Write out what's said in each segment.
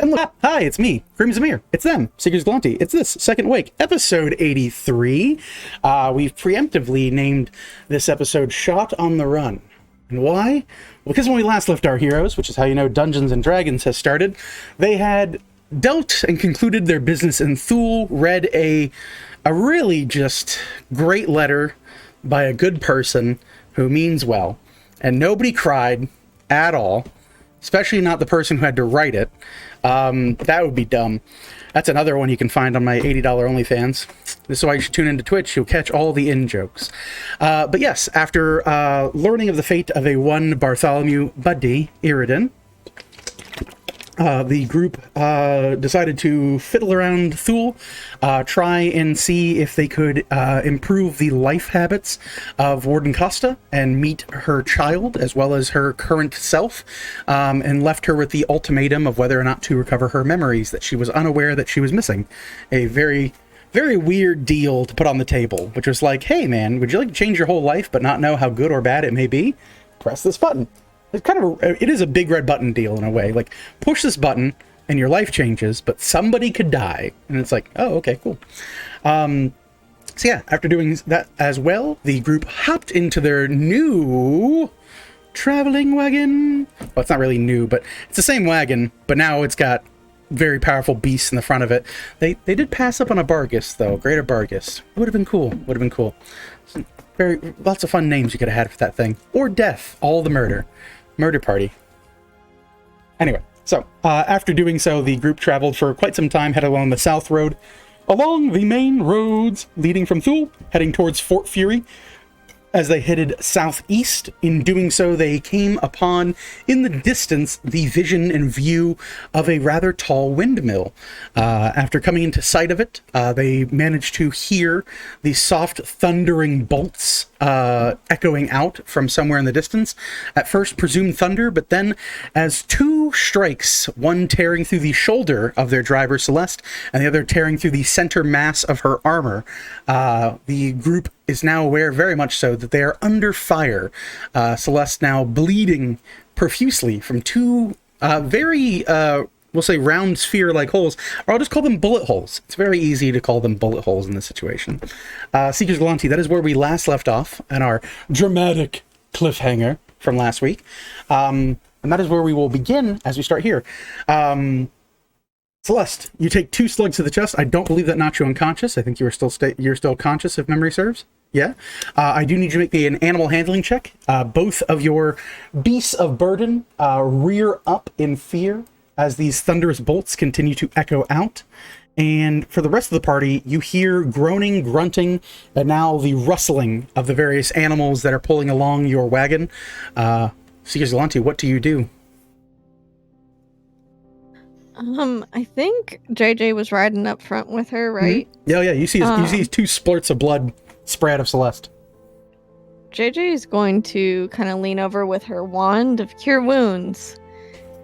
And look, hi, it's me, Grim Zamir. It's them, Seekers Galanti. It's this, Second Wake, episode 83. We've preemptively named this episode Shot on the Run. And why? Well, because when we last left our heroes, which is how you know Dungeons & Dragons has started, they had dealt and concluded their business in Thule, read a really just great letter by a good person who means well, and nobody cried at all, especially not the person who had to write it. That would be dumb. That's another one you can find on my $80 OnlyFans. This is why you should tune into Twitch. You'll catch all the in-jokes. But yes, after learning of the fate of a one Bartholomew Buddy Iridan, the group decided to fiddle around Thule, try and see if they could improve the life habits of Warden Costa and meet her child as well as her current self, and left her with the ultimatum of whether or not to recover her memories that she was unaware that she was missing. A very, very weird deal to put on the table, which was like, hey man, would you like to change your whole life but not know how good or bad it may be? Press this button. It is a big red button deal in a way. Like, push this button and your life changes, but somebody could die. And it's like, oh, okay, cool. So yeah, after doing that as well, the group hopped into their new traveling wagon. Well, it's not really new, but it's the same wagon, but now it's got very powerful beasts in the front of it. They did pass up on a Bargus, though. Greater Bargus. It would have been cool. Would have been cool. Lots of fun names you could have had for that thing. Or Death. All the murder. Murder party. Anyway, so after doing so, the group traveled for quite some time, headed along the south road, along the main roads leading from Thule, heading towards Fort Fury. As they headed southeast, in doing so, they came upon, in the distance, the vision and view of a rather tall windmill. After coming into sight of it, they managed to hear the soft thundering bolts echoing out from somewhere in the distance. At first, presumed thunder, but then, as two strikes, one tearing through the shoulder of their driver, Celeste, and the other tearing through the center mass of her armor, the group is now aware, very much so, that they are under fire. Celeste now bleeding profusely from two very, we'll say, round sphere-like holes, or I'll just call them bullet holes. It's very easy to call them bullet holes in this situation. Seekers Galanti, that is where we last left off in our dramatic cliffhanger from last week. And that is where we will begin as we start here. Celeste, you take 2 slugs to the chest. I don't believe that knocked you unconscious. I think you are you're still conscious, if memory serves. Yeah. I do need you to make me an animal handling check. Both of your beasts of burden rear up in fear as these thunderous bolts continue to echo out. And for the rest of the party, you hear groaning, grunting, and now the rustling of the various animals that are pulling along your wagon. Seekers Galanti, what do you do? I think JJ was riding up front with her, right? Mm-hmm. Yeah, you see 2 splurts of blood spray out of Celeste. JJ is going to kind of lean over with her wand of cure wounds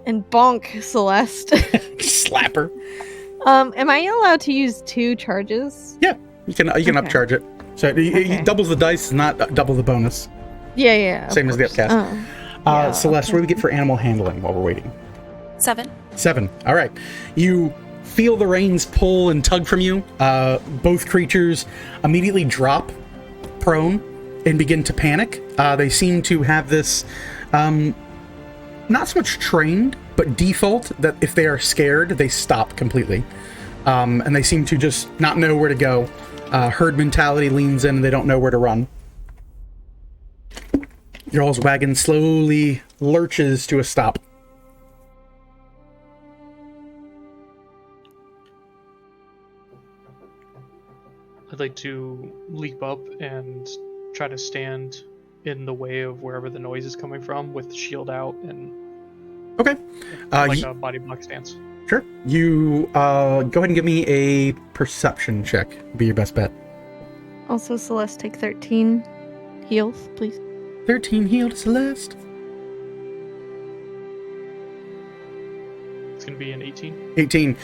and bonk Celeste. Slap her. Am I allowed to use 2 charges? Yeah, you can upcharge it. So it doubles the dice, not double the bonus. Yeah. Same as the upcast. Celeste, what do we get for animal handling while we're waiting? 7. All right. You feel the reins pull and tug from you. Both creatures immediately drop prone and begin to panic. They seem to have this, not so much trained, but default that if they are scared, they stop completely. And they seem to just not know where to go. Herd mentality leans in and they don't know where to run. Your all's wagon slowly lurches to a stop. I'd like to leap up and try to stand in the way of wherever the noise is coming from with the shield out and okay, a body block stance. Sure. You go ahead and give me a perception check. Be your best bet. Also, Celeste, take 13 heals, please. 13 healed, Celeste. It's going to be an 18. 18.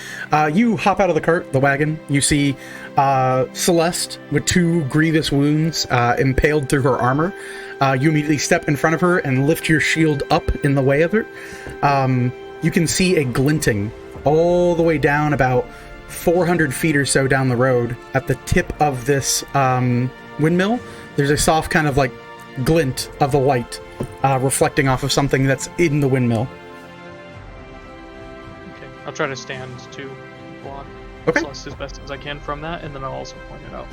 You hop out of the wagon. You see Celeste with 2 grievous wounds impaled through her armor. You immediately step in front of her and lift your shield up in the way of her. You can see a glinting all the way down about 400 feet or so down the road. At the tip of this windmill, there's a soft kind of like glint of the light reflecting off of something that's in the windmill. Okay, I'll try to stand to block Celeste as best as I can from that, and then I'll also point it out.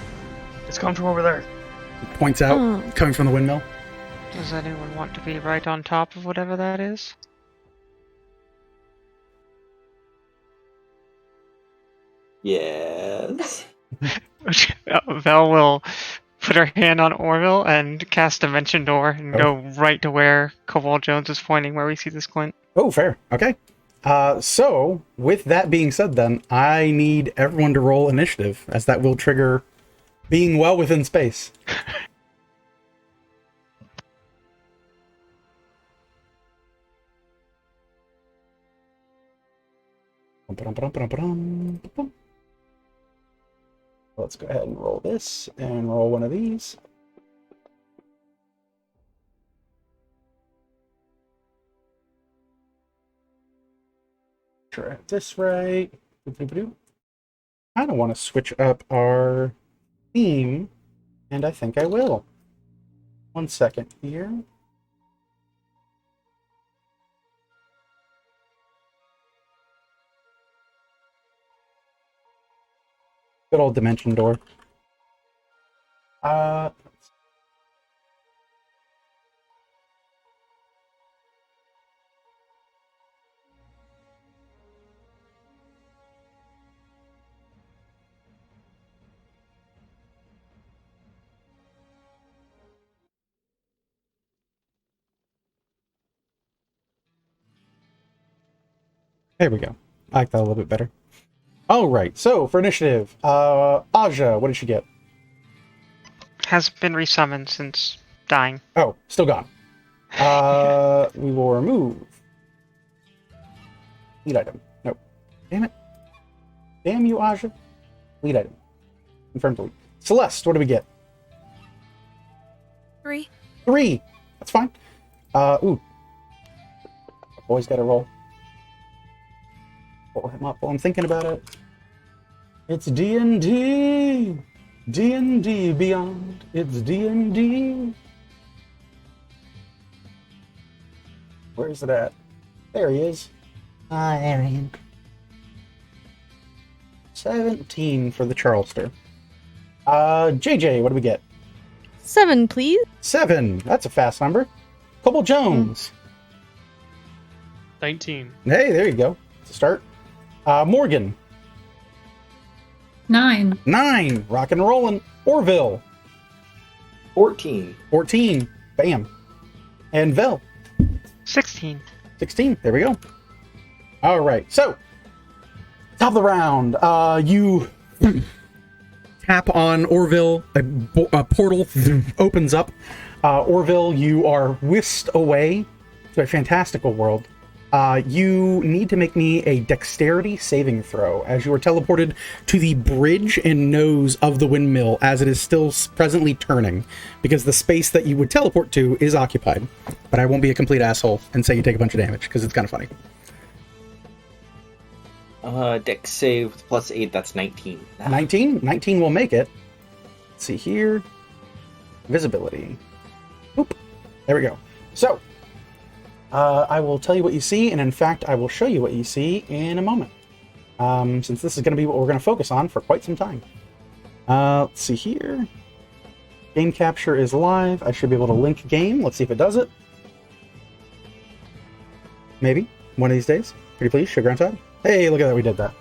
It's coming from over there. Points out, coming from the windmill. Does anyone want to be right on top of whatever that is? Yes. Vel will put her hand on Orville and cast Dimension Door and go right to where Cobalt Jones is pointing, where we see this glint. Oh, fair. Okay. So, with that being said then, I need everyone to roll initiative, as that will trigger being well within space. Let's go ahead and roll this, and roll one of these. Try this right. I don't want to switch up our theme, and I think I will. 1 second here. Good old Dimension Door. There we go. I like that a little bit better. All right, so for initiative, Aja, what did she get? Has been resummoned since dying. Oh, still gone. We will remove. Lead item. Nope. Damn it. Damn you, Aja. Lead item. Confirmed delete. Celeste, what do we get? 3. 3. That's fine. Ooh. Boy's got to roll. Pull him up while I'm thinking about it. It's D&D. D&D Beyond. It's D&D. Where is it at? There he is. There he is. 17 for the Charlester. JJ, what do we get? 7, please. 7. That's a fast number. Cobalt Jones. 19. Hey, there you go. It's a start. Morgan. 9. 9. Rock and rollin'. Orville. 14. 14. Bam. And Vel. 16. 16. There we go. All right. So, top of the round. You tap on Orville. A portal opens up. Orville, you are whisked away to a fantastical world. You need to make me a dexterity saving throw as you are teleported to the bridge and nose of the windmill as it is still presently turning, because the space that you would teleport to is occupied. But I won't be a complete asshole and say you take a bunch of damage, because it's kind of funny. Dex save with +8, that's 19. 19? 19 will make it. Let's see here. Visibility. Oop. There we go. So, I will tell you what you see, and in fact, I will show you what you see in a moment. Since this is going to be what we're going to focus on for quite some time. Let's see here. Game capture is live. I should be able to link game. Let's see if it does it. Maybe. One of these days. Pretty please. Sugar on top. Hey, look at that. We did that.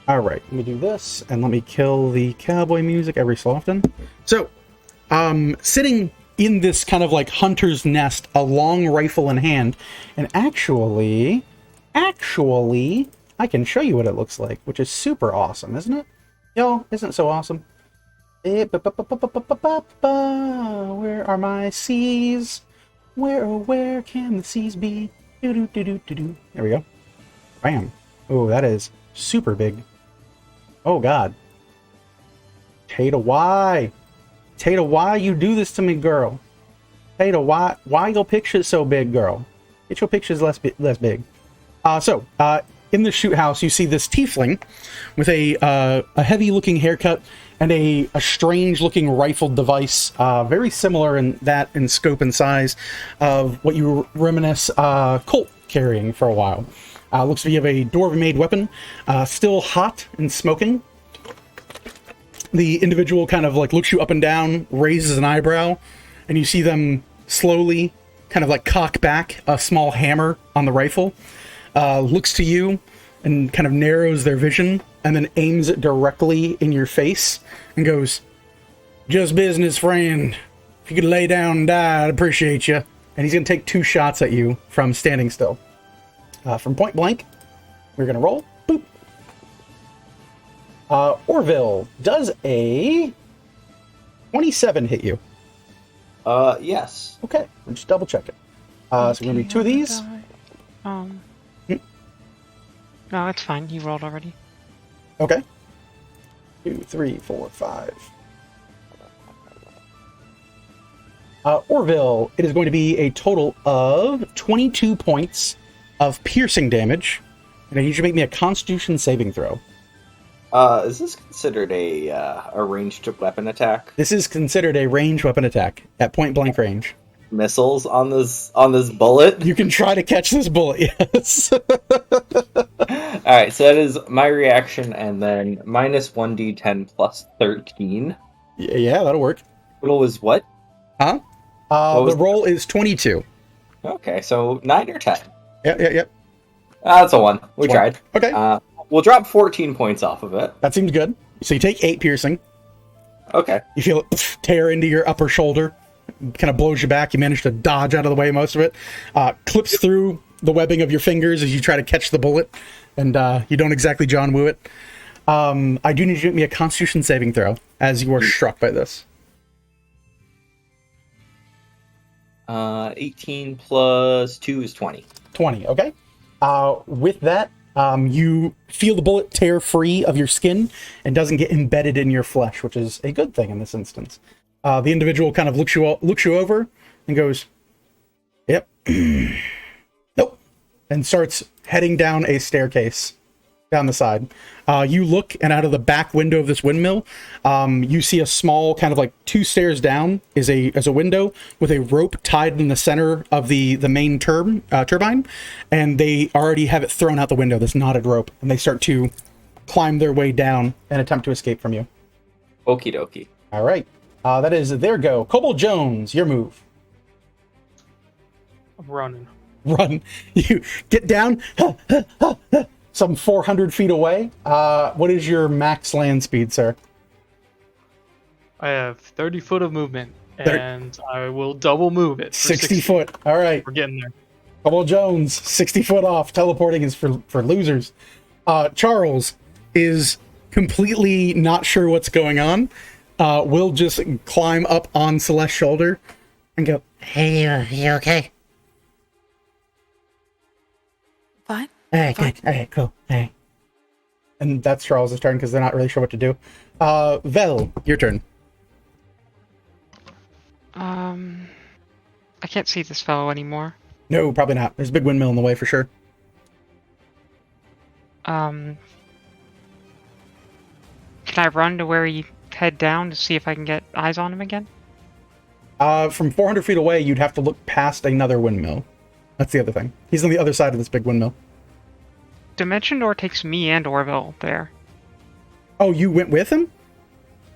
All right. Let me do this, and let me kill the cowboy music every so often. So, sitting in this kind of like hunter's nest, a long rifle in hand, and actually, I can show you what it looks like, which is super awesome, isn't it? Y'all, isn't it so awesome? Where are my seas? Where can the seas be? There we go. Bam. Oh, that is super big. Oh, God. Tata, why? Tata, why you do this to me, girl? Tata, why your picture's so big, girl? Get your pictures less big. in the shoot house, you see this tiefling with a heavy-looking haircut and a strange-looking rifled device, very similar in scope and size of what you reminisce Colt carrying for a while. Looks to be of a dwarven-made weapon, still hot and smoking. The individual kind of like looks you up and down, raises an eyebrow, and you see them slowly kind of like cock back a small hammer on the rifle, looks to you and kind of narrows their vision, and then aims it directly in your face and goes, "Just business, friend. If you could lay down and die, I'd appreciate you." And he's going to take 2 shots at you from standing still. From point blank, we're going to roll. Boop. Orville, does a 27 hit you? Yes. Okay, we'll just double check it. So we're going to be 2 of these. No, it's fine. You rolled already. Okay. 2, 3, 4, 5. Orville, it is going to be a total of 22 points of piercing damage. And I need you to make me a Constitution saving throw. Is this considered a ranged weapon attack? This is considered a ranged weapon attack at point blank range. Missiles on this bullet? You can try to catch this bullet, yes. Alright, so that is my reaction, and then minus 1d10 plus 13. Yeah, that'll work. Total was what? Huh? The roll is 22. Okay, so 9 or 10? Yep. That's a 1. We tried. Okay. We'll drop 14 points off of it. That seems good. So you take 8 piercing. Okay. You feel it tear into your upper shoulder. Kind of blows you back. You manage to dodge out of the way most of it. Clips through the webbing of your fingers as you try to catch the bullet. And you don't exactly John Woo it. I do need you to give me a Constitution saving throw as you are struck by this. 18 plus 2 is 20. 20, okay. With that, you feel the bullet tear free of your skin and doesn't get embedded in your flesh, which is a good thing in this instance. The individual kind of looks you over and goes, "Yep, nope," and starts heading down a staircase down the side. You look, and out of the back window of this windmill, you see a small kind of like 2 stairs down is a window with a rope tied in the center of the main turbine, and they already have it thrown out the window, this knotted rope, and they start to climb their way down and attempt to escape from you. Okie dokie. All right. That is their go. Kobold Jones, your move. I'm running. Run. You get down some 400 feet away. What is your max land speed, sir? I have 30 foot of movement, and I will double move it. For 60 foot. All right. We're getting there. Kobold Jones, 60 foot off. Teleporting is for losers. Charles is completely not sure what's going on. Will just climb up on Celeste's shoulder and go, Hey, you okay? Fine. "All right, good. All right, cool. All right." And that's Charles' turn because they're not really sure what to do. Vel, your turn. I can't see this fellow anymore. No, probably not. There's a big windmill in the way for sure. Can I run to where he head down to see if I can get eyes on him again? From 400 feet away, you'd have to look past another windmill. That's the other thing. He's on the other side of this big windmill. Dimension Door takes me and Orville there. Oh, you went with him?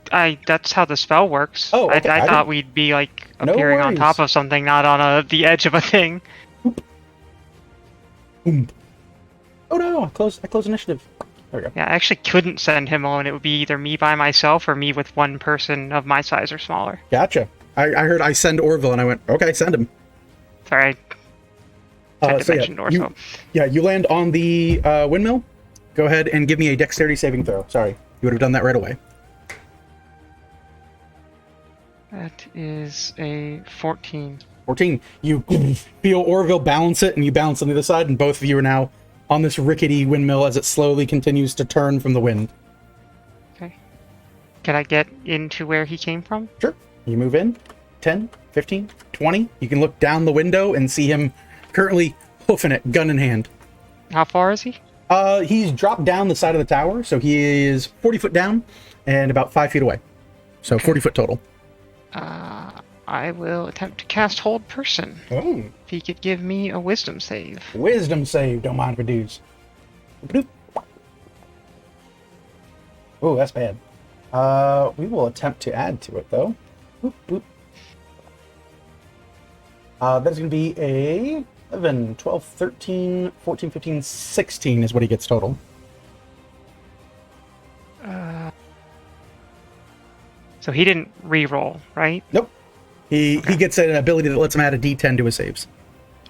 That's how the spell works. Oh, okay. I thought we'd be like appearing on top of something, not on the edge of a thing. Boom. Oh no, I closed initiative. There we go. Yeah, I actually couldn't send him alone. It would be either me by myself or me with one person of my size or smaller. Gotcha. I heard I send Orville, and I went, okay, send him. Sorry. Dimension Door, so. Yeah, you land on the windmill. Go ahead and give me a dexterity saving throw. Sorry, you would have done that right away. That is a 14. 14. You feel Orville balance it, and you bounce on the other side, and both of you are now on this rickety windmill as it slowly continues to turn from the wind. Okay. Can I get into where he came from? Sure. You move in. 10, 15, 20. You can look down the window and see him currently hoofing it, gun in hand. How far is he? He's dropped down the side of the tower, so he is 40 foot down and about 5 feet away. So 40 foot total. I will attempt to cast Hold Person. Oh. If he could give me a Wisdom save. Wisdom save, don't mind if it does. Bloop. Oh, that's bad. We will attempt to add to it, though. Boop, boop. That's going to be a 11, 12, 13, 14, 15, 16 is what he gets total. So he didn't re-roll, right? Nope. He gets an ability that lets him add a D10 to his saves.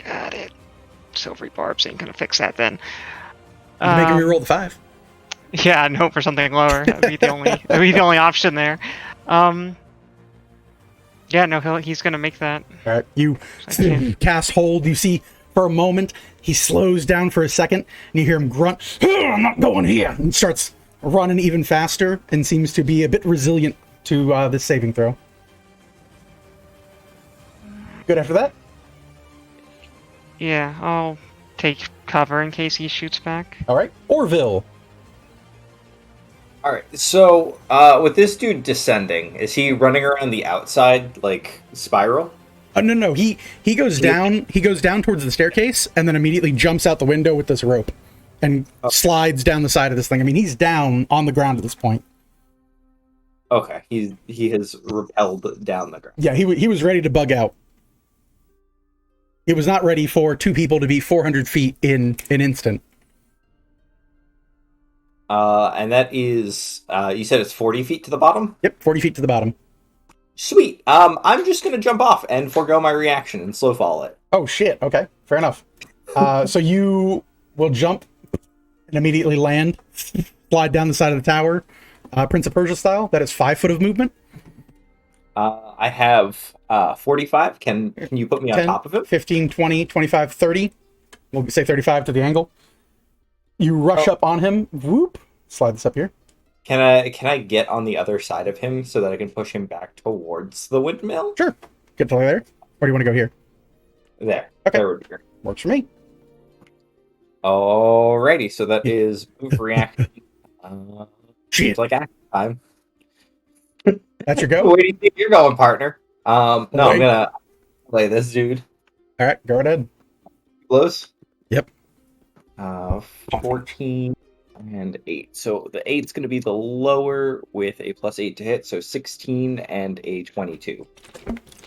Got it. Silvery Barbs ain't gonna fix that then. You can make him reroll the 5. Yeah, no, for something lower. That'd be the only option there. Yeah, no, he's gonna make that. All right, you cast hold. You see, for a moment, he slows down for a second, and you hear him grunt, "I'm not going here," and starts running even faster, and seems to be a bit resilient to this saving throw. Good after that? Yeah, I'll take cover in case he shoots back. All right, Orville. All right. So, with this dude descending, is he running around the outside like spiral? No. He goes down. He goes down towards the staircase, and then immediately jumps out the window with this rope, and slides down the side of this thing. I mean, he's down on the ground at this point. Okay. He has rappelled down the ground. Yeah, he was ready to bug out. He was not ready for 2 people to be 400 feet in an instant. And that is, you said it's 40 feet to the bottom? Yep, 40 feet to the bottom. Sweet. I'm just gonna jump off and forego my reaction and slow fall it. Oh, shit. Okay, fair enough. So you will jump and immediately land, slide down the side of the tower, Prince of Persia style. That is 5 foot of movement. I have 45. Can you put me on 10, top of it? 15, 20, 25, 30. We'll say 35 to the angle. You rush up on him. Whoop. Slide this up here. Can I get on the other side of him so that I can push him back towards the windmill? Sure. Get to there. Or do you want to go here? There. Okay. There would be great. Works for me. Alrighty, so that is move reaction. Shit. It's like action time. That's your go? Where do you think you're going, partner? No, Wait. I'm gonna play this dude. All right, go right ahead. Close. Yep. 14 and 8. So the 8's gonna be the lower with a +8 to hit, so 16 and a 22.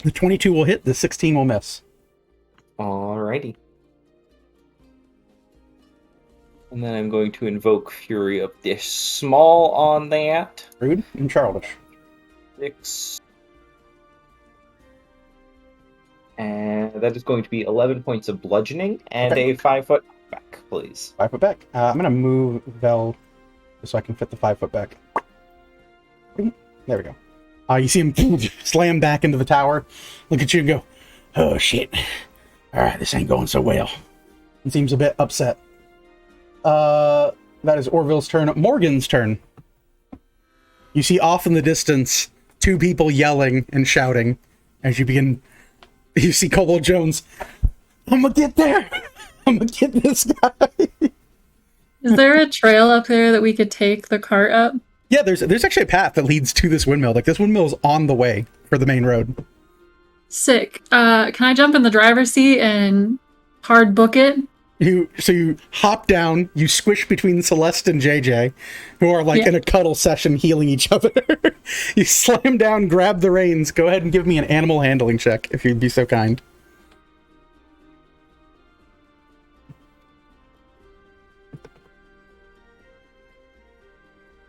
The 22 will hit, the 16 will miss. Alrighty. And then I'm going to invoke Fury of the Small on that. Rude and childish. 6. And that is going to be 11 points of bludgeoning and Okay. a 5 foot back, please. 5 foot back. I'm going to move Vel so I can fit the 5 foot back. There we go. You see him slam back into the tower, look at you and go, "Oh shit. Alright, this ain't going so well." He seems a bit upset. That is Orville's turn. Morgan's turn. You see off in the distance 2 people yelling and shouting as you begin. You see Kobold Jones. "I'm gonna get there. I'm gonna get this guy." Is there a trail up there that we could take the cart up? Yeah, there's actually a path that leads to this windmill. Like, this windmill is on the way for the main road. Sick. Can I jump in the driver's seat and hard book it? You hop down, you squish between Celeste and JJ, who are like Yeah. in a cuddle session healing each other. You slam down, grab the reins. Go ahead and give me an animal handling check, if you'd be so kind.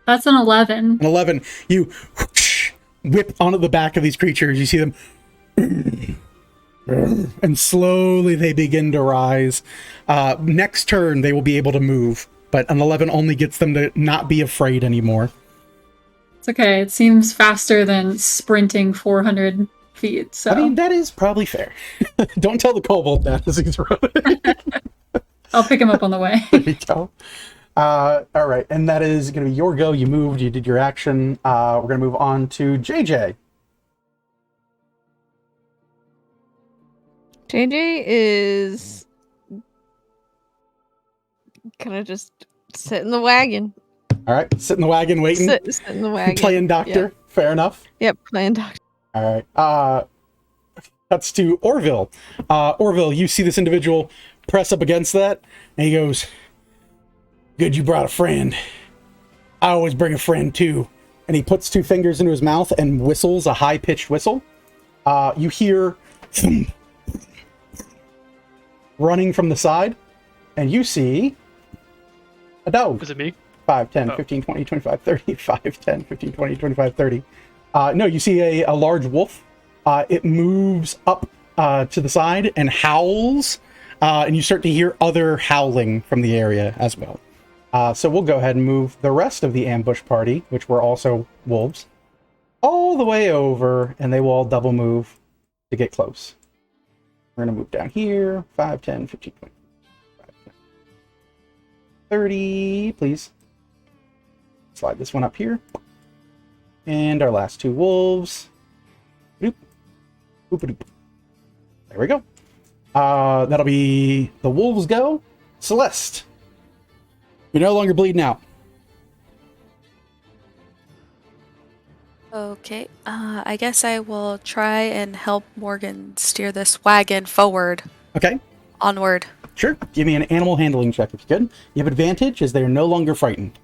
That's an 11. An 11, you whip onto the back of these creatures. You see them, and slowly they begin to rise. Next turn, they will be able to move, but an 11 only gets them to not be afraid anymore. It's okay. It seems faster than sprinting 400 feet. So I mean, that is probably fair. Don't tell the kobold that as he's running. I'll pick him up on the way. There you go. All right, and that is going to be your go. You moved, you did your action. We're going to move on to JJ. JJ is kind of just Sit in the wagon. All right, sit in the wagon waiting, Sit in the wagon. playing doctor. Fair enough. Yep, playing doctor. All right. Cuts to Orville. Orville, you see this individual press up against that, and he goes, "Good, you brought a friend. I always bring a friend too." And he puts 2 fingers into his mouth and whistles a high-pitched whistle. You hear thump, running from the side, and you see a dog. Is it me? 5, 10, Oh. 15, 20, 25, 30, 5, 10, 15, 20, 25, 30. No, you see a large wolf. It moves up to the side and howls, and you start to hear other howling from the area as well. So we'll go ahead and move the rest of the ambush party, which were also wolves, all the way over, and they will all double move to get close. We're going to move down here, 5, 10, 15, 20, 30, please. Slide this one up here. And our last 2 wolves. Boop. Boop, boop. There we go. That'll be the wolves go. Celeste, you're no longer bleeding out. Okay, I guess I will try and help Morgan steer this wagon forward. Okay, Onward. sure. Give me an animal handling check if you could. You have advantage as they are no longer frightened.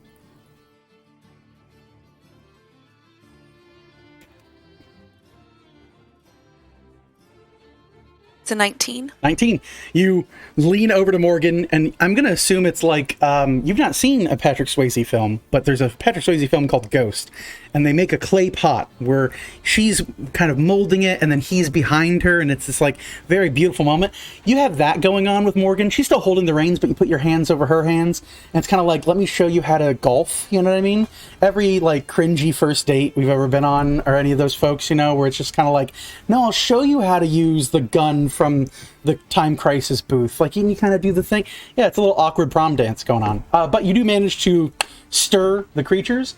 It's a 19. 19. You lean over to Morgan, and I'm going to assume it's like, you've not seen a Patrick Swayze film, but there's a Patrick Swayze film called Ghost, and they make a clay pot where she's kind of molding it, and then he's behind her, and it's this like very beautiful moment. You have that going on with Morgan. She's still holding the reins, but you put your hands over her hands, and it's kind of like, let me show you how to golf, you know what I mean? Every like cringy first date we've ever been on, or any of those folks, you know, where it's just kind of like, no, I'll show you how to use the gun from the Time Crisis booth. Like, you kind of do the thing. Yeah, it's a little awkward prom dance going on. But you do manage to stir the creatures.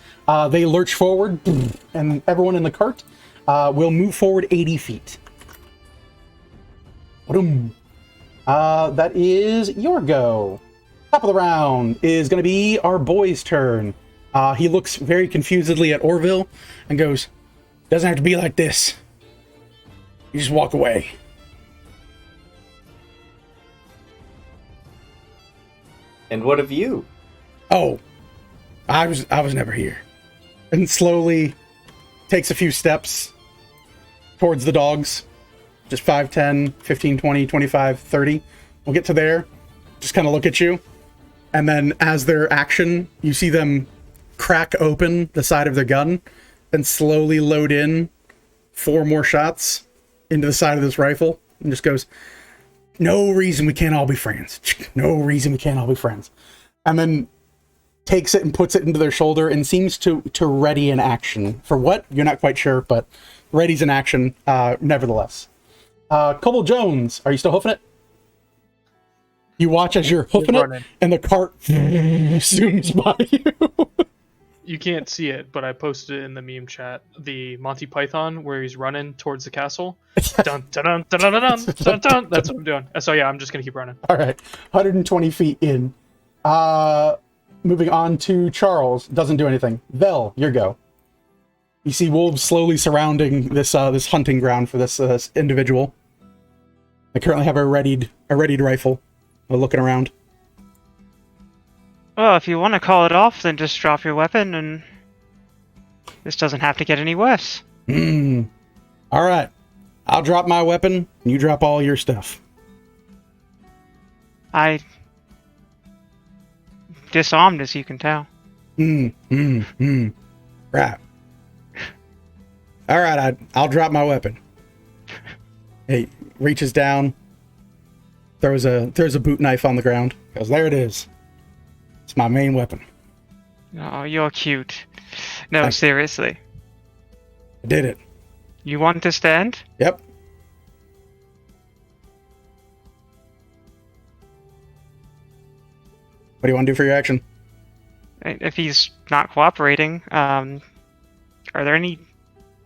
They lurch forward, and everyone in the cart will move forward 80 feet. That is your go. Top of the round is going to be our boy's turn. He looks very confusedly at Orville and goes, "Doesn't have to be like this. You just walk away." And what of you? Oh, I was never here. And slowly takes a few steps towards the dogs. Just 5, 10, 15, 20, 25, 30. We'll get to there. Just kind of look at you. And then as their action, you see them crack open the side of their gun and slowly load in 4 more shots into the side of this rifle. And just goes, "No reason we can't all be friends. No reason we can't all be friends." And then takes it and puts it into their shoulder and seems to ready an action. For what? You're not quite sure, but readies an action nevertheless. Cobble Jones, are you still hoofing it? You watch as you're hoofing it, running. and the cart zooms by you. You can't see it, but I posted it in the meme chat. The Monty Python where he's running towards the castle. Dun dun dun dun dun dun dun dun dun. That's what I'm doing. So yeah, I'm just gonna keep running. All right, 120 feet in. Moving on to Charles. Doesn't do anything. Vel, your go. You see wolves slowly surrounding this this hunting ground for this individual. They currently have a readied rifle. They're looking around. Well, if you want to call it off, then just drop your weapon and this doesn't have to get any worse. All right. I'll drop my weapon, and you drop all your stuff. I disarmed, as you can tell. Right. All right, I'll drop my weapon. He reaches down, throws a boot knife on the ground. Goes, "There it is. It's my main weapon. Oh, you're cute. No, Thanks. seriously. I did it. You want to stand? Yep." What do you want to do for your action? If he's not cooperating, are there any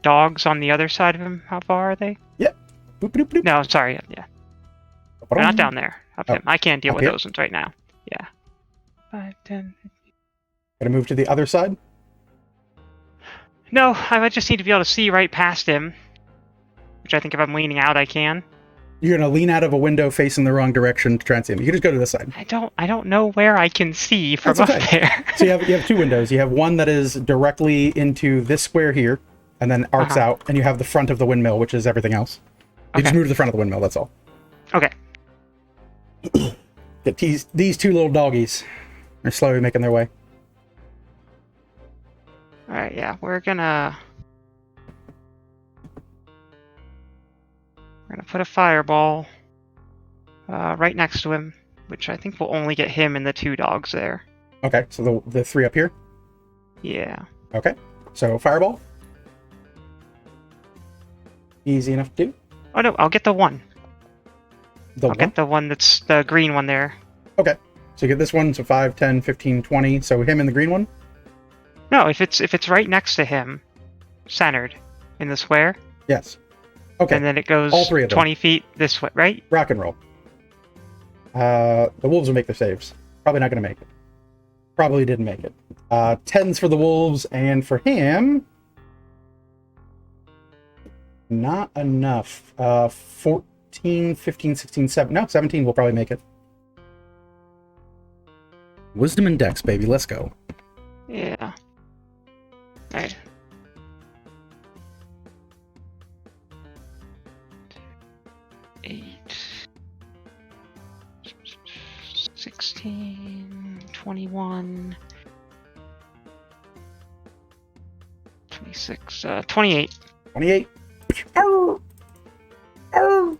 dogs on the other side of him? How far are they? Yep. Boop, boop, boop. No, sorry, yeah. They're not down there. Up Oh, him. I can't deal up with here? those ones right now. Yeah. 5, 10. Gonna move to the other side. No, I just need to be able to see right past him. Which I think if I'm leaning out, I can. You're gonna lean out of a window facing the wrong direction to try and see him. You can just go to this side. I don't know where I can see from That's up okay. there. So you have two windows. You have one that is directly into this square here, and then arcs out, and you have the front of the windmill, which is everything else. You just Okay. move to the front of the windmill. That's all. Okay. Get these two little doggies. They're slowly making their way. Alright, yeah, we're gonna put a fireball right next to him, which I think will only get him and the 2 dogs there. Okay, so the 3 up here. Yeah. Okay, so fireball. Easy enough to do. Oh no, I'll get the 1. The I'll one. get the one that's the green one there. Okay, so you get this one. So 5, 10, 15, 20. So him and the green one. No, if it's right next to him, centered in the square, Yes. Okay. and then it goes All 3 of them. 20 feet this way, right? Rock and roll. The wolves will make their saves. Probably not going to make it. Probably didn't make it. 10s for the wolves, and for him, not enough. 14, 15, 16, 17. No, 17 will probably make it. Wisdom and Dex, baby. Let's go. Yeah. Alright. Eight, 16, 21, 26, 28. 28. Arr! Arr!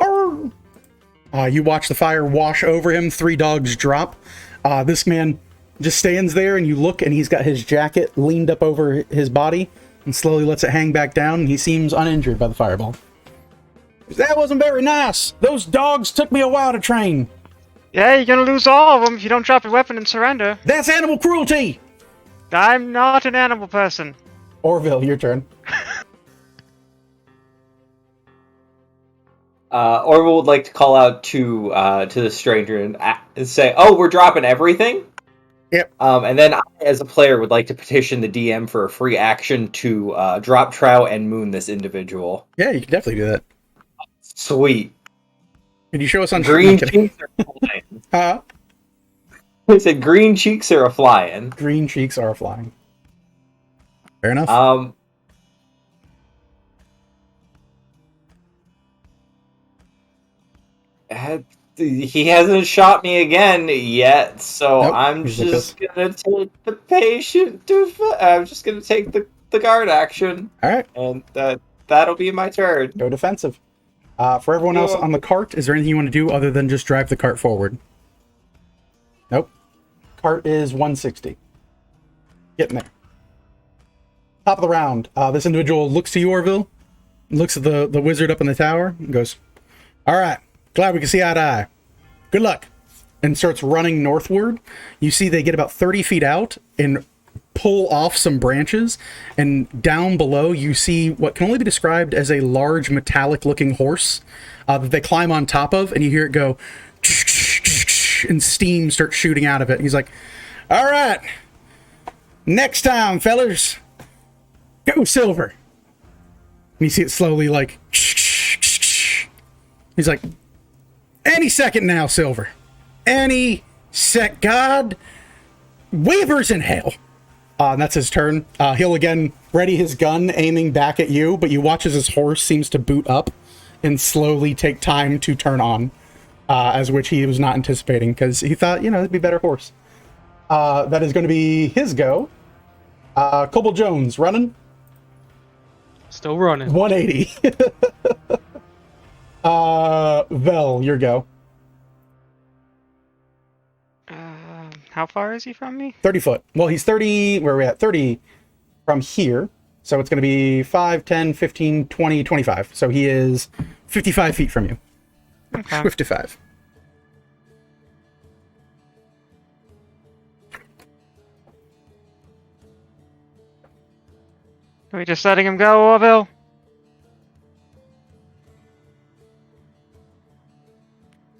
Arr! You watch the fire wash over him. 3 dogs drop. This man just stands there, and you look, and he's got his jacket leaned up over his body and slowly lets it hang back down. And he seems uninjured by the fireball. That wasn't very nice. Those dogs took me a while to train. Yeah, you're gonna lose all of them if you don't drop your weapon and surrender. That's animal cruelty. I'm not an animal person. Orville, your turn. Orville would like to call out to the stranger and say, "Oh, we're dropping everything." Yep. And then I, as a player, would like to petition the DM for a free action to drop Trout and Moon this individual. Yeah, you can definitely do that. Sweet. Can you show us on Green screen? cheeks are flying. Huh? I said green cheeks are a flying. Green cheeks are flying. Fair enough. He hasn't shot me again yet, so Nope, I'm he's like just gonna take the patient. I'm just gonna take the guard action, All right, and that'll be my turn. go defensive. For everyone else on the cart, is there anything you want to do other than just drive the cart forward? Nope. Cart is 160. Getting there. Top of the round. This individual looks to you, Orville, looks at the wizard up in the tower, and goes, "All right, glad we can see eye to eye. Good luck." And starts running northward. You see they get about 30 feet out and pull off some branches, and down below you see what can only be described as a large metallic looking horse that they climb on top of, and you hear it go and steam starts shooting out of it. He's like, "All right, next time, fellers, go Silver." And you see it slowly like he's like, "Any second now, Silver. Any sec. God, weavers in hell." And that's his turn. He'll again ready his gun, aiming back at you, but you watch as his horse seems to boot up and slowly take time to turn on, as which he was not anticipating because he thought, it'd be a better horse. That is going to be his go. Cobble Jones running. Still running. 180. Vel, your go. How far is he from me? 30 foot. Well, he's 30, where are we at? 30 from here. So it's going to be 5, 10, 15, 20, 25. So he is 55 feet from you. Okay. 55. Are we just letting him go, Orville?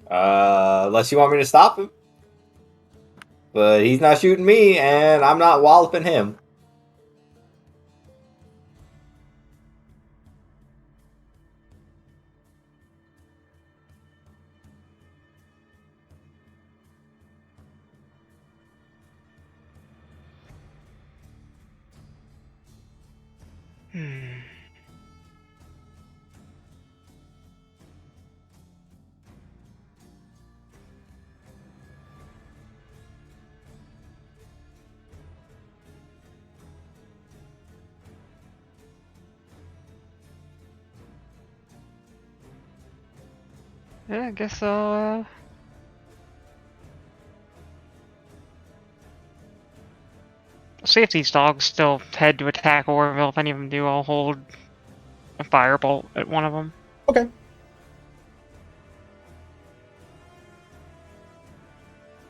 Unless you want me to stop him. but he's not shooting me, and I'm not walloping him. Hmm. Yeah, I guess I'll see if these dogs still head to attack Orville. If any of them do, I'll hold a firebolt at one of them. Okay.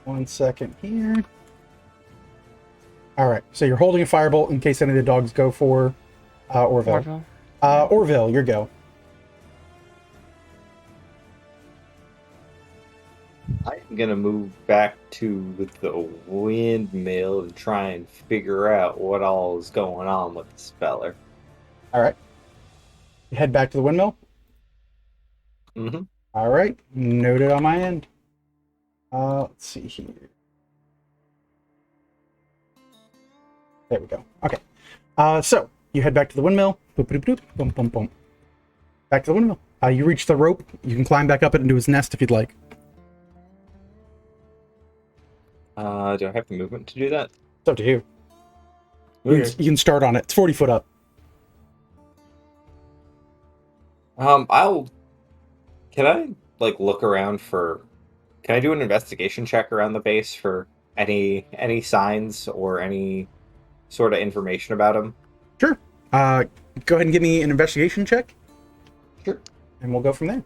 One second here. All right, so you're holding a firebolt in case any of the dogs go for Orville. Orville. Orville, your go. I'm gonna move back to the windmill and try and figure out what all is going on with this feller. All right. You head back to the windmill. Mm-hmm. All right, noted on my end. Let's see here. There we go. Okay. So you head back to the windmill. Boop, boop, boop, boom, boom, boom. Back to the windmill. You reach the rope. You can climb back up it into his nest if you'd like. Do I have the movement to do that? It's up to you. Okay. You can start on it. It's 40 foot up. Can I look around for? Can I do an investigation check around the base for any signs or any sort of information about him? Sure. Go ahead and give me an investigation check. Sure. And we'll go from there.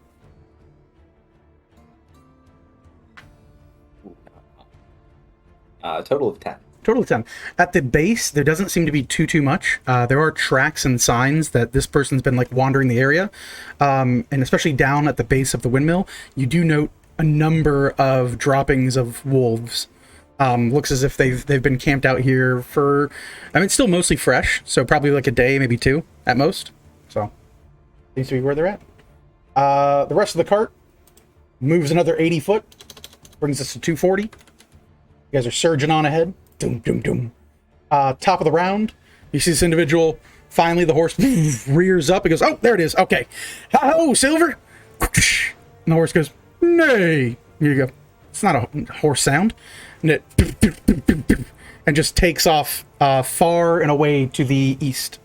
Total of 10. Total of 10. At the base, there doesn't seem to be too much. There are tracks and signs that this person's been wandering the area. And especially down at the base of the windmill, you do note a number of droppings of wolves. Looks as if they've been camped out here for, it's still mostly fresh, so probably a day, maybe 2 at most. So, seems to be where they're at. The rest of the cart moves another 80 foot, brings us to 240. You guys are surging on ahead. Doom, doom, doom. Top of the round, you see this individual. Finally, the horse rears up. He goes, "Oh, there it is. Okay. Ho, Silver." And the horse goes, "Nay." Here you go. It's not a horse sound. And it and just takes off far and away to the east.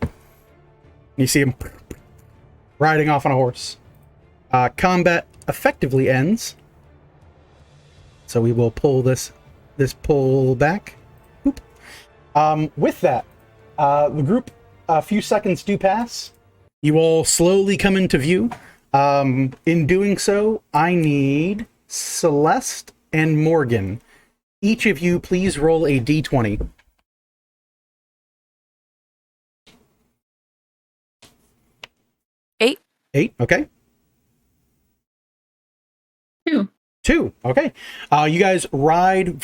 You see him riding off on a horse. Combat effectively ends. So we will pull this pull back. With that, the group, a few seconds do pass. You all slowly come into view. In doing so, I need Celeste and Morgan. Each of you, please roll a d20. Eight, okay. 2. 2, okay. You guys ride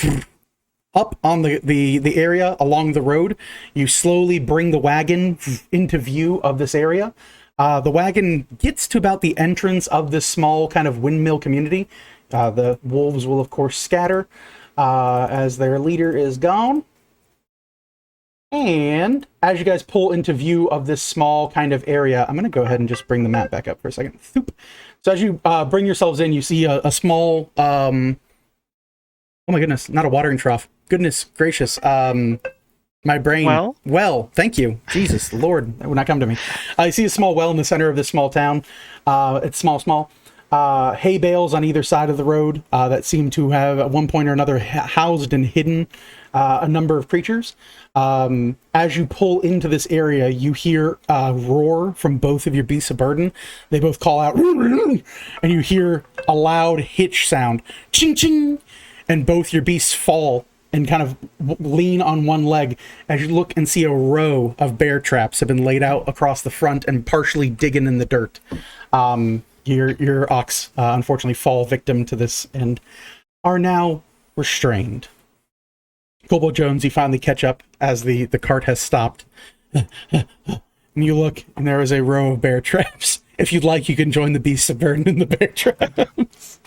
up on the area along the road. You slowly bring the wagon into view of this area. The wagon gets to about the entrance of this small kind of windmill community. The wolves will, of course, scatter as their leader is gone. And as you guys pull into view of this small kind of area, I'm going to go ahead and just bring the map back up for a second. So as you bring yourselves in, you see a small, oh my goodness, not a watering trough. Goodness gracious. My brain. Well, thank you. Jesus, Lord, that would not come to me. I see a small well in the center of this small town. It's small. Hay bales on either side of the road that seem to have at one point or another housed and hidden a number of creatures. As you pull into this area, you hear a roar from both of your beasts of burden. They both call out, and you hear a loud hitch sound, ching ching, and both your beasts fall and kind of lean on one leg as you look and see a row of bear traps have been laid out across the front and partially digging in the dirt. Your ox unfortunately fall victim to this and are now restrained. Kobold Jones, you finally catch up as the cart has stopped. And you look, and there is a row of bear traps. If you'd like, you can join the beasts of burden in the bear traps.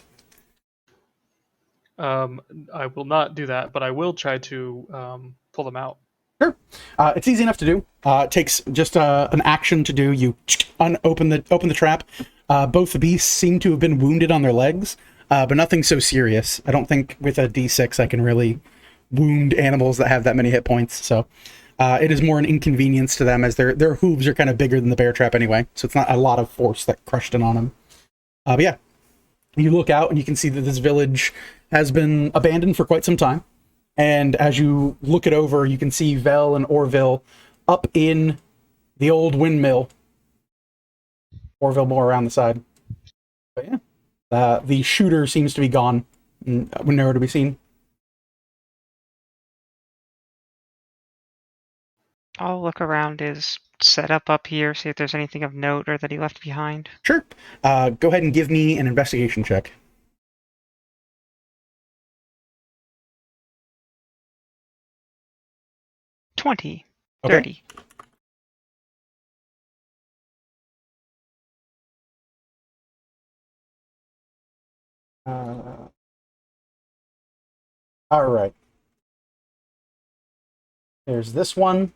I will not do that, but I will try to pull them out. Sure. It's easy enough to do. It takes just an action to do. You open the trap. Both the beasts seem to have been wounded on their legs, but nothing so serious. I don't think with a D6 I can really wound animals that have that many hit points. So it is more an inconvenience to them, as their hooves are kind of bigger than the bear trap anyway. So it's not a lot of force that crushed in on them. But yeah, you look out and you can see that this village has been abandoned for quite some time. And as you look it over, you can see Vel and Orville up in the old windmill. Orville more around the side. But yeah, the shooter seems to be gone. Nowhere to be seen. I'll look around his setup up here, see if there's anything of note or that he left behind. Sure. Go ahead and give me an investigation check. 20. Okay. 30. All right. There's this one.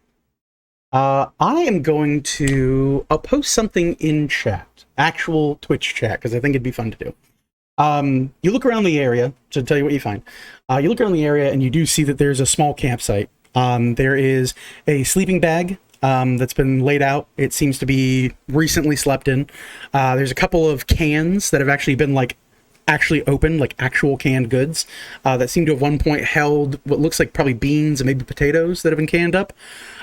I am going to... I'll post something in chat. Actual Twitch chat, because I think it'd be fun to do. You look around the area, to tell you what you find. You look around the area, and you do see that there's a small campsite. There is a sleeping bag that's been laid out. It seems to be recently slept in. There's a couple of cans that have actually been, actually open, like actual canned goods, that seem to have one point held what looks like probably beans and maybe potatoes that have been canned up.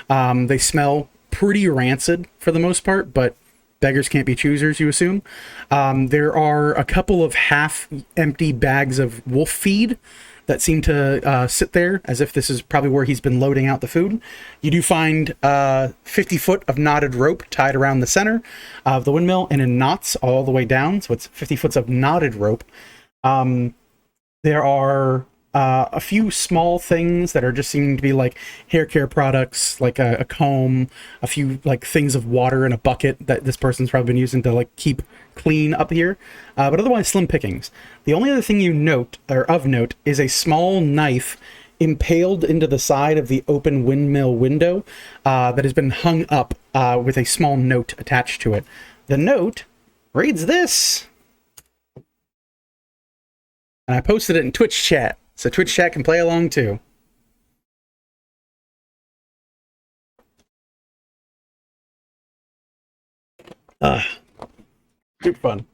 They smell pretty rancid for the most part, but beggars can't be choosers, you assume. There are a couple of half-empty bags of wolf feed that seem to sit there as if this is probably where he's been loading out the food. You do find 50 foot of knotted rope tied around the center of the windmill and in knots all the way down. So it's 50 foot of knotted rope. There are a few small things that are just seeming to be like hair care products, like a comb, a few things of water in a bucket that this person's probably been using to keep clean up here, but otherwise slim pickings. The only other thing you note, or of note, is a small knife impaled into the side of the open windmill window that has been hung up with a small note attached to it. The note reads this, and I posted it in Twitch chat, so Twitch chat can play along too. Super fun.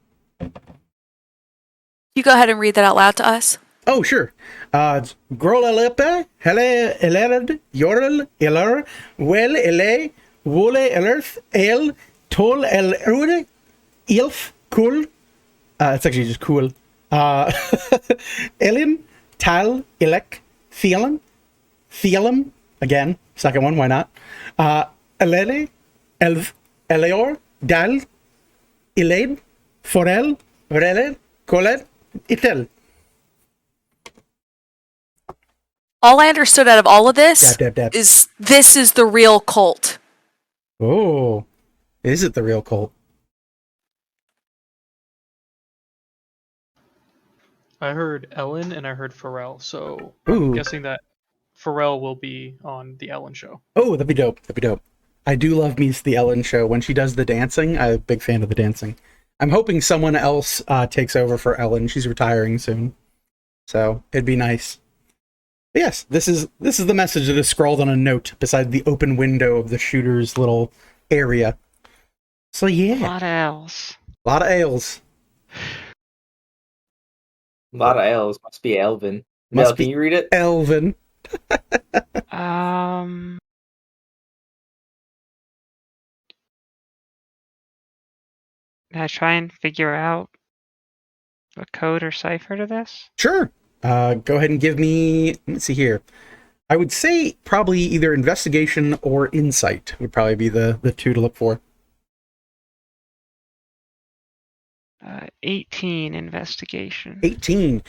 You go ahead and read that out loud to us. Oh, sure. Grolalepe, hele elerd, yorel, elar, well ele, wole elerth, el, tol el rude, ilf, cool. It's actually just cool. Elin, tal, elek, thielum, again, second one, why not? Elele, elv, eleor, dal, Elaid, Forel, Vrele, Colet, Itel. All I understood out of all of this Dab, dab, dab. is this is the real cult. Oh, is it the real cult? I heard Ellen and I heard Pharrell, so Ooh. I'm guessing that Pharrell will be on the Ellen show. Oh, that'd be dope. That'd be dope. I do love me the Ellen show. When she does the dancing, I'm a big fan of the dancing. I'm hoping someone else takes over for Ellen. She's retiring soon, so it'd be nice. But yes, this is the message that is scrawled on a note beside the open window of the shooter's little area. So yeah, A lot of L's. a lot of ales. A lot of L's. Must be Elvin. Must Mel, be can you read it? Elvin. Can I try and figure out a code or cipher to this? Sure. Go ahead and give me. Let's see here. I would say probably either investigation or insight would probably be the two to look for. 18 investigation. 18.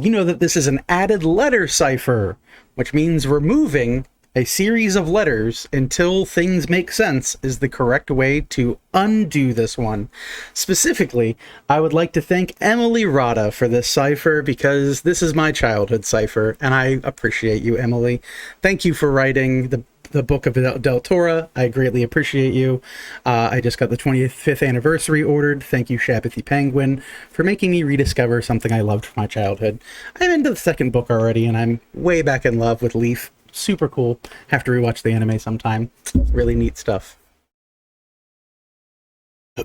You know that this is an added letter cipher, which means removing a series of letters until things make sense is the correct way to undo this one. Specifically, I would like to thank Emily Rada for this cipher because this is my childhood cipher, and I appreciate you, Emily. Thank you for writing the Book of Del Torah. I greatly appreciate you. I just got the 25th anniversary ordered. Thank you, Shabbathy Penguin, for making me rediscover something I loved from my childhood. I'm into the second book already, and I'm way back in love with Leaf. Super cool. Have to rewatch the anime sometime. Really neat stuff.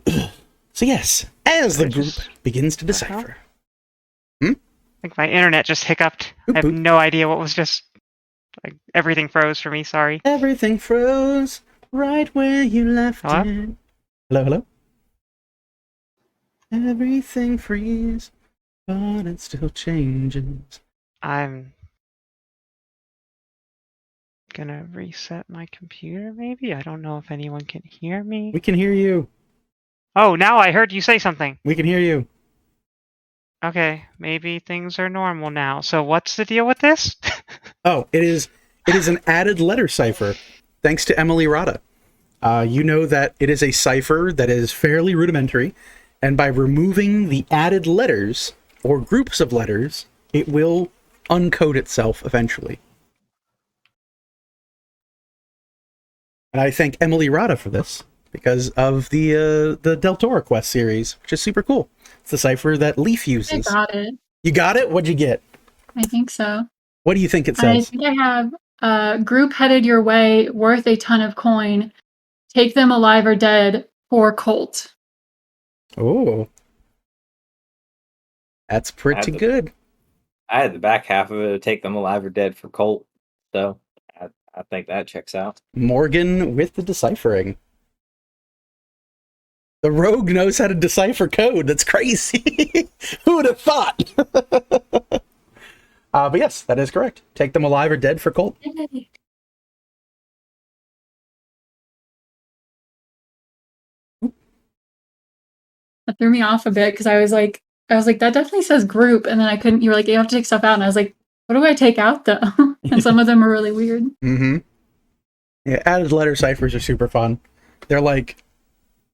So yes, as the group begins to decipher. I think my internet just hiccuped. I have no idea what was just... Like, everything froze for me, sorry. Everything froze right where you left it. Hello, hello? Everything freeze, but it still changes. I'm gonna reset my computer, maybe? I don't know if anyone can hear me. We can hear you. Oh, now I heard you say something. We can hear you. Okay, maybe things are normal now. So what's the deal with this? Oh, it is an added letter cipher, thanks to Emily Rada. You know that it is a cipher that is fairly rudimentary, and by removing the added letters, or groups of letters, it will uncode itself eventually. And I thank Emily Rada for this, because of the Del Toro Quest series, which is super cool. It's the cipher that Leaf uses. I got it. You got it? What'd you get? I think so. What do you think it I says? think I have group headed your way, worth a ton of coin. Take them alive or dead for Colt. Oh. That's pretty good. I had the back half of it to take them alive or dead for Colt, so I think that checks out. Morgan with the deciphering. The rogue knows how to decipher code. That's crazy. Who would have thought? But yes, that is correct. Take them alive or dead for Colt. That threw me off a bit because I was like, that definitely says group, and then I couldn't. You were like, you have to take stuff out, and I was like, what do I take out though? And some of them are really weird. Mm-hmm. Yeah, added letter ciphers are super fun. They're like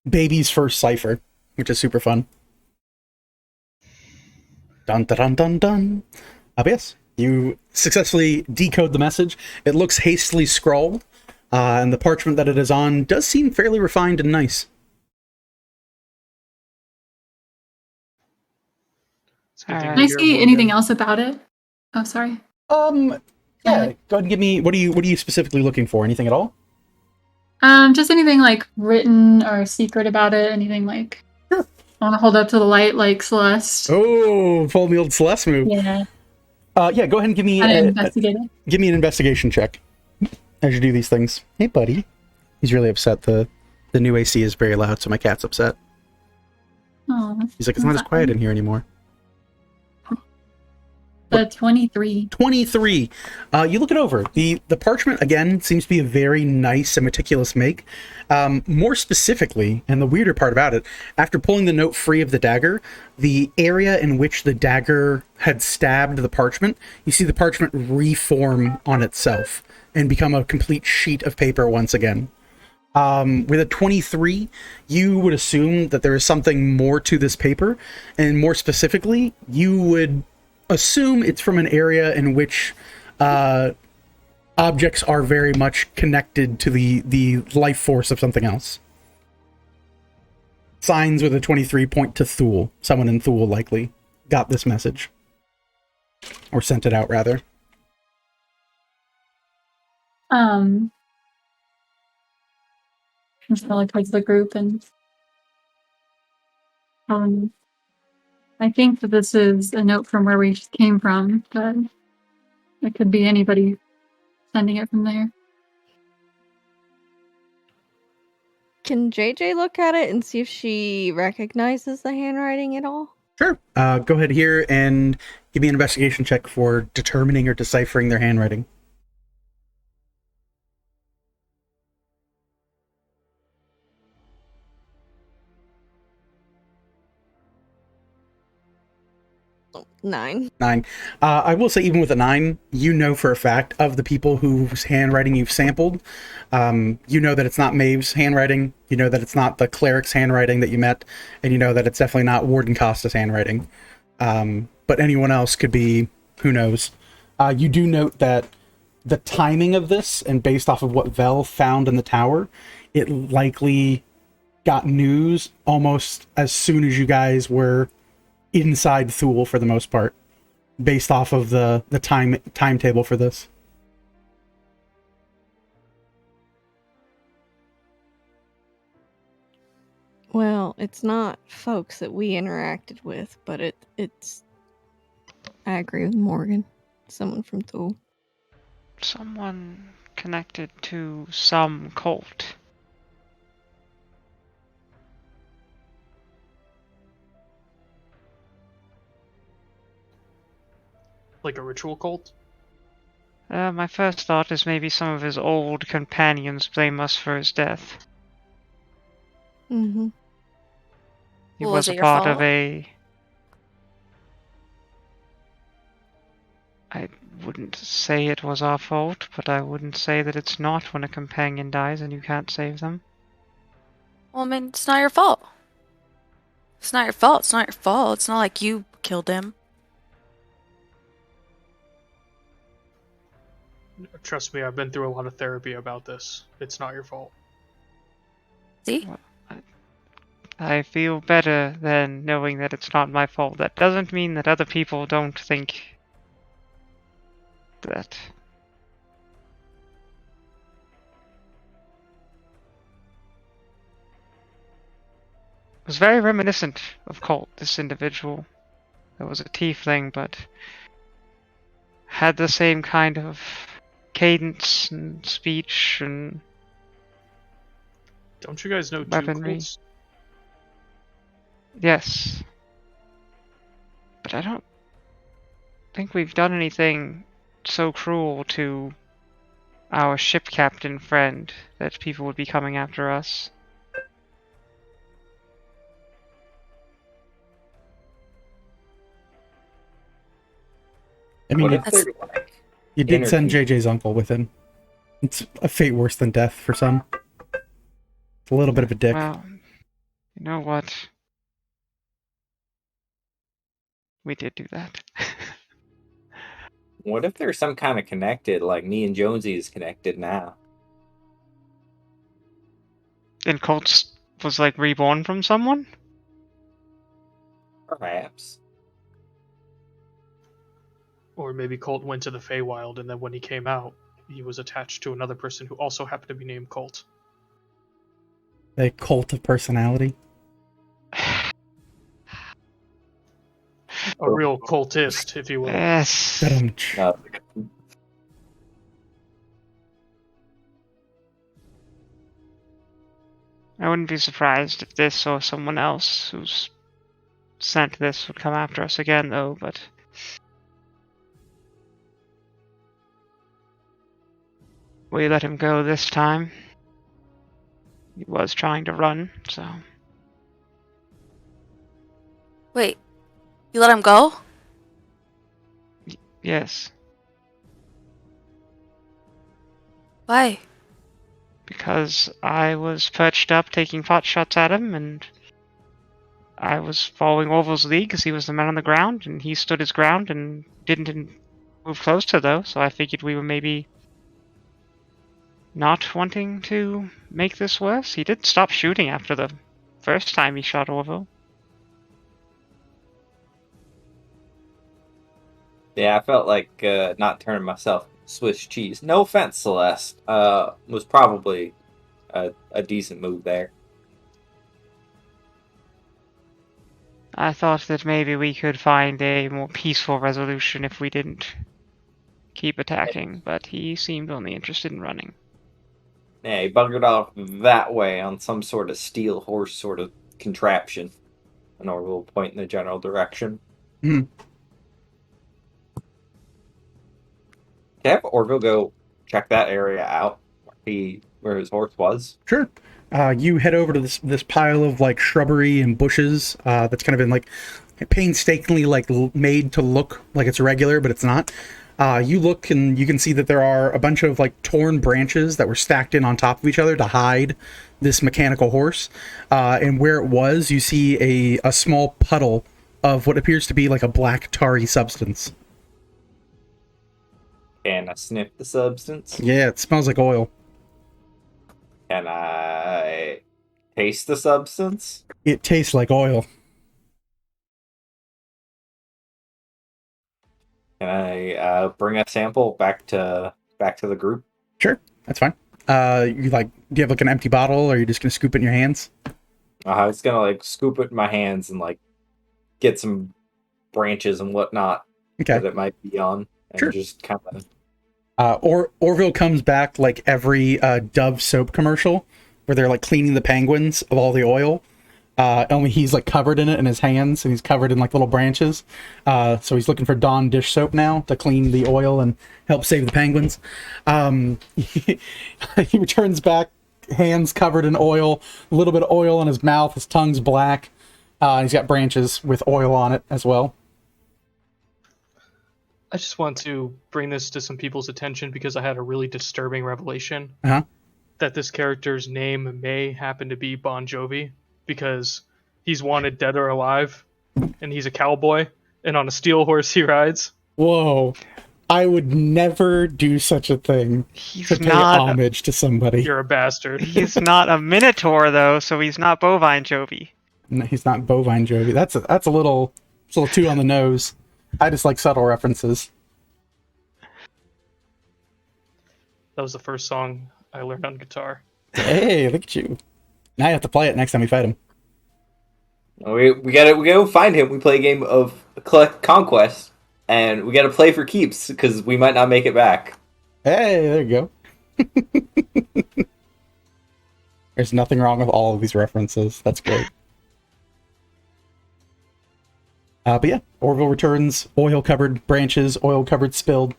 baby's first cipher, which is super fun. Dun dun dun dun dun. But yes, you successfully decode the message. It looks hastily scrawled, and the parchment that it is on does seem fairly refined and nice. It's a good All thing right. to Can I hear, see Morgan. anything else about it? Oh, sorry. Yeah, go ahead and give me, what are you specifically looking for? Anything at all? Just anything like written or secret about it. Anything like Sure. I want to hold up to the light like Celeste. Oh, pull the old Celeste move. Yeah, Yeah, go ahead and give me I an investigate it. investigation check as you do these things. Hey, buddy. He's really upset. The new AC is very loud, so my cat's upset. Oh, He's like, it's not as quiet in here anymore. the 23. 23. You look it over. The parchment, again, seems to be a very nice and meticulous make. More specifically, and the weirder part about it, after pulling the note free of the dagger, the area in which the dagger had stabbed the parchment, you see the parchment reform on itself and become a complete sheet of paper once again. With a 23, you would assume that there is something more to this paper, and more specifically, you would assume it's from an area in which objects are very much connected to the life force of something else. Signs with a 23 point to Thule. Someone in Thule likely got this message. Or sent it out, rather. Just like towards the group and I think that this is a note from where we came from, but it could be anybody sending it from there. Can JJ look at it and see if she recognizes the handwriting at all? Sure. Go ahead here and give me an investigation check for determining or deciphering their handwriting. 9. 9. I will say, even with a 9, you know for a fact of the people whose handwriting you've sampled, you know that it's not Maeve's handwriting, you know that it's not the cleric's handwriting that you met, and you know that it's definitely not Warden Costa's handwriting. But anyone else could be, who knows. You do note that the timing of this, and based off of what Vel found in the tower, it likely got news almost as soon as you guys were inside Thule for the most part, based off of the timetable for this. Well, it's not folks that we interacted with, but it's. I agree with Morgan. Someone from Thule. Someone connected to some cult. Like a ritual cult? My first thought is maybe some of his old companions blame us for his death. Mm-hmm. He Well, was was it a your part of fault? I wouldn't say it was our fault, but I wouldn't say that it's not when a companion dies and you can't save them. Well, I mean, it's not your fault. It's not your fault. It's not your fault. It's not like you killed him. Trust me, I've been through a lot of therapy about this. It's not your fault. See? I feel better than knowing that it's not my fault. That doesn't mean that other people don't think that. It was very reminiscent of Colt, this individual. There was a tiefling, but had the same kind of cadence and speech and Don't you guys know two weaponry. cults? Yes. But I don't think we've done anything so cruel to our ship captain friend that people would be coming after us. I mean, What you, if they're like you did send intercon- JJ's uncle with him. It's a fate worse than death for some. It's a little bit of a dick. Well, you know what? We did do that. What if they're some kind of connected, like me and Jonesy is connected now? And Colt was like reborn from someone? Perhaps. Or maybe Colt went to the Feywild, and then when he came out, he was attached to another person who also happened to be named Colt. A cult of personality. A real cultist, if you will. Yes. Ba-dum-tsh. No. I wouldn't be surprised if this or someone else who's sent this would come after us again, though, but we let him go this time. He was trying to run, so. Wait, you let him go? Yes, Why? because I was perched up taking pot shots at him, and I was following Orville's lead because he was the man on the ground, and he stood his ground and didn't move closer, though, so I figured we were maybe not wanting to make this worse. He did stop shooting after the first time he shot Orville. Yeah, I felt like not turning myself Swiss cheese. No offense, Celeste. Was probably a decent move there. I thought that maybe we could find a more peaceful resolution if we didn't keep attacking, but he seemed only interested in running. Yeah, he buggered off that way on some sort of steel horse sort of contraption. And Orville will point in the general direction. Mhm. Can I have Orville go check that area out where his horse was? Sure. You head over to this pile of like shrubbery and bushes that's kind of been like painstakingly like made to look like it's regular, but it's not. You look and you can see that there are a bunch of like torn branches that were stacked in on top of each other to hide this mechanical horse. And where it was, you see a small puddle of what appears to be like a black tarry substance. Can I sniff the substance? Yeah, it smells like oil. Can I taste the substance? It tastes like oil. Can I bring a sample back to the group? Sure, that's fine. You like, do you have like an empty bottle, or are you just gonna scoop it in your hands? I was gonna like scoop it in my hands and like get some branches and whatnot Okay. that it might be on, and Sure. just kind of. Orville comes back like every Dove soap commercial where they're like cleaning the penguins of all the oil. Only he's like covered in it in his hands, and he's covered in like little branches. So he's looking for Dawn dish soap now to clean the oil and help save the penguins. He returns back, hands covered in oil, a little bit of oil in his mouth, his tongue's black. He's got branches with oil on it as well. I just want to bring this to some people's attention because I had a really disturbing revelation Uh-huh. that this character's name may happen to be Bon Jovi because he's wanted dead or alive, and he's a cowboy, and on a steel horse he rides. Whoa. I would never do such a thing He's to pay not. homage to somebody. You're a bastard. He's not a minotaur though, so he's not bovine Jovi. No, he's not bovine Jovi. That's a little too on the nose. I just like subtle references. That was the first song I learned on guitar. Hey, look at you. Now you have to play it next time we fight him. We gotta find him. We play a game of collect conquest, and we gotta play for keeps because we might not make it back. Hey, there you go. There's nothing wrong with all of these references. That's great. But yeah, Orville returns, oil-covered branches, oil-covered spilled.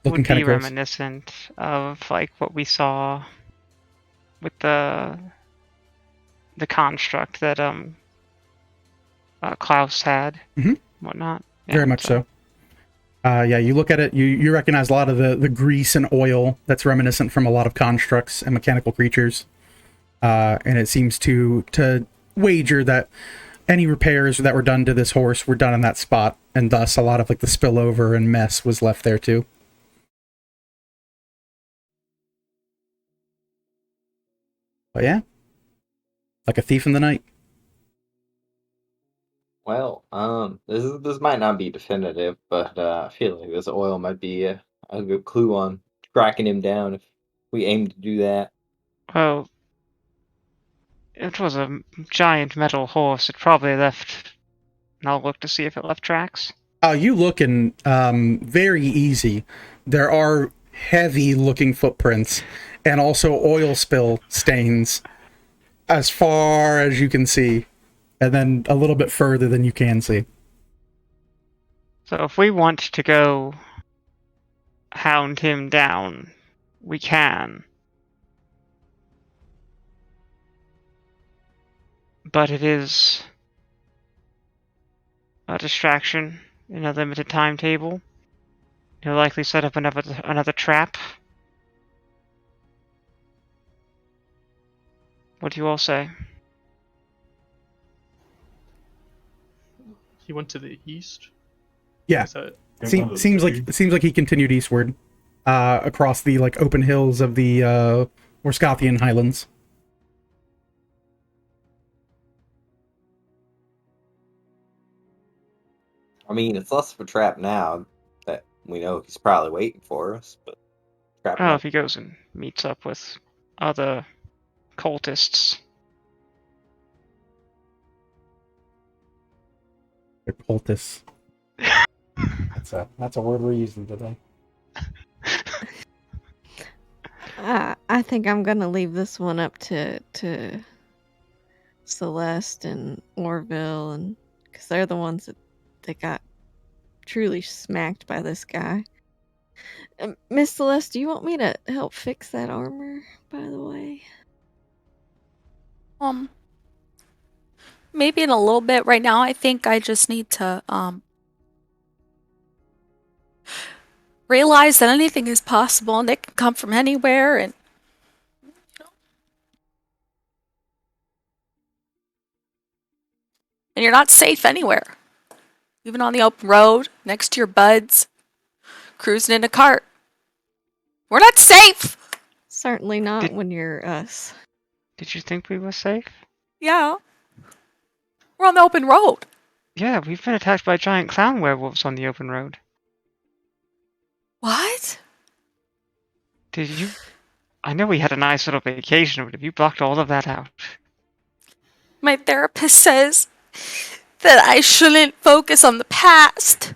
Looking Would kind be of gross. reminiscent of like what we saw with the construct that Klaus had, Mhm. whatnot. Very much so. Yeah, you look at it, you recognize a lot of the grease and oil that's reminiscent from a lot of constructs and mechanical creatures. And it seems to wager that any repairs that were done to this horse were done in that spot, and thus a lot of like the spillover and mess was left there too. But yeah, like a thief in the night. Well, this might not be definitive, but I feel like this oil might be a good clue on tracking him down if we aim to do that. Well, it was a giant metal horse. It probably left. And I'll look to see if it left tracks. You look and very easy. There are heavy looking footprints and also oil spill stains as far as you can see, and then a little bit further than you can see. So if we want to go hound him down, we can. But it is a distraction in a limited timetable. He'll likely set up another trap. What do you all say? He went to the east. Yeah, Is that seems like he continued eastward, across the like open hills of the Orskothian Highlands. I mean, it's less of a trap now that we know he's probably waiting for us, but trap Oh, now. if he goes and meets up with other cultists. They're cultists. That's a word we're using today. I think I'm gonna leave this one up to Celeste and Orville, and because they're the ones that got truly smacked by this guy. Miss Celeste, do you want me to help fix that armor? By the way. Maybe in a little bit. Right now, I think I just need to realize that anything is possible and it can come from anywhere, and you're not safe anywhere. Even on the open road, next to your buds, cruising in a cart. We're not safe! Certainly not Did- when you're us. Did you think we were safe? Yeah. We're on the open road. Yeah, we've been attacked by giant clown werewolves on the open road. What? Did you? I know we had a nice little vacation, but have you blocked all of that out? My therapist says that I shouldn't focus on the past.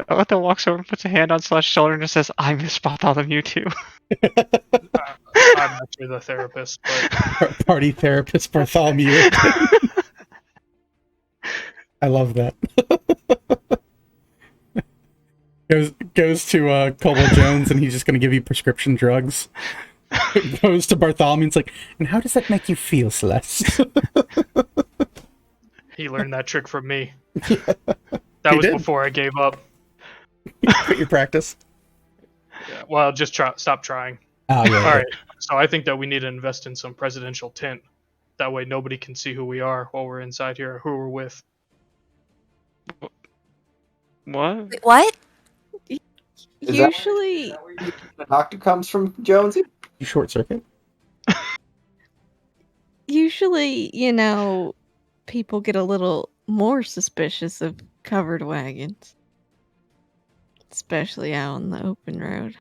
Otho walks over and puts a hand on Celeste's shoulder and just says, I miss Bartholomew too. I'm actually the therapist, but Party therapist Bartholomew. I love that. goes to Cobalt Jones and he's just going to give you prescription drugs. Goes to Bartholomew and it's like, and how does that make you feel, Celeste? he learned that trick from me. That He was did. before I gave up. Quit your practice. Yeah, well, just stop trying. Oh, yeah. All right. So I think that we need to invest in some presidential tint. That way nobody can see who we are while we're inside here, who we're with. What? Wait, what? Is that- Usually, where the doctor comes from, Jonesy? You short circuit? usually, people get a little more suspicious of covered wagons. Especially out on the open road.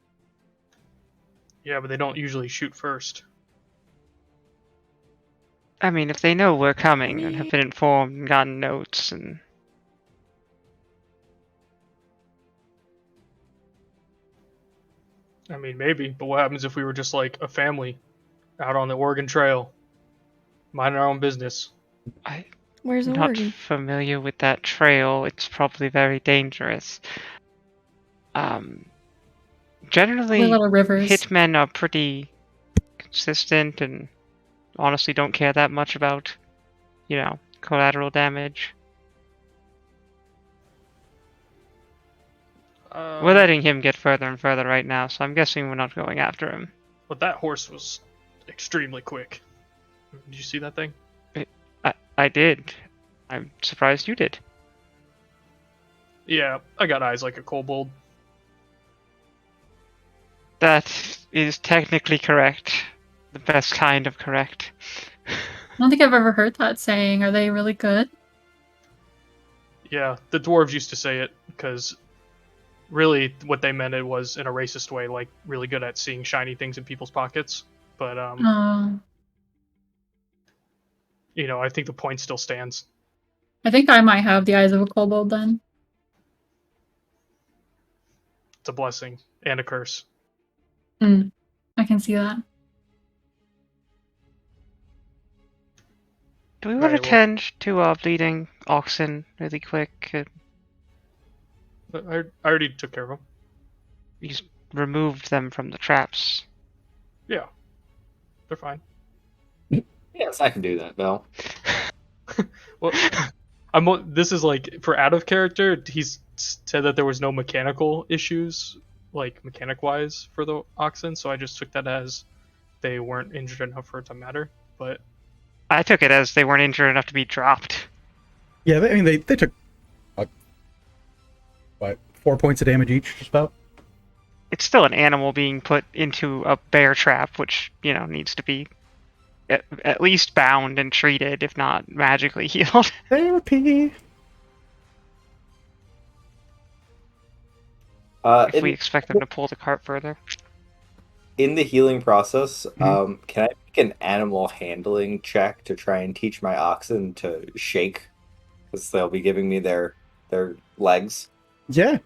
Yeah, but they don't usually shoot first. I mean, if they know we're coming and have been informed and gotten notes and... I mean, maybe, but what happens if we were just like a family out on the Oregon Trail, minding our own business? Where's I'm not Oregon? familiar with that trail. It's probably very dangerous. Generally, We're little rivers. hitmen are pretty consistent and honestly don't care that much about, collateral damage. We're letting him get further and further right now, so I'm guessing we're not going after him. But that horse was extremely quick. Did you see that thing? I did. I'm surprised you did. Yeah, I got eyes like a kobold. That is technically correct. The best kind of correct. I don't think I've ever heard that saying. Are they really good? Yeah, the dwarves used to say it because really what they meant it was in a racist way, like really good at seeing shiny things in people's pockets. But Oh. I think the point still stands. I think I might have the eyes of a kobold then. It's a blessing and a curse. I can see that. Do we want Alright, to well- tend to our bleeding oxen really quick? I already took care of them. You just removed them from the traps. Yeah, they're fine. Yes, I can do that, Bill. Well, this is like for out of character. He's said that there was no mechanical issues, like mechanic wise, for the oxen. So I just took that as they weren't injured enough for it to matter. But I took it as they weren't injured enough to be dropped. Yeah, they took, 4 points of damage each, just about? It's still an animal being put into a bear trap, which, needs to be at least bound and treated, if not magically healed. Therapy! If we expect them to pull the cart further. In the healing process, Mhm. can I make an animal handling check to try and teach my oxen to shake? Because they'll be giving me their legs. Yeah,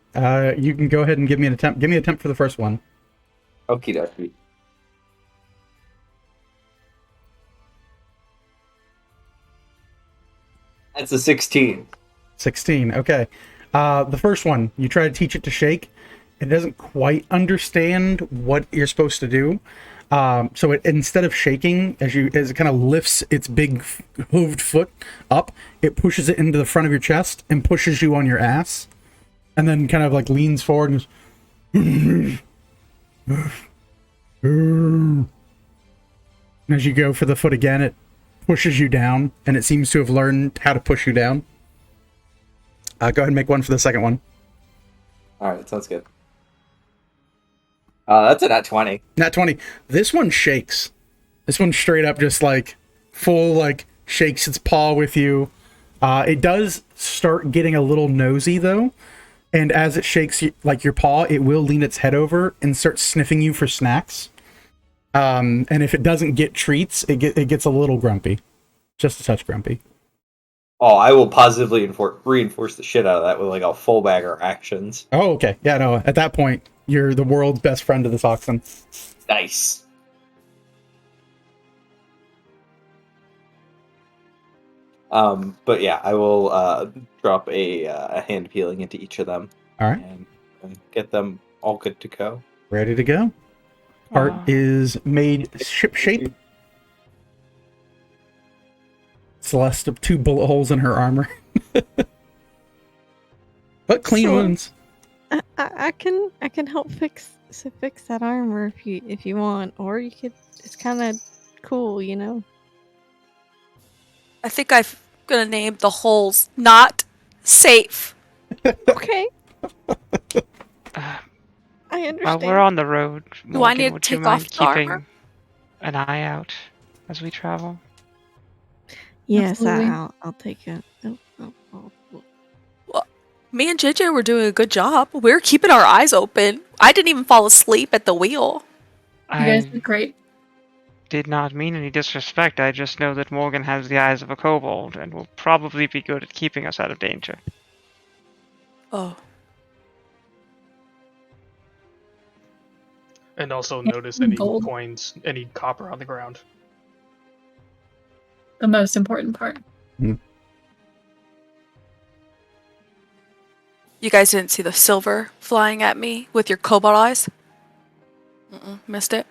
you can go ahead and give me an attempt. Give me an attempt for the first one. Okie dokie. That's a 16. 16, okay. The first one, you try to teach it to shake. it doesn't quite understand what you're supposed to do. So it, instead of shaking as it kind of lifts its big hooved foot up, it pushes it into the front of your chest and pushes you on your ass, and then kind of like leans forward and goes, and as you go for the foot again, it pushes you down, and it seems to have learned how to push you down. Go ahead and make one for the second one. All right, sounds good. That's a nat 20. Nat 20. This one shakes. This one straight up just like full like shakes its paw with you. It does start getting a little nosy though, and as it shakes like your paw, it will lean its head over and start sniffing you for snacks. And if it doesn't get treats, it gets a little grumpy, just a touch grumpy. Oh, I will positively reinforce the shit out of that with like a full bag of actions. Oh, okay. Yeah, no. At that point, you're the world's best friend to this oxen. Nice. But yeah, I will drop a hand peeling into each of them. All right. And get them all good to go. Ready to go. Heart is made ship shape. Celeste of 2 bullet holes in her armor. But clean wounds. I can help fix that armor if you want, or you could. It's kind of cool, you know. I think I'm gonna name the holes not safe. Okay. I understand. While we're on the road, Do I Morgan, need to would you take mind off the armor? keeping an eye out as we travel? Yes, Absolutely. I'll take it. Me and JJ were doing a good job. We were keeping our eyes open. I didn't even fall asleep at the wheel. You guys I did great. did not mean any disrespect. I just know that Morgan has the eyes of a kobold and will probably be good at keeping us out of danger. Oh. And also Yeah, notice any gold. coins, any copper on the ground. The most important part. You guys didn't see the silver flying at me with your cobalt eyes? Missed it?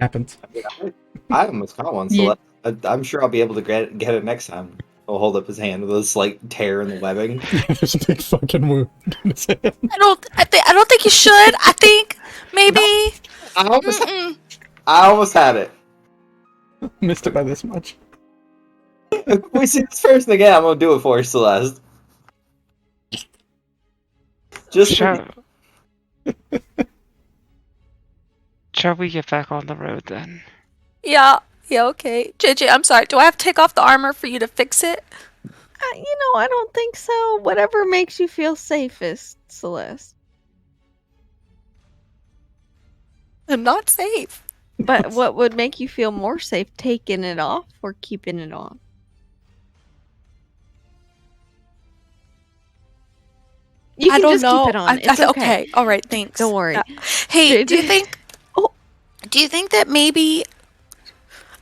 Happens. I almost got one, so I'm sure I'll be able to get it next time. I'll hold up his hand with a slight tear in the webbing. There's a big fucking wound in his hand. I don't think you should. I think maybe. I almost had it. Missed it by this much. If we see this person again, I'm gonna do it for you, Celeste. Just Shall we get back on the road then? Yeah, okay. JJ, I'm sorry. Do I have to take off the armor for you to fix it? I don't think so. Whatever makes you feel safest, Celeste. I'm not safe. But what would make you feel more safe, taking it off or keeping it on? You I can don't just know. keep it on. It's okay. All right. Thanks. Don't worry. Hey, do you think? Do you think that maybe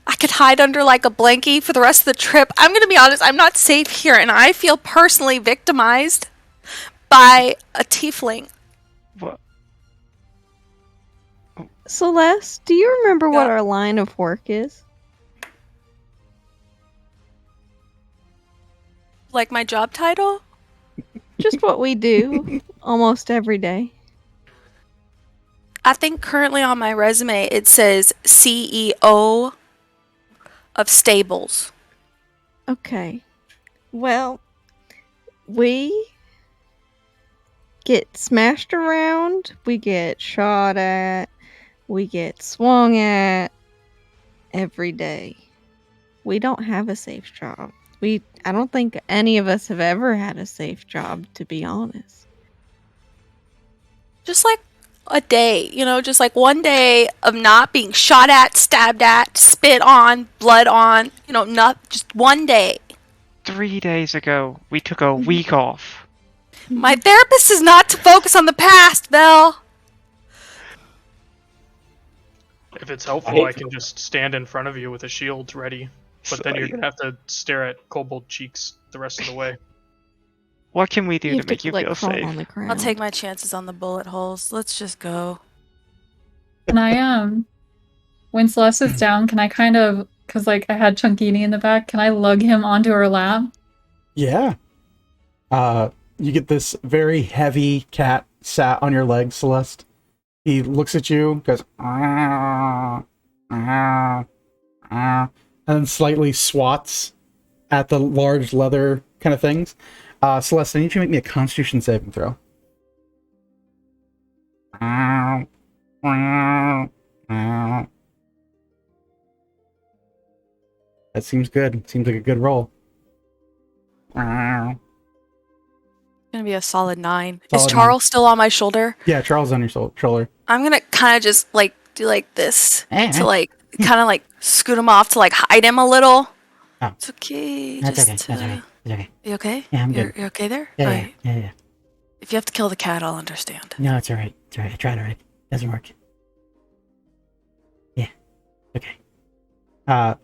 I could hide under like a blankie for the rest of the trip? I'm gonna be honest. I'm not safe here, and I feel personally victimized by a tiefling. What? Celeste, do you remember what Yeah. our line of work is? Like my job title? Just what we do almost every day. I think currently on my resume it says CEO of stables. Okay. Well, we get smashed around, we get shot at, we get swung at every day. We don't have a safe job. I don't think any of us have ever had a safe job, to be honest. Just like a day, just like one day of not being shot at, stabbed at, spit on, blood on, not just one day. 3 days ago, we took a week off. My therapist is not to focus on the past, Belle. If it's helpful, I can just stand in front of you with a shield ready. but then you're gonna have to stare at kobold cheeks the rest of the way. What can we do You to have make you like feel crawl safe? on the ground. I'll take my chances on the bullet holes. Let's just go. Can I when Celeste is down, can I kind of, because like I had Chunkini in the back, can I lug him onto her lap? Yeah. You get this very heavy cat sat on your leg, Celeste. He looks at you, goes, and then slightly swats at the large leather kind of things. Celeste, I need you to make me a Constitution saving throw. That seems good. Seems like a good roll. It's gonna be a solid 9. Solid Is Charles still on my shoulder? Yeah, Charles on your shoulder. I'm gonna kind of just like do like this Eh, to like kind of like scoot him off to like hide him a little. Oh. It's okay. That's just okay. That's okay. It's okay. You okay? Yeah, I'm you're, good. You're okay there? Yeah, Alright. yeah. If you have to kill the cat, I'll understand. No, it's alright. It's alright. I tried already. Doesn't work. Yeah. Okay. For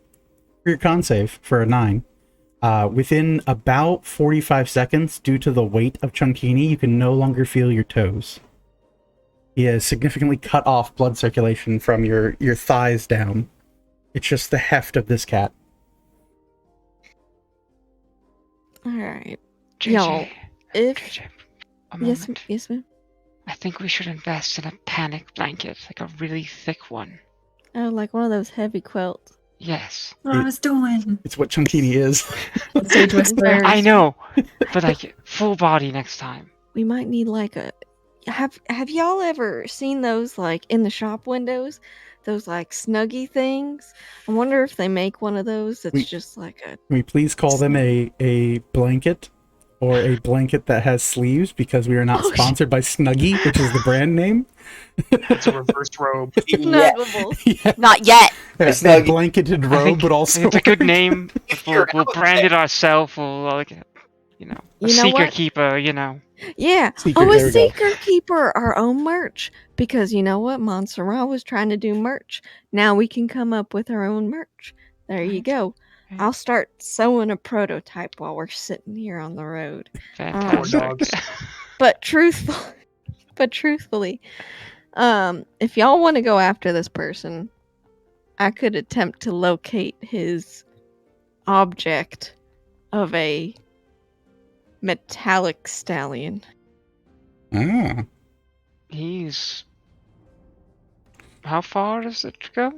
your con save for a 9, within about 45 seconds, due to the weight of Chunkini, you can no longer feel your toes. He has significantly cut off blood circulation from your thighs down. It's just the heft of this cat. All right. JJ, Y'all, if JJ, a yes, moment. yes, ma'am. I think we should invest in a panic blanket, like a really thick one. Oh, like one of those heavy quilts. Yes. What I was doing. It's what Chunkini is. Sage whisperer. I know, but like full body next time. We might need like a. Have y'all ever seen those like in the shop windows? Those like snuggie things. I wonder if they make one of those that's We- just like a. Can we please call them a blanket? Or a blanket that has sleeves, because we are not Oh, shit. sponsored by Snuggie, which is the brand name. It's a reverse robe. Yeah. Snuggables. Yeah, Not yet. a Snuggie. blanketed I robe, think- but I also think it's a good name. You're We'll out brand there. it ourselves. We'll like, a You know seeker what? keeper. Yeah. Seeker, Oh, there a we go. seeker keeper, our own merch. Because you know what? Montserrat was trying to do merch. Now we can come up with our own merch. There you Right. go. Right. I'll start sewing a prototype while we're sitting here on the road. Fantastic. dogs. But truthfully, if y'all want to go after this person, I could attempt to locate his object of a metallic stallion. Ah. He's. How far does it go?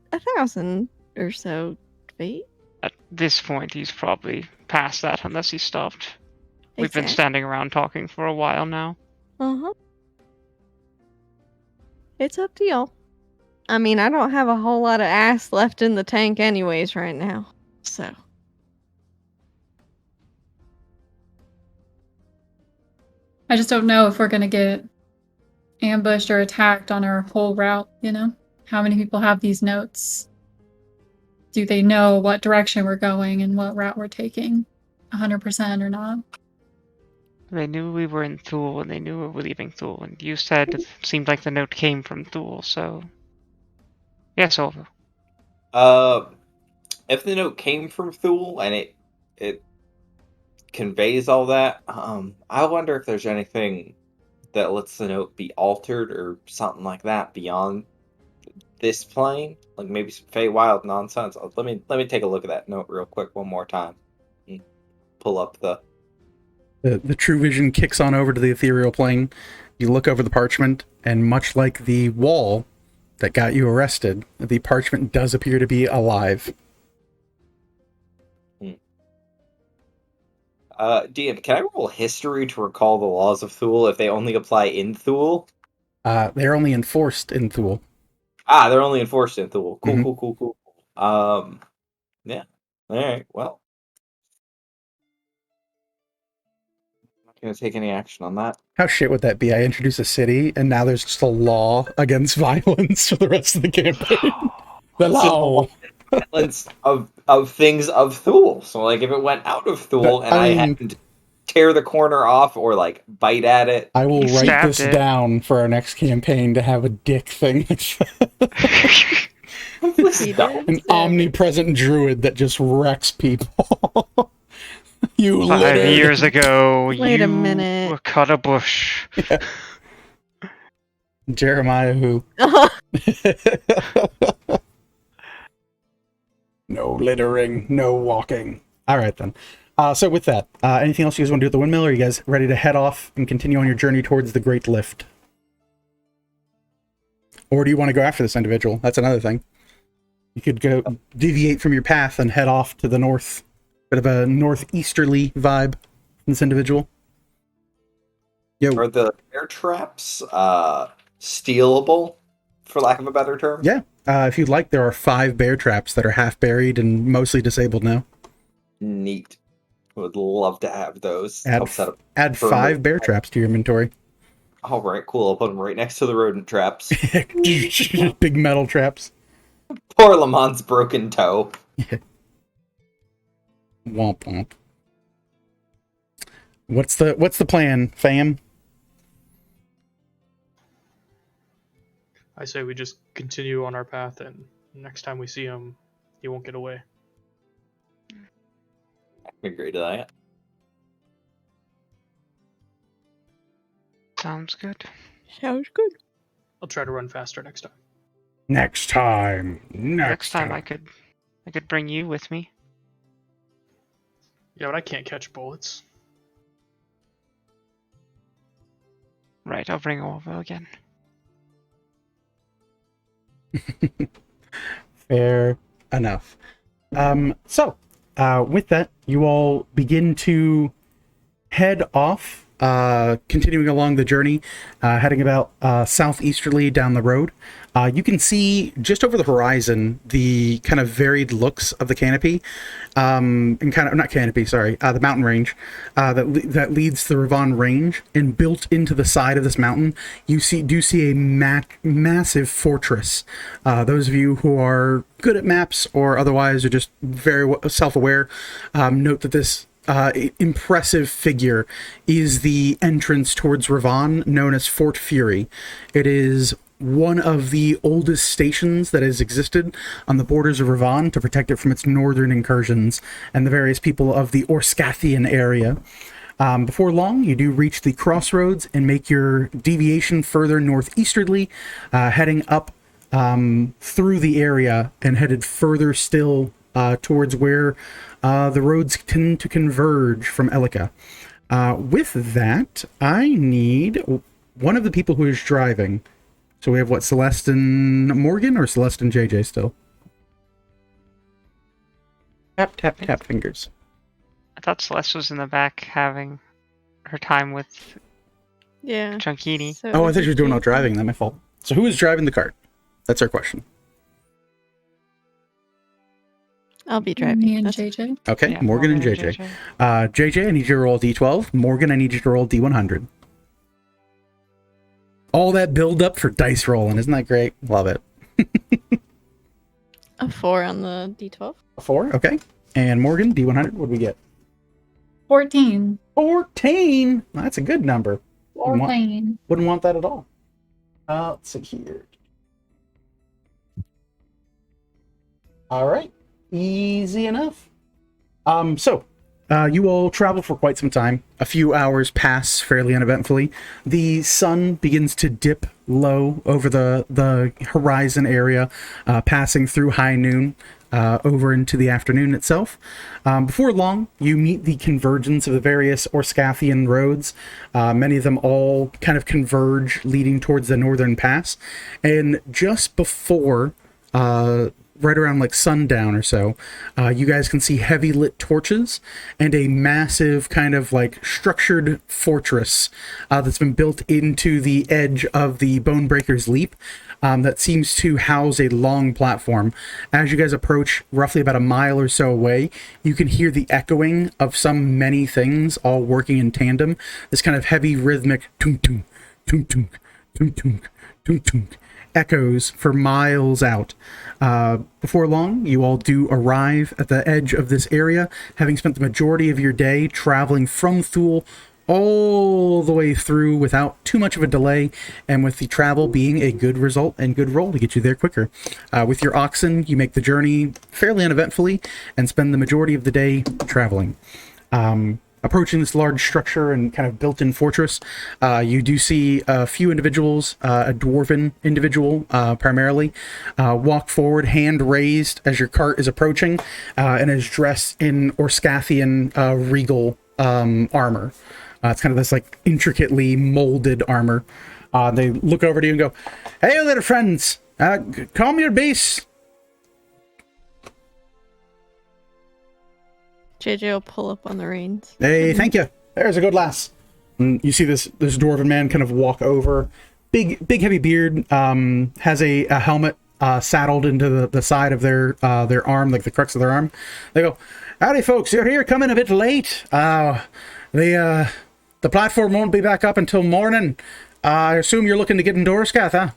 1,000 or so feet. At this point, he's probably past that unless he stopped. We've been Exact- standing around talking for a while now. Uh-huh. It's up to y'all. I mean, I don't have a whole lot of ass left in the tank anyways right now. So. I just don't know if we're gonna get ambushed or attacked on our whole route, you know? How many people have these notes? Do they know what direction we're going and what route we're taking? 100% or not? They knew we were in Thule and they knew we were leaving Thule, and you said it seemed like the note came from Thule, so. Yes, over. If the note came from Thule and it conveys all that, I wonder if there's anything that lets the note be altered or something like that beyond this plane, like maybe some Feywild nonsense. Let me take a look at that note real quick one more time. And pull up the. The True Vision kicks on over to the ethereal plane. You look over the parchment, and much like the wall that got you arrested, the parchment does appear to be alive. DM, can I roll history to recall the laws of Thule if they only apply in Thule? They're only enforced in Thule. Ah, they're only enforced in Thule. Cool, Mhm. cool. Yeah. All right. Well, I'm not gonna take any action on that. How shit would that be? I introduce a city, and now there's just a law against violence for the rest of the campaign. The law. Balance of things of Thule. So, like, if it went out of Thule But, and I I mean- happened to tear the corner off or like bite at it, I will You write stabbed this it. down for our next campaign to have a dick thing. He Stop. did. An omnipresent druid that just wrecks people. You 5 littered. years ago, Wait a you minute. cut a bush. Jeremiah who? No littering, no walking. All right, then. So with that, anything else you guys want to do at the windmill, or are you guys ready to head off and continue on your journey towards the Great Lift? Or do you want to go after this individual? That's another thing. You could go deviate from your path and head off to the north. Bit of a northeasterly vibe from this individual. Yo. Are the bear traps stealable, for lack of a better term? Yeah. If you'd like, there are 5 bear traps that are half buried and mostly disabled now. Neat. Would love to have those. Add, I'll set up. add for 5 bear traps to your inventory. All right, cool. I'll put them right next to the rodent traps. Big metal traps. Poor Lamont's broken toe. Womp womp. What's the plan, fam? I say we just continue on our path, and next time we see him, he won't get away. I can agree to that. Sounds good. Sounds good. I'll try to run faster next time. Next time. Next time I could bring you with me. Yeah, but I can't catch bullets. Right, I'll bring Orville again. Fair enough. So, with that, you all begin to head off, continuing along the journey, heading about southeasterly down the road. You can see just over the horizon the kind of varied looks of the canopy, and kind of not canopy, sorry, the mountain range that leads to the Ravon Range. And built into the side of this mountain, you do see a massive fortress. Those of you who are good at maps or otherwise are just very self-aware, note that this impressive figure is the entrance towards Ravon, known as Fort Fury. It is one of the oldest stations that has existed on the borders of Ravon to protect it from its northern incursions and the various people of the Orskathian area. Before long, you do reach the crossroads and make your deviation further northeasterly, heading up through the area and headed further still towards where the roads tend to converge from Elika. With that, I need one of the people who is driving. So we have what, Celeste and Morgan or Celeste and JJ still? Tap, tap, tap fingers. I thought Celeste was in the back having her time with Yeah. Chunkini. So Oh, I is thought you were it doing all JJ? driving. That's my fault. So who is driving the cart? That's our question. I'll be driving. Me and That's- JJ. Okay, Yeah, Morgan and JJ. JJ, I need you to roll D12. Morgan, I need you to roll D100. All that build up for dice rolling. Isn't that great? Love it. A 4 on the D12. 4, okay. And Morgan, D100, what do we get? 14. 14! That's a good number. Wouldn't want, 14. wouldn't want that at all. Let's see here. All right. Easy enough. You all travel for quite some time. A few hours pass fairly uneventfully. The sun begins to dip low over the horizon area, passing through high noon over into the afternoon itself. Before long, you meet the convergence of the various Orskathian roads. Many of them all kind of converge, leading towards the northern pass. And just before right around like sundown or so, you guys can see heavy lit torches and a massive kind of like structured fortress that's been built into the edge of the Bonebreaker's Leap that seems to house a long platform. As you guys approach roughly about a mile or so away, you can hear the echoing of many things all working in tandem. This kind of heavy rhythmic tunk tunk tunk tunk tunk tunk tunk tunk echoes for miles out. Before long, you all do arrive at the edge of this area, having spent the majority of your day traveling from Thule all the way through without too much of a delay, and with the travel being a good result and good roll to get you there quicker. With your oxen, you make the journey fairly uneventfully and spend the majority of the day traveling. Approaching this large structure and kind of built-in fortress, you do see a few individuals, a dwarven individual primarily, walk forward, hand raised as your cart is approaching, and is dressed in Orskathian regal armor. It's kind of this like intricately molded armor. They look over to you and go, "Hey, little friends, calm your beasts." JJ will pull up on the reins. Hey, thank you. There's a good lass. And you see this dwarven man kind of walk over. Big heavy beard. Has a helmet saddled into the side of their arm, like the crux of their arm. They go, "Howdy, folks. You're here coming a bit late. The platform won't be back up until morning. I assume you're looking to get into Orskath, huh?"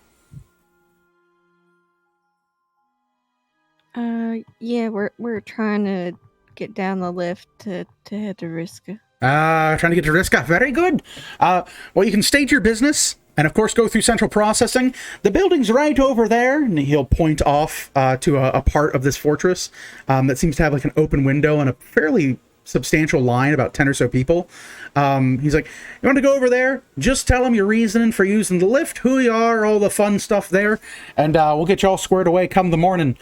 Yeah, we're trying to get down the lift to head to Riska. Trying to get to Riska. Very good. Well, you can state your business and, of course, go through central processing. The building's right over there. And he'll point off to a part of this fortress that seems to have like an open window and a fairly substantial line, about 10 or so people. He's like, "You want to go over there? Just tell them your reasoning for using the lift, who you are, all the fun stuff there, and we'll get you all squared away come the morning.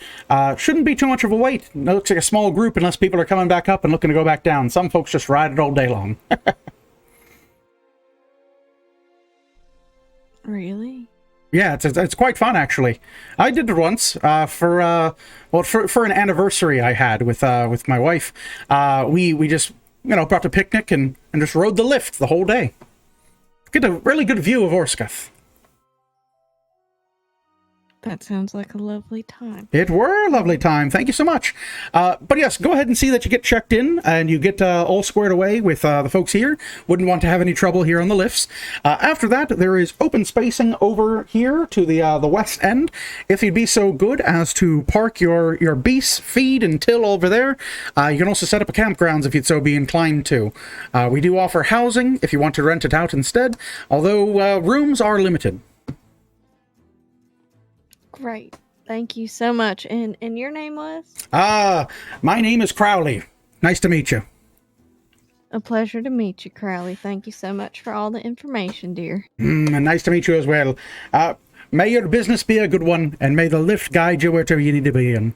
Shouldn't be too much of a wait. It looks like a small group unless people are coming back up and looking to go back down. Some folks just ride it all day long." Really? Yeah, it's quite fun, actually. I did it once for an anniversary I had with my wife. We just brought a picnic and just rode the lift the whole day. Get a really good view of Orskath. That sounds like a lovely time. It were a lovely time. Thank you so much. But yes, go ahead and see that you get checked in and you get all squared away with the folks here. Wouldn't want to have any trouble here on the lifts. After that, there is open spacing over here to the west end. If you'd be so good as to park your beasts, feed, and till over there, you can also set up a campgrounds if you'd so be inclined to. We do offer housing if you want to rent it out instead, although rooms are limited. Great. Thank you so much. And your name was? My name is Crowley. Nice to meet you. A pleasure to meet you, Crowley. Thank you so much for all the information, dear. And nice to meet you as well. May your business be a good one, and may the lift guide you wherever you need to be in.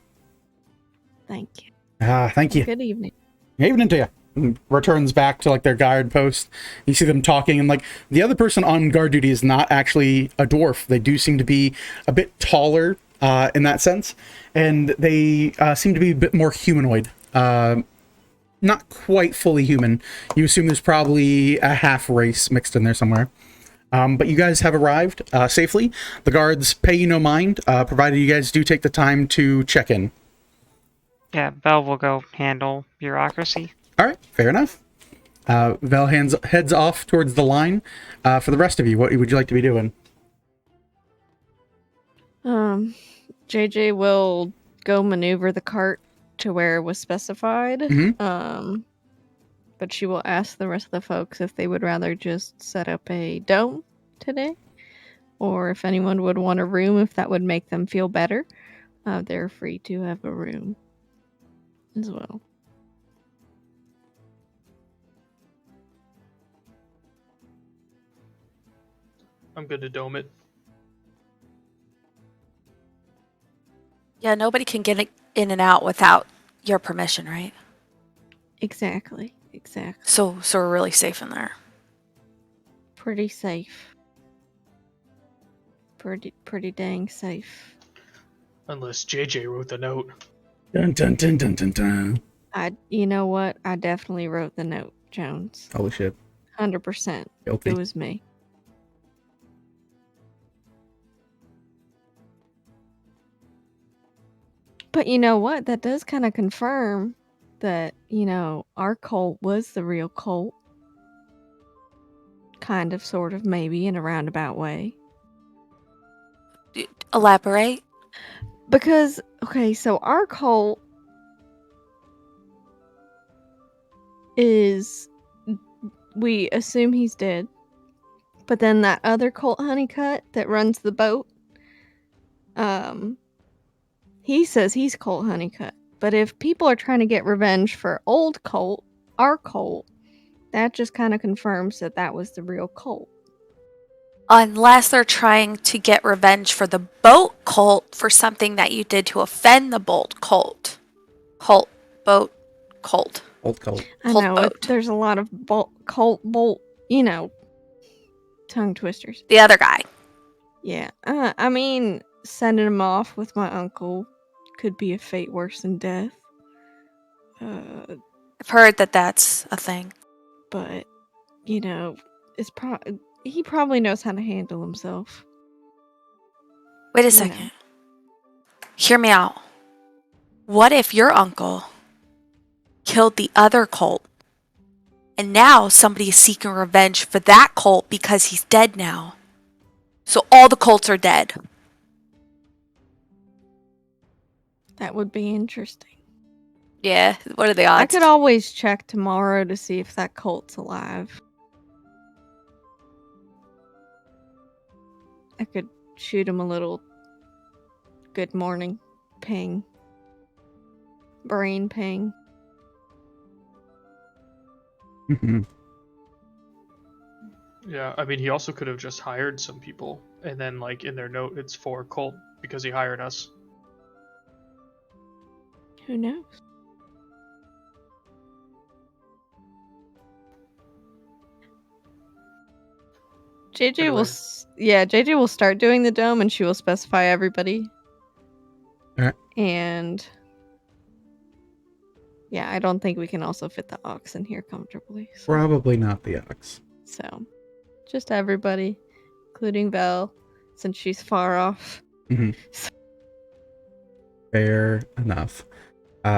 Thank you. Thank you. Good evening. Evening to you. And returns back to like their guard post. You see them talking, and like the other person on guard duty is not actually a dwarf. They do seem to be a bit taller in that sense, and they seem to be a bit more humanoid. Not quite fully human. You assume there's probably a half race mixed in there somewhere. But you guys have arrived safely. The guards pay you no mind, provided you guys do take the time to check in. Yeah, Belle will go handle bureaucracy. All right, fair enough. Vel heads off towards the line. For the rest of you, what would you like to be doing? JJ will go maneuver the cart to where it was specified. Mm-hmm. But she will ask the rest of the folks if they would rather just set up a dome today, or if anyone would want a room, if that would make them feel better. They're free to have a room as well. I'm good to dome it. Yeah, nobody can get in and out without your permission, right? Exactly. So we're really safe in there. Pretty safe. Pretty dang safe. Unless JJ wrote the note. Dun dun dun dun dun dun. You know what? I definitely wrote the note, Jones. Holy shit. 100%. Guilty. It was me. But you know what? That does kind of confirm that, our cult was the real cult. Kind of, sort of, maybe, in a roundabout way. Elaborate. Because, okay, so our cult is we assume he's dead. But then that other Colt Honeycutt that runs the boat, he says he's Colt Honeycutt. But if people are trying to get revenge for old Colt, our Colt, that just kind of confirms that that was the real Colt. Unless they're trying to get revenge for the boat cult for something that you did to offend the boat cult. Boat cult. Old cult. I Colt know, boat. there's a lot of bolt, tongue twisters. The other guy. Yeah, I mean, sending him off with my uncle could be a fate worse than death. I've heard that that's a thing. But, it's he probably knows how to handle himself. Wait a You second. know. Hear me out. What if your uncle killed the other cult, and now somebody is seeking revenge for that cult because he's dead now? So all the cults are dead. That would be interesting. Yeah, what are the odds? I could always check tomorrow to see if that cult's alive. I could shoot him a little good morning ping. Brain ping. Mhm. Yeah, I mean, he also could have just hired some people, and then, like, in their note, it's for Colt because he hired us. Who knows? JJ will, Anyway. JJ will start doing the dome, and she will specify everybody. Alright. And yeah, I don't think we can also fit the ox in here comfortably. So, Probably not the ox. so just everybody, including Vel, since she's far off. Mhm. Fair enough.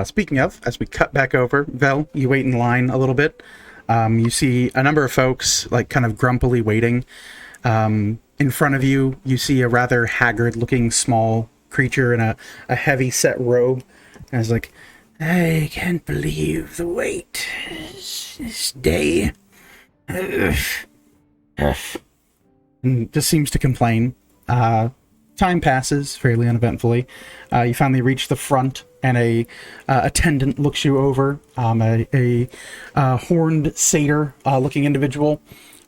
Speaking of, as we cut back over, Vel, you wait in line a little bit. You see a number of folks, like, kind of grumpily waiting. In front of you, you see a rather haggard-looking small creature in a heavy-set robe. And it's like, I can't believe the wait. This day. Ugh. Ugh. And just seems to complain. Time passes fairly uneventfully. You finally reach the front, and a attendant looks you over. A horned satyr-looking individual.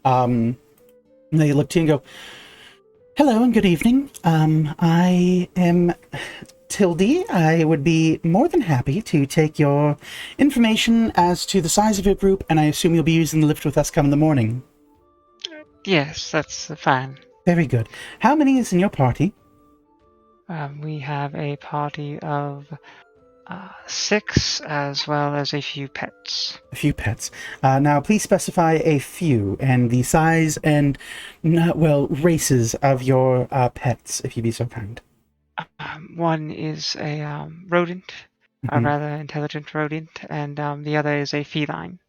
They look to you and go, "Hello and good evening. I am Tildy. I would be more than happy to take your information as to the size of your group, and I assume you'll be using the lift with us come in the morning." Yes, that's fine. Very good. How many is in your party? We have a party of 6, as well as a few pets. A few pets. Now, please specify a few, and the size and, races of your pets, if you'd be so kind. One is a rodent, a Mhm. rather intelligent rodent, and the other is a feline,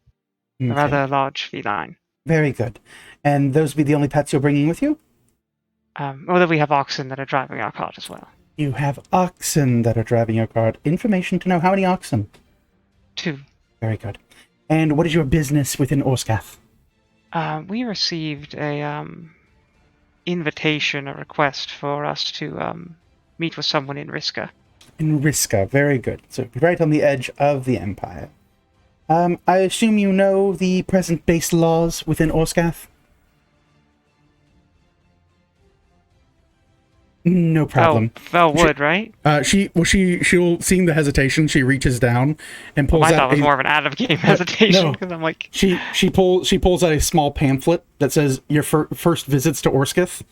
a Okay. rather large feline. Very good. And those would be the only pets you're bringing with you? Although we have oxen that are driving our cart as well. You have oxen that are driving your cart. Information to know how many oxen? 2. Very good. And what is your business within Orskath? We received a invitation, a request for us to meet with someone in Riska. In Riska. Very good. So right on the edge of the Empire. I assume you know the present base laws within Orskath? No problem. Oh, Vel would, right? She'll seeing the hesitation, she reaches down and pulls I out thought it was a- more of an out-of-game hesitation, no. because I'm like, She pulls out a small pamphlet that says your first visits to Orskath,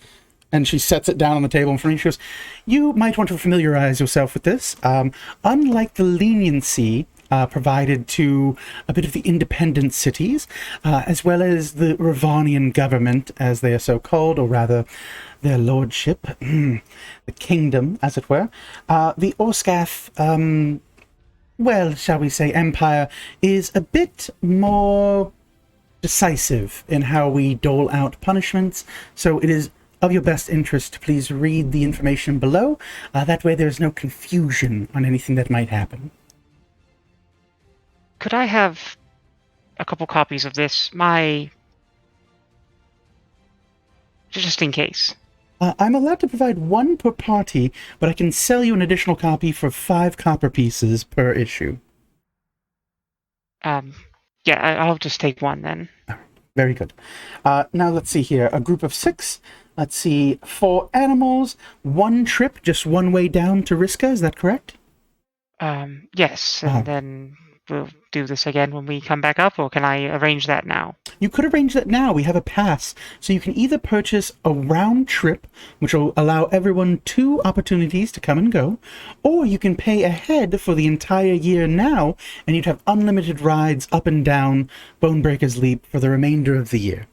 and she sets it down on the table in front of you. She goes, "You might want to familiarize yourself with this. Unlike the leniency provided to a bit of the independent cities, as well as the Ravanian government, as they are so called, or rather their lordship, the kingdom, as it were, the Orskath, shall we say, empire is a bit more decisive in how we dole out punishments, so it is of your best interest to please read the information below. That way there's no confusion on anything that might happen." could I have a couple copies of this? My just in case. I'm allowed to provide 1 per party, but I can sell you an additional copy for 5 copper pieces per issue. Yeah, I'll just take 1 then. Very good. Now let's see here. A group of 6. Let's see. 4 animals. 1 trip, just one way down to Riska. Is that correct? Yes, and then we'll do this again when we come back up, or can I arrange that now? You could arrange that now. We have a pass. So you can either purchase a round trip, which will allow everyone 2 opportunities to come and go, or you can pay ahead for the entire year now, and you'd have unlimited rides up and down Bonebreaker's Leap for the remainder of the year.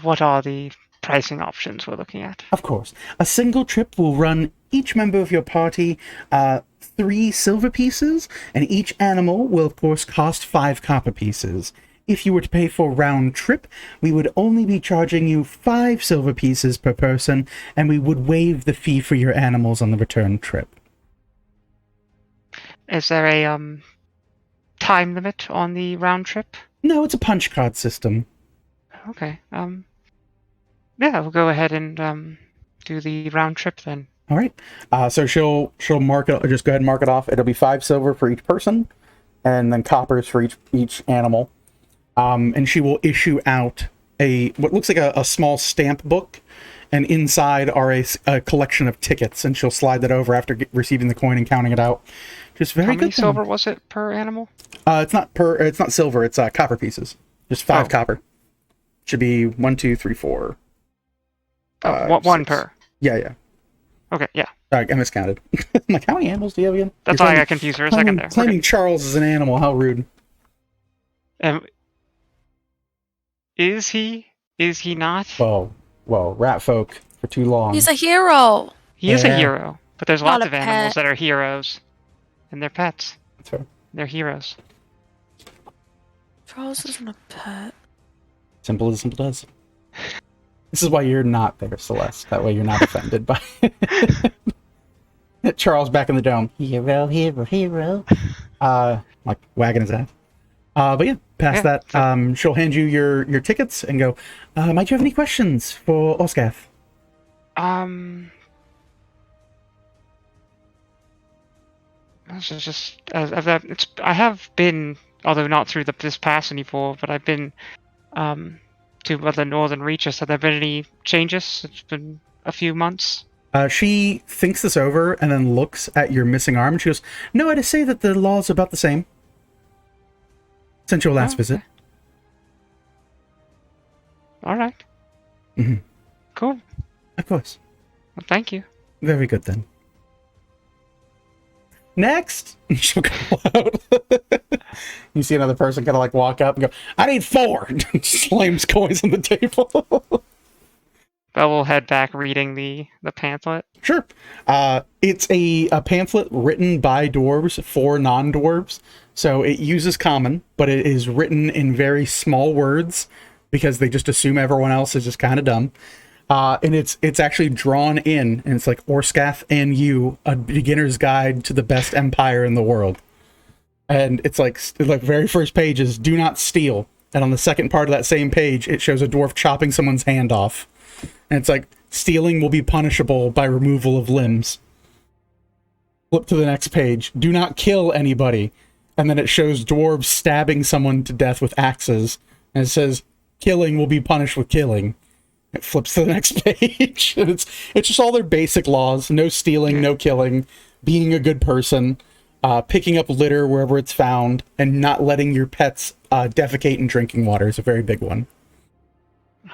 What are the pricing options we're looking at? Of course. A single trip will run each member of your party 3 silver pieces, and each animal will, of course, cost 5 copper pieces. If you were to pay for a round trip, we would only be charging you 5 silver pieces per person, and we would waive the fee for your animals on the return trip. Is there a time limit on the round trip? No, it's a punch card system. Okay. Yeah, we'll go ahead and do the round trip then. All right. So she'll mark it. Just go ahead and mark it off. It'll be 5 silver for each person, and then coppers for each animal. And she will issue out what looks like a small stamp book, and inside are a collection of tickets. And she'll slide that over after receiving the coin and counting it out. Just very good. How many silver was it per animal? It's not silver. It's copper pieces. Just 5 copper. Should be 1, 2, 3, 4. 1 per. Yeah. Okay, yeah. I miscounted. I'm like, how many animals do you have again? That's why I got confused for a second there. Claiming Charles is an animal. How rude. Is he? Is he not? Well, rat folk for too long. He's a hero. He is a hero, but there's Not lots a of animals pet. that are heroes, and they're pets. That's fair. They're heroes. Charles isn't a pet. Simple as simple does. This is why you're not there, Celeste. That way you're not offended by Charles back in the dome. Hero, hero, hero. Like wagging his ass. But yeah, past that, she'll hand you your tickets and go, might you have any questions for Oscath? This is just I have been, although not through this pass anymore, but I've been to other northern reaches. Have there been any changes? It's been a few months. She thinks this over and then looks at your missing arm and she goes, no, I'd say that the law's about the same since your last visit. All right. Mm-hmm. Cool. Of course. Well, thank you. Very good then. Next! She'll go out. You see another person kind of like walk up and go, I need 4! Slams coins on the table. But we'll head back reading the pamphlet. Sure. It's a pamphlet written by dwarves for non-dwarves. So it uses common, but it is written in very small words because they just assume everyone else is just kind of dumb. And it's actually drawn in, and it's like Oscath and you, a beginner's guide to the best empire in the world. And it's like very first page is do not steal. And on the second part of that same page, it shows a dwarf chopping someone's hand off. And it's like, stealing will be punishable by removal of limbs. Flip to the next page. Do not kill anybody. And then it shows dwarves stabbing someone to death with axes. And it says, killing will be punished with killing. It flips to the next page. And it's just all their basic laws. No stealing, no killing, being a good person, picking up litter wherever it's found, and not letting your pets defecate in drinking water is a very big one.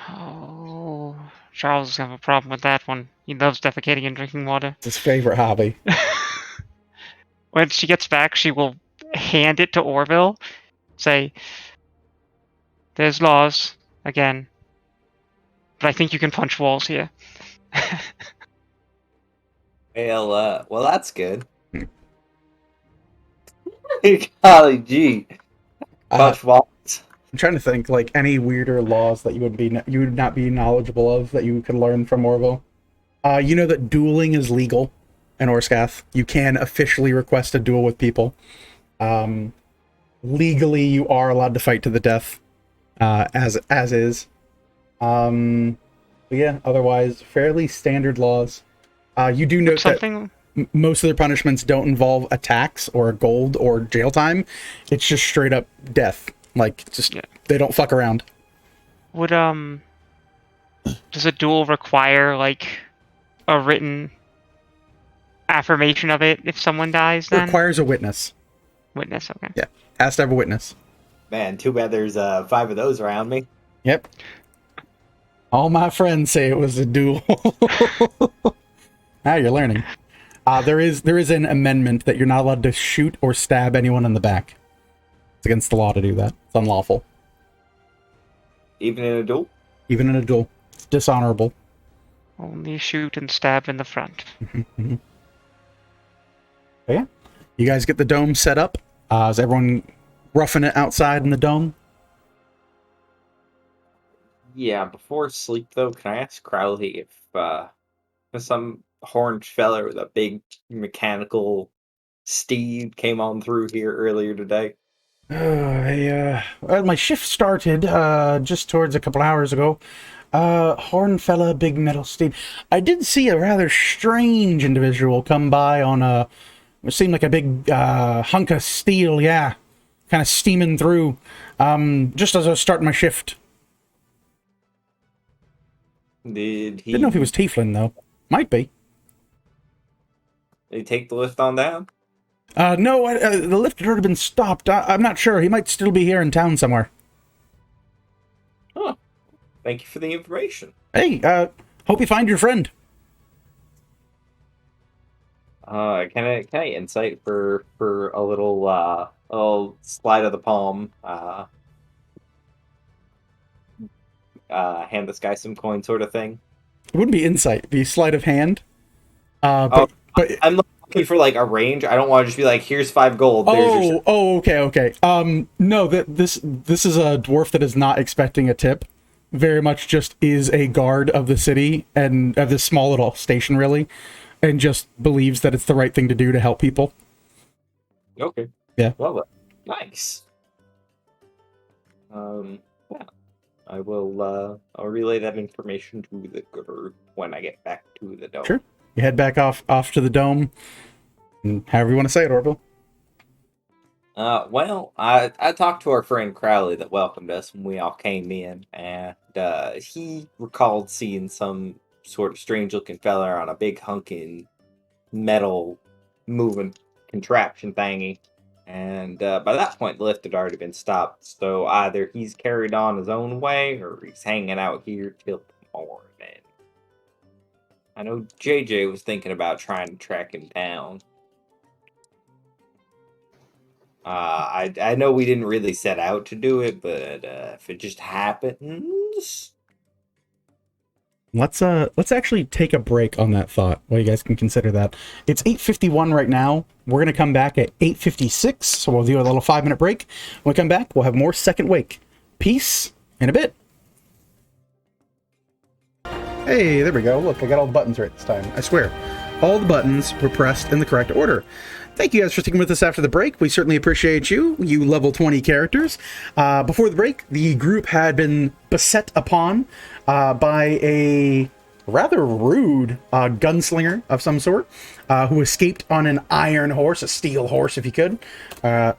Oh, Charles is going to have a problem with that one. He loves defecating and drinking water. It's his favorite hobby. When she gets back, she will hand it to Orville. Say, there's laws, again. But I think you can punch walls here. Well, that's good. Golly gee. Punch walls. I'm trying to think, like, any weirder laws that you would not be knowledgeable of that you could learn from Orville. You know that dueling is legal in Oscath. You can officially request a duel with people. Legally, you are allowed to fight to the death, as is. But yeah, otherwise, fairly standard laws. You do note that Something. most of their punishments don't involve attacks or gold or jail time. It's just straight up death. Like, just, Yeah. they don't fuck around. Would does a duel require like a written affirmation of it if someone dies? Then Requires a witness. witness. Okay. Yeah, has to have a witness. Man, too bad there's 5 of those around me. Yep. All my friends say it was a duel. Now you're learning. There is an amendment that you're not allowed to shoot or stab anyone in the back. It's against the law to do that. It's unlawful. Even in a duel? Even in a duel. It's dishonorable. Only shoot and stab in the front. Mhm. But yeah. You guys get the dome set up. Is everyone roughing it outside in the dome? Yeah, before sleep though, can I ask Crowley if some horned fella with a big mechanical steed came on through here earlier today? Well, my shift started just towards a couple hours ago. Horn fella, big metal steed. I did see a rather strange individual come by on it seemed like a big hunk of steel, yeah. Kind of steaming through, just as I was starting my shift. Did he Didn't know if he was Tieflin, though. Might be. did he take the lift on down? No, the lift had already been stopped. I'm not sure. He might still be here in town somewhere. Huh. Thank you for the information. Hey, hope you find your friend. Can I insight for a little slide of the palm? Hand this guy some coin, sort of thing. It wouldn't be insight, it'd be sleight of hand. But I'm looking for like a range. I don't want to just be like, "Here's 5 gold." There's your Okay. No, this is a dwarf that is not expecting a tip. Very much just is a guard of the city and of this small little station, really, and just believes that it's the right thing to do to help people. Okay. Yeah. Well, nice. Yeah. I will. I'll relay that information to the group when I get back to the dome. Sure. You head back off to the dome, and however you want to say it, Orville. Well, I talked to our friend Crowley that welcomed us when we all came in, and he recalled seeing some sort of strange-looking fella on a big hunking metal moving contraption thingy. And by that point, the lift had already been stopped, so either he's carried on his own way, or he's hanging out here till the morning. I know JJ was thinking about trying to track him down. I know we didn't really set out to do it, but if it just happens... Let's actually take a break on that thought while you guys can consider that. It's 8:51 right now. We're gonna come back at 8:56, so we'll do a little 5-minute break. When we come back, we'll have more Second Wake. Peace in a bit. Hey, there we go. Look, I got all the buttons right this time. I swear. All the buttons were pressed in the correct order. Thank you guys for sticking with us after the break. We certainly appreciate you level 20 characters. Before the break, the group had been beset upon by a rather rude gunslinger of some sort who escaped on an iron horse, a steel horse if you could. A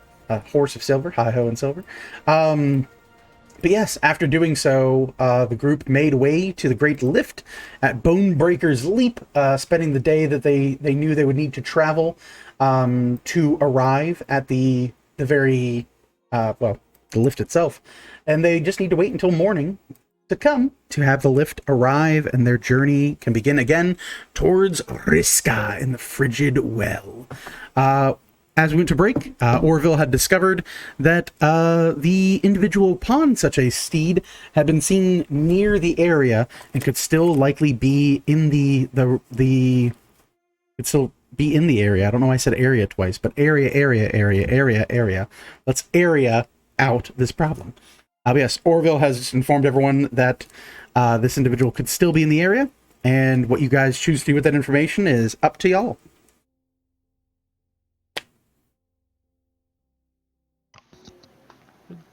horse of silver, hi-ho and silver. But yes, after doing so, the group made way to the Great Lift at Bonebreaker's Leap, spending the day that they knew they would need to travel to arrive at the very, the lift itself. And they just need to wait until morning to come to have the lift arrive, and their journey can begin again towards Riska in the Frigid Well. As we went to break, Orville had discovered that the individual upon such a steed had been seen near the area and could still likely be in the could still be in the area. I don't know why I said area twice, but area. Let's area out this problem. Yes, Orville has informed everyone that this individual could still be in the area, and what you guys choose to do with that information is up to y'all.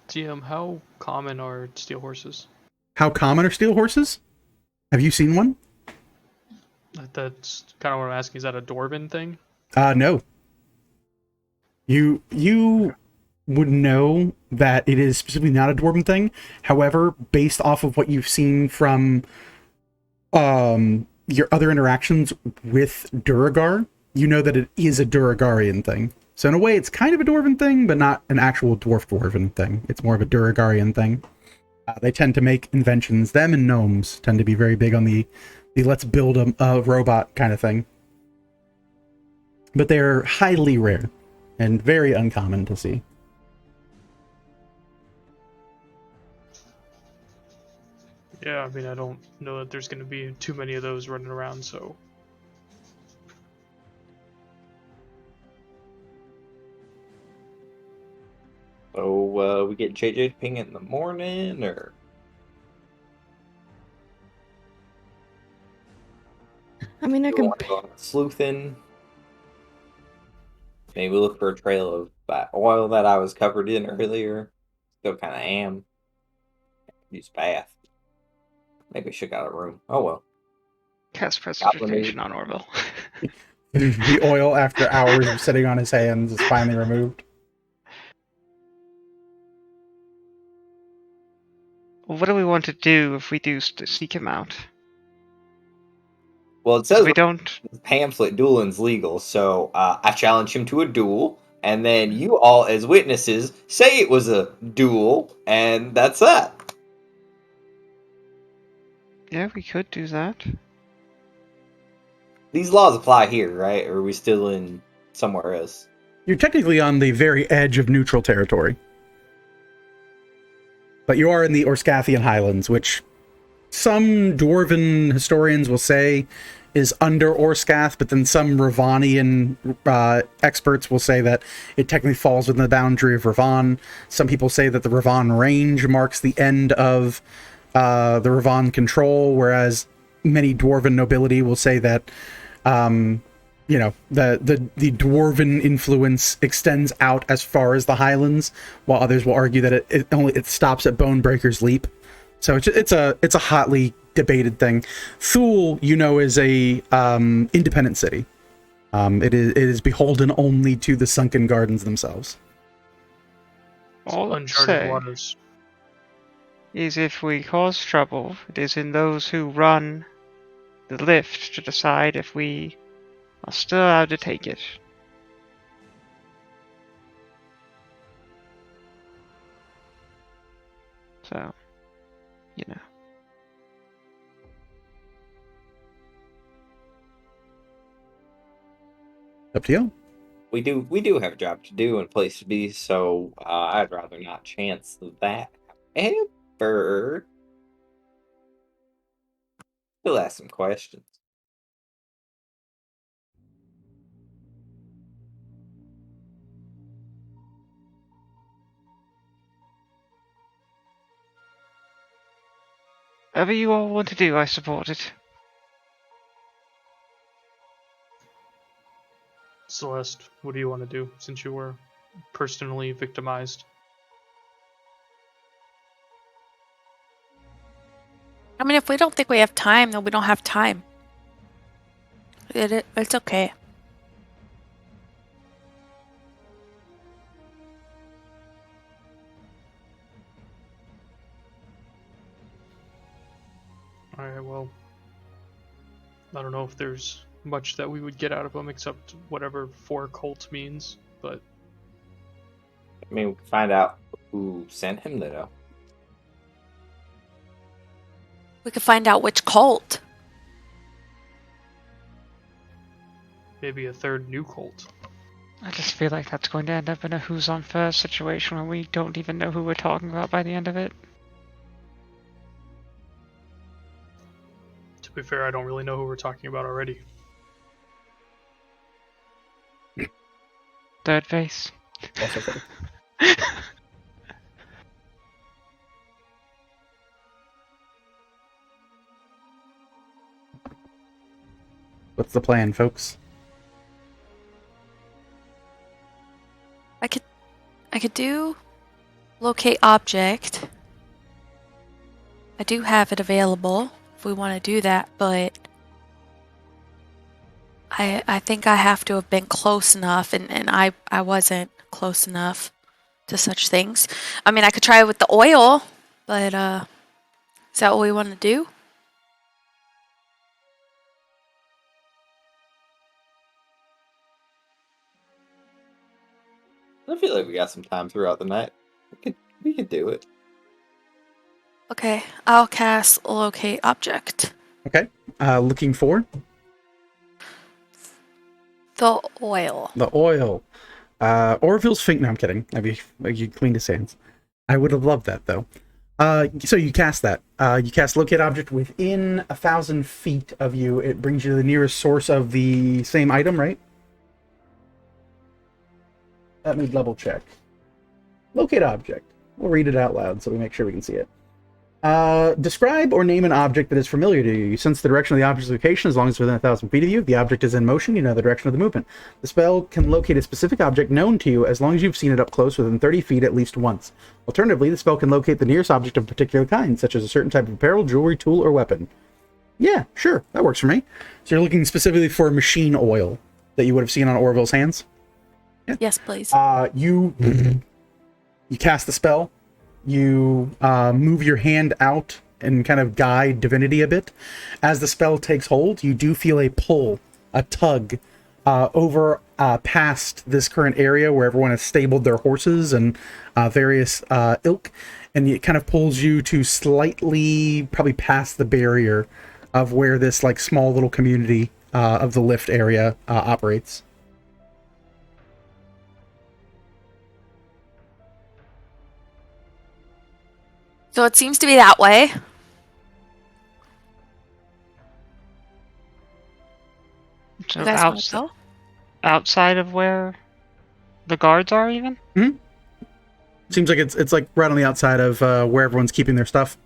DM, how common are steel horses? How common are steel horses? Have you seen one? That's kind of what I'm asking. Is that a Dwarven thing? No. You would know that it is specifically not a Dwarven thing. However, based off of what you've seen from your other interactions with Duragar, you know that it is a Duragarian thing. So in a way, it's kind of a Dwarven thing, but not an actual Dwarven thing. It's more of a Duragarian thing. They tend to make inventions. Them and gnomes tend to be very big on the let's build a robot kind of thing. But they're highly rare and very uncommon to see. Yeah, I mean, I don't know that there's going to be too many of those running around, so... So, we get JJ to ping it in the morning, or... I mean, I Do we can. want to go on sleuthing? Maybe look for a trail of that oil that I was covered in earlier. Still kind of am. Use bath. Maybe I should got a room. Oh well. Cast precipitation on Orville. The oil, after hours of sitting on his hands, is finally removed. What do we want to do if we do seek him out? Well, it says We don't. pamphlet dueling's legal, so I challenge him to a duel, and then you all, as witnesses, say it was a duel, and that's that. Yeah, we could do that. These laws apply here, right? Or are we still in somewhere else? You're technically on the very edge of neutral territory. But you are in the Orskathian Highlands, which some Dwarven historians will say is under Orskath, but then some Ravanian experts will say that it technically falls within the boundary of Ravan. Some people say that the Ravan Range marks the end of the Ravan control, whereas many Dwarven nobility will say that the Dwarven influence extends out as far as the Highlands, while others will argue that it stops at Bonebreaker's Leap. So it's a hotly debated thing. Thule, is a independent city. It is beholden only to the Sunken Gardens themselves. All I'm Uncharted saying waters. is if we cause trouble, it is in those who run the lift to decide if we are still allowed to take it. So, Up to you. We do have a job to do and a place to be, so I'd rather not chance that. Ever. Still ask some questions. whatever you all want to do, I support it. Celeste, what do you want to do since you were personally victimized? I mean, if we don't think we have time, then we don't have time. It's okay. Alright, well, I don't know if there's much that we would get out of them except whatever for cult means, but I mean, we can find out who sent him, though. We could find out which cult. maybe a third new cult. I just feel like that's going to end up in a who's on first situation where we don't even know who we're talking about by the end of it. To be fair, I don't really know who we're talking about already. Third face. Also fair. What's the plan, folks? I could do locate object. I do have it available if we want to do that, but I think I have to have been close enough, and I wasn't close enough to such things. I mean, I could try it with the oil, but is that what we want to do? I feel like we got some time throughout the night. We could do it. Okay, I'll cast locate object. Okay. Looking for The oil. the oil. Orville's finger. No, I'm kidding. You cleaned his hands. I would have loved that though. So you cast that. You cast locate object within 1,000 feet of you. It brings you to the nearest source of the same item, right? Let me double check. Locate object. We'll read it out loud so we make sure we can see it. Describe or name an object that is familiar to you. You sense the direction of the object's location as long as it's within 1,000 feet of you. If the object is in motion, you know the direction of the movement. The spell can locate a specific object known to you as long as you've seen it up close within 30 feet at least once. Alternatively, the spell can locate the nearest object of a particular kind, such as a certain type of apparel, jewelry, tool, or weapon. Yeah, sure. That works for me. So you're looking specifically for machine oil that you would have seen on Orville's hands? Yeah. Yes, please. You cast the spell. You move your hand out and kind of guide divinity a bit. As the spell takes hold, you do feel a pull, a tug, over past this current area where everyone has stabled their horses and various ilk, and it kind of pulls you to slightly, probably past the barrier of where this like small little community of the lift area operates. So it seems to be that way. So You guys want to go? outside of where the guards are, even? Seems like it's like right on the outside of where everyone's keeping their stuff.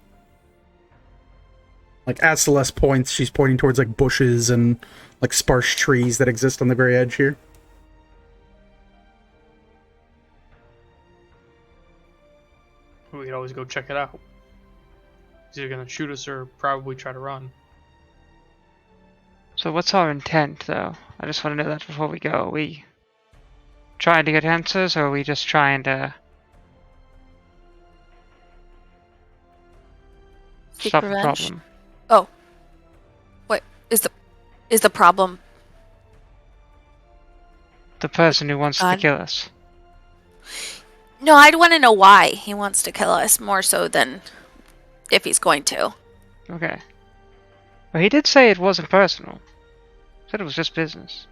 Like as Celeste points, she's pointing towards like bushes and like sparse trees that exist on the very edge here. We could always go check it out. He's either gonna shoot us or probably try to run. So what's our intent, though? I just want to know that before we go. Are we trying to get answers, or are we just trying to Seek stop the revenge? problem? Oh. What is the problem? The person who wants to God. kill us. No, I'd want to know why he wants to kill us more so than if he's going to. Okay. Well, he did say it wasn't personal. Said it was just business.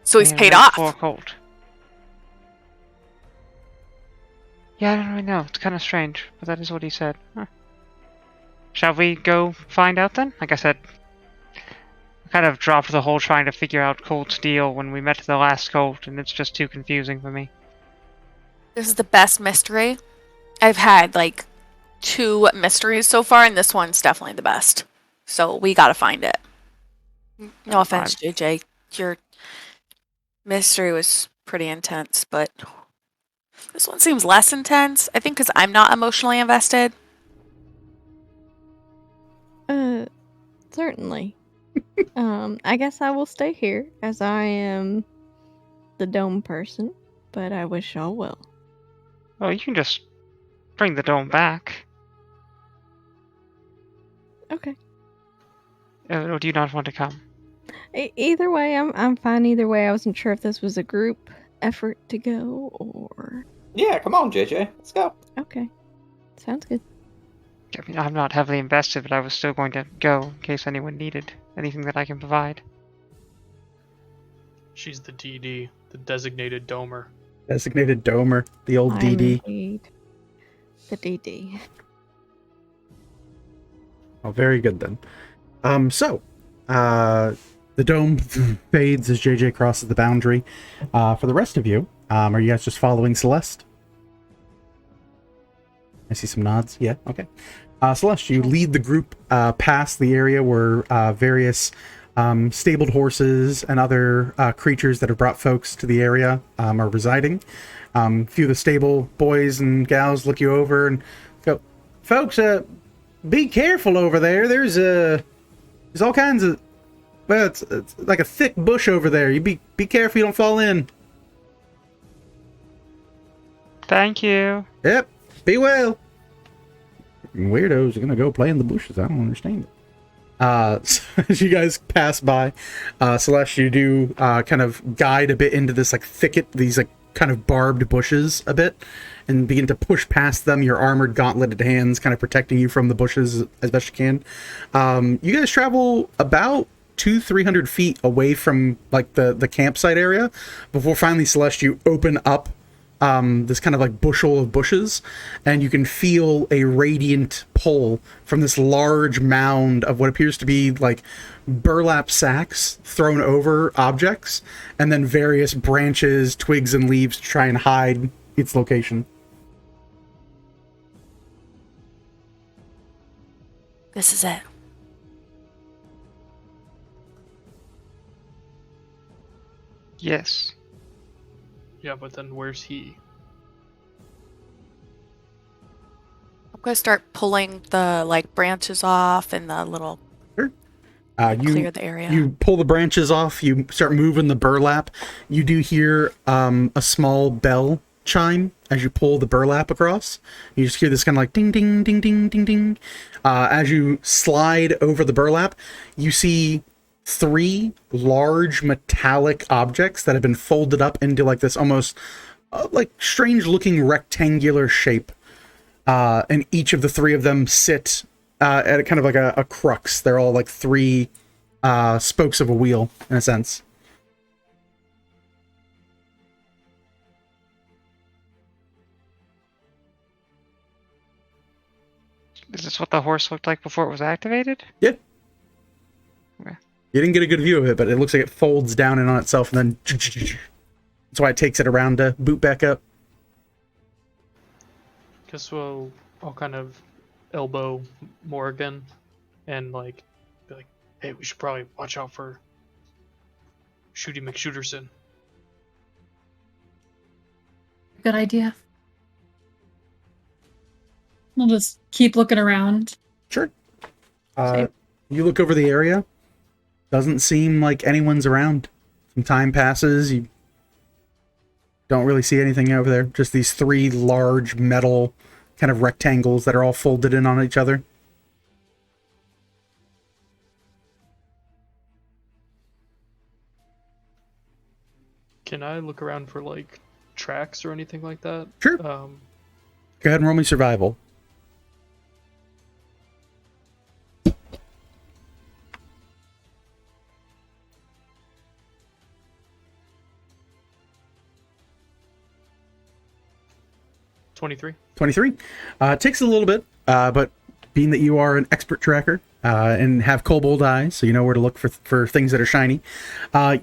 So he's Yeah, paid right off. for a cult. Yeah, I don't really know. It's kind of strange, but that is what he said. Huh. Shall we go find out then? Like I said, I kind of dropped the whole trying to figure out cult's deal when we met the last cult, and it's just too confusing for me. This is the best mystery. I've had like 2 mysteries so far, and this one's definitely the best. So we gotta find it. No offense, JJ. Your mystery was pretty intense, but this one seems less intense. I think because I'm not emotionally invested. Certainly. I guess I will stay here as I am the dome person, but I wish y'all well. Oh, you can just bring the dome back. Okay. Or do you not want to come? Either way, I'm fine. Either way, I wasn't sure if this was a group effort to go or. Yeah, come on, JJ. Let's go. Okay, sounds good. I mean, I'm not heavily invested, but I was still going to go in case anyone needed anything that I can provide. She's the DD, the designated domer. Designated domer, the old I'm DD. indeed the DD. Oh, very good then. The dome fades as JJ crosses the boundary. For the rest of you, are you guys just following Celeste? I see some nods. Yeah, okay. Celeste, you lead the group past the area where various stabled horses and other creatures that have brought folks to the area are residing. A few of the stable boys and gals look you over and go, folks, be careful over there. There's all kinds of, well, it's like a thick bush over there. You be careful you don't fall in. Thank you. Yep, be well. Weirdos are gonna go play in the bushes. I don't understand it. So as you guys pass by, Celeste, you do kind of guide a bit into this like thicket, these like kind of barbed bushes a bit, and begin to push past them, your armored gauntleted hands kind of protecting you from the bushes as best you can. You guys travel about 200-300 feet away from like the campsite area before finally, Celeste, you open up this kind of like bushel of bushes, and you can feel a radiant pull from this large mound of what appears to be like burlap sacks thrown over objects, and then various branches, twigs, and leaves to try and hide its location. This is it. Yes. Yeah, but then where's he? I'm gonna start pulling the like branches off and the little clear the area. You pull the branches off, you start moving the burlap. You do hear a small bell chime as you pull the burlap across. You just hear this kind of like ding, ding, ding, ding, ding, ding. As you slide over the burlap, you see 3 large metallic objects that have been folded up into like this almost like strange looking rectangular shape. And each of the 3 of them sit at a kind of like a crux. They're all like 3 spokes of a wheel, in a sense. Is this what the horse looked like before it was activated? Yeah. Okay. You didn't get a good view of it, but it looks like it folds down in on itself, and then that's why it takes it around to boot back up. Guess I'll kind of elbow Morgan and like be like, hey, we should probably watch out for Shooty McShooterson. Good idea. We'll just keep looking around. Sure. You look over the area. Doesn't seem like anyone's around. Some time passes. You don't really see anything over there. Just these 3 large metal kind of rectangles that are all folded in on each other. Can I look around for like tracks or anything like that? Sure. Go ahead and roll me survival. $23. 23. It takes a little bit, but being that you are an expert tracker and have kobold eyes, so you know where to look for things that are shiny,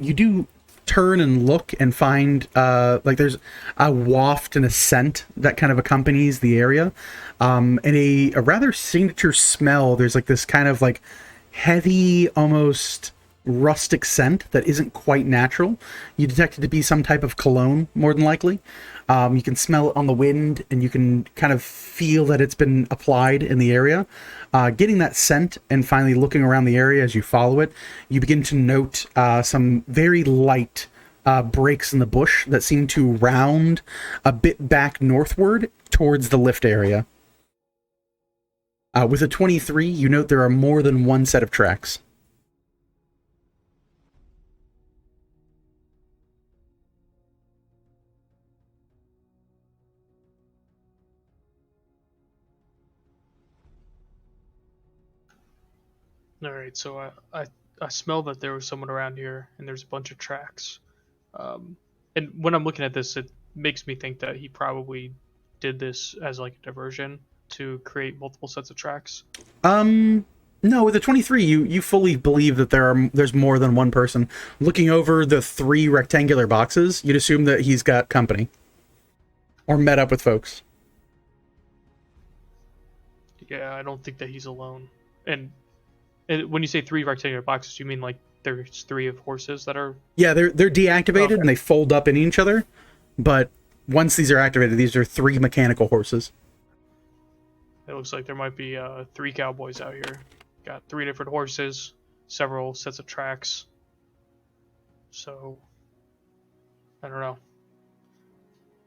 you do turn and look and find like there's a waft and a scent that kind of accompanies the area, and a rather signature smell. There's like this kind of like heavy, almost rustic scent that isn't quite natural. You detect it to be some type of cologne, more than likely. You can smell it on the wind, and you can kind of feel that it's been applied in the area. Getting that scent and finally looking around the area as you follow it, you begin to note some very light breaks in the bush that seem to round a bit back northward towards the lift area. With a 23, you note there are more than one set of tracks. All right, so I smell that there was someone around here, and there's a bunch of tracks. And when I'm looking at this, it makes me think that he probably did this as like a diversion to create multiple sets of tracks. No, with the 23, you fully believe that there's more than one person. Looking over the 3 rectangular boxes, you'd assume that he's got company or met up with folks. Yeah, I don't think that he's alone. And when you say 3 rectangular boxes, you mean like there's 3 of horses that are... Yeah, they're deactivated, Okay. and they fold up in each other. But once these are activated, these are 3 mechanical horses. It looks like there might be 3 cowboys out here. Got 3 different horses, several sets of tracks. So, I don't know.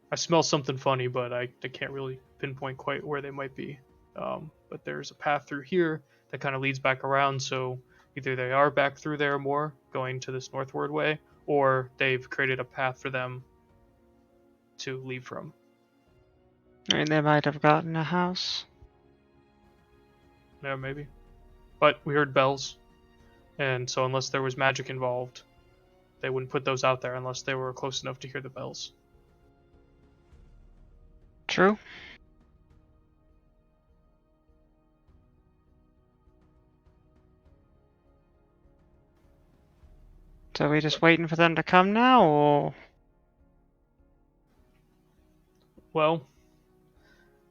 I smell something funny, but I can't really pinpoint quite where they might be. But there's a path through here that kind of leads back around, so either they are back through there more, going to this northward way, or they've created a path for them to leave from. I mean, they might have gotten a house. Yeah, maybe. But we heard bells, and so unless there was magic involved, they wouldn't put those out there unless they were close enough to hear the bells. True. So we just waiting for them to come now, or? Well,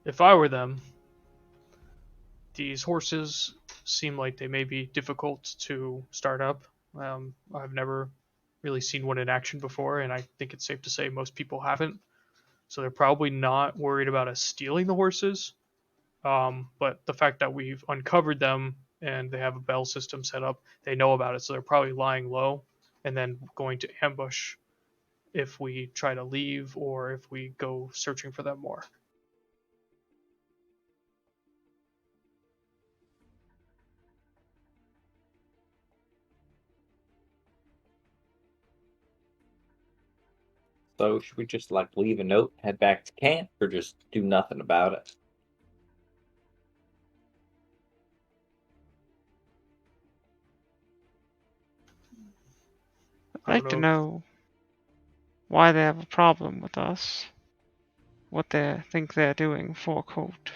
if I were them, these horses seem like they may be difficult to start up. I've never really seen one in action before, and I think it's safe to say most people haven't. So they're probably not worried about us stealing the horses. But the fact that we've uncovered them and they have a bell system set up, they know about it. So they're probably lying low and then going to ambush if we try to leave or if we go searching for them more. So should we just like leave a note, head back to camp, or just do nothing about it? I'd like to know why they have a problem with us. What they think they're doing for Colt.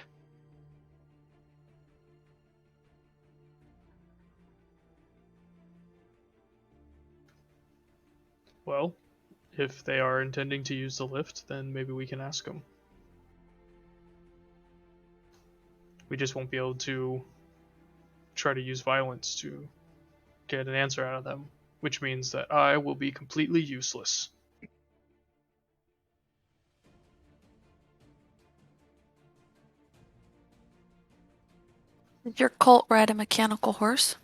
Well, if they are intending to use the lift, then maybe we can ask them. We just won't be able to try to use violence to get an answer out of them, which means that I will be completely useless. Did your cult ride a mechanical horse?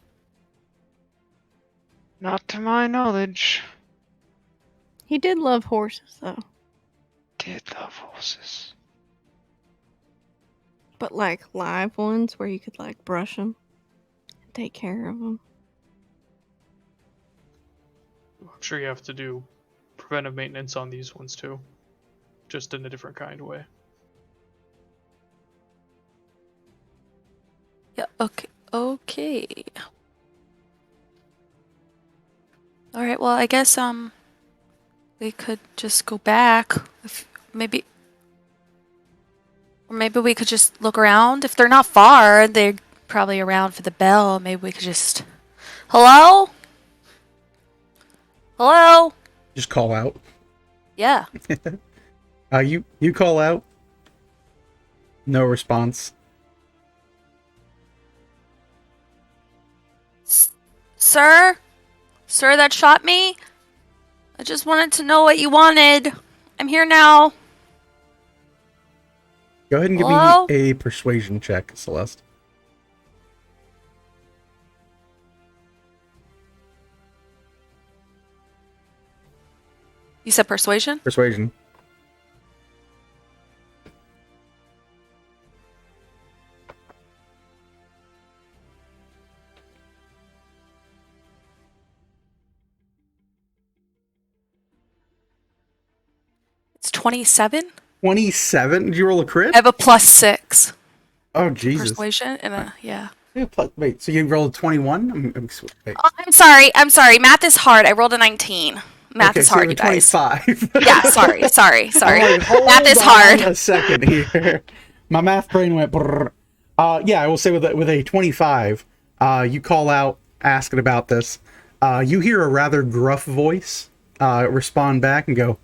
Not to my knowledge. He did love horses, though. Did love horses. But like live ones where you could like brush them and take care of them. I'm sure you have to do preventive maintenance on these ones too, just in a different kind of way. Yeah, okay. Alright, well, I guess, we could just go back. Maybe we could just look around. If they're not far, they're probably around for the bell. Maybe we could just... Hello? Hello? Just call out. Yeah. You call out. No response. Sir? Sir that shot me? I just wanted to know what you wanted. I'm here now. Go ahead and give Hello? me a persuasion check, Celeste. You said persuasion? Persuasion. It's 27. 27? Did you roll a crit? I have a +6. Oh, Jesus. Persuasion and a, yeah. Wait, so you rolled 21? Wait. Oh, I'm sorry. Math is hard. I rolled a 19. Math is hard, you guys. 25. Yeah, sorry. I'm like, hold Math is on hard. a second here. My math brain went brrr. Yeah, I will say with a 25, you call out asking about this. You hear a rather gruff voice respond back and go,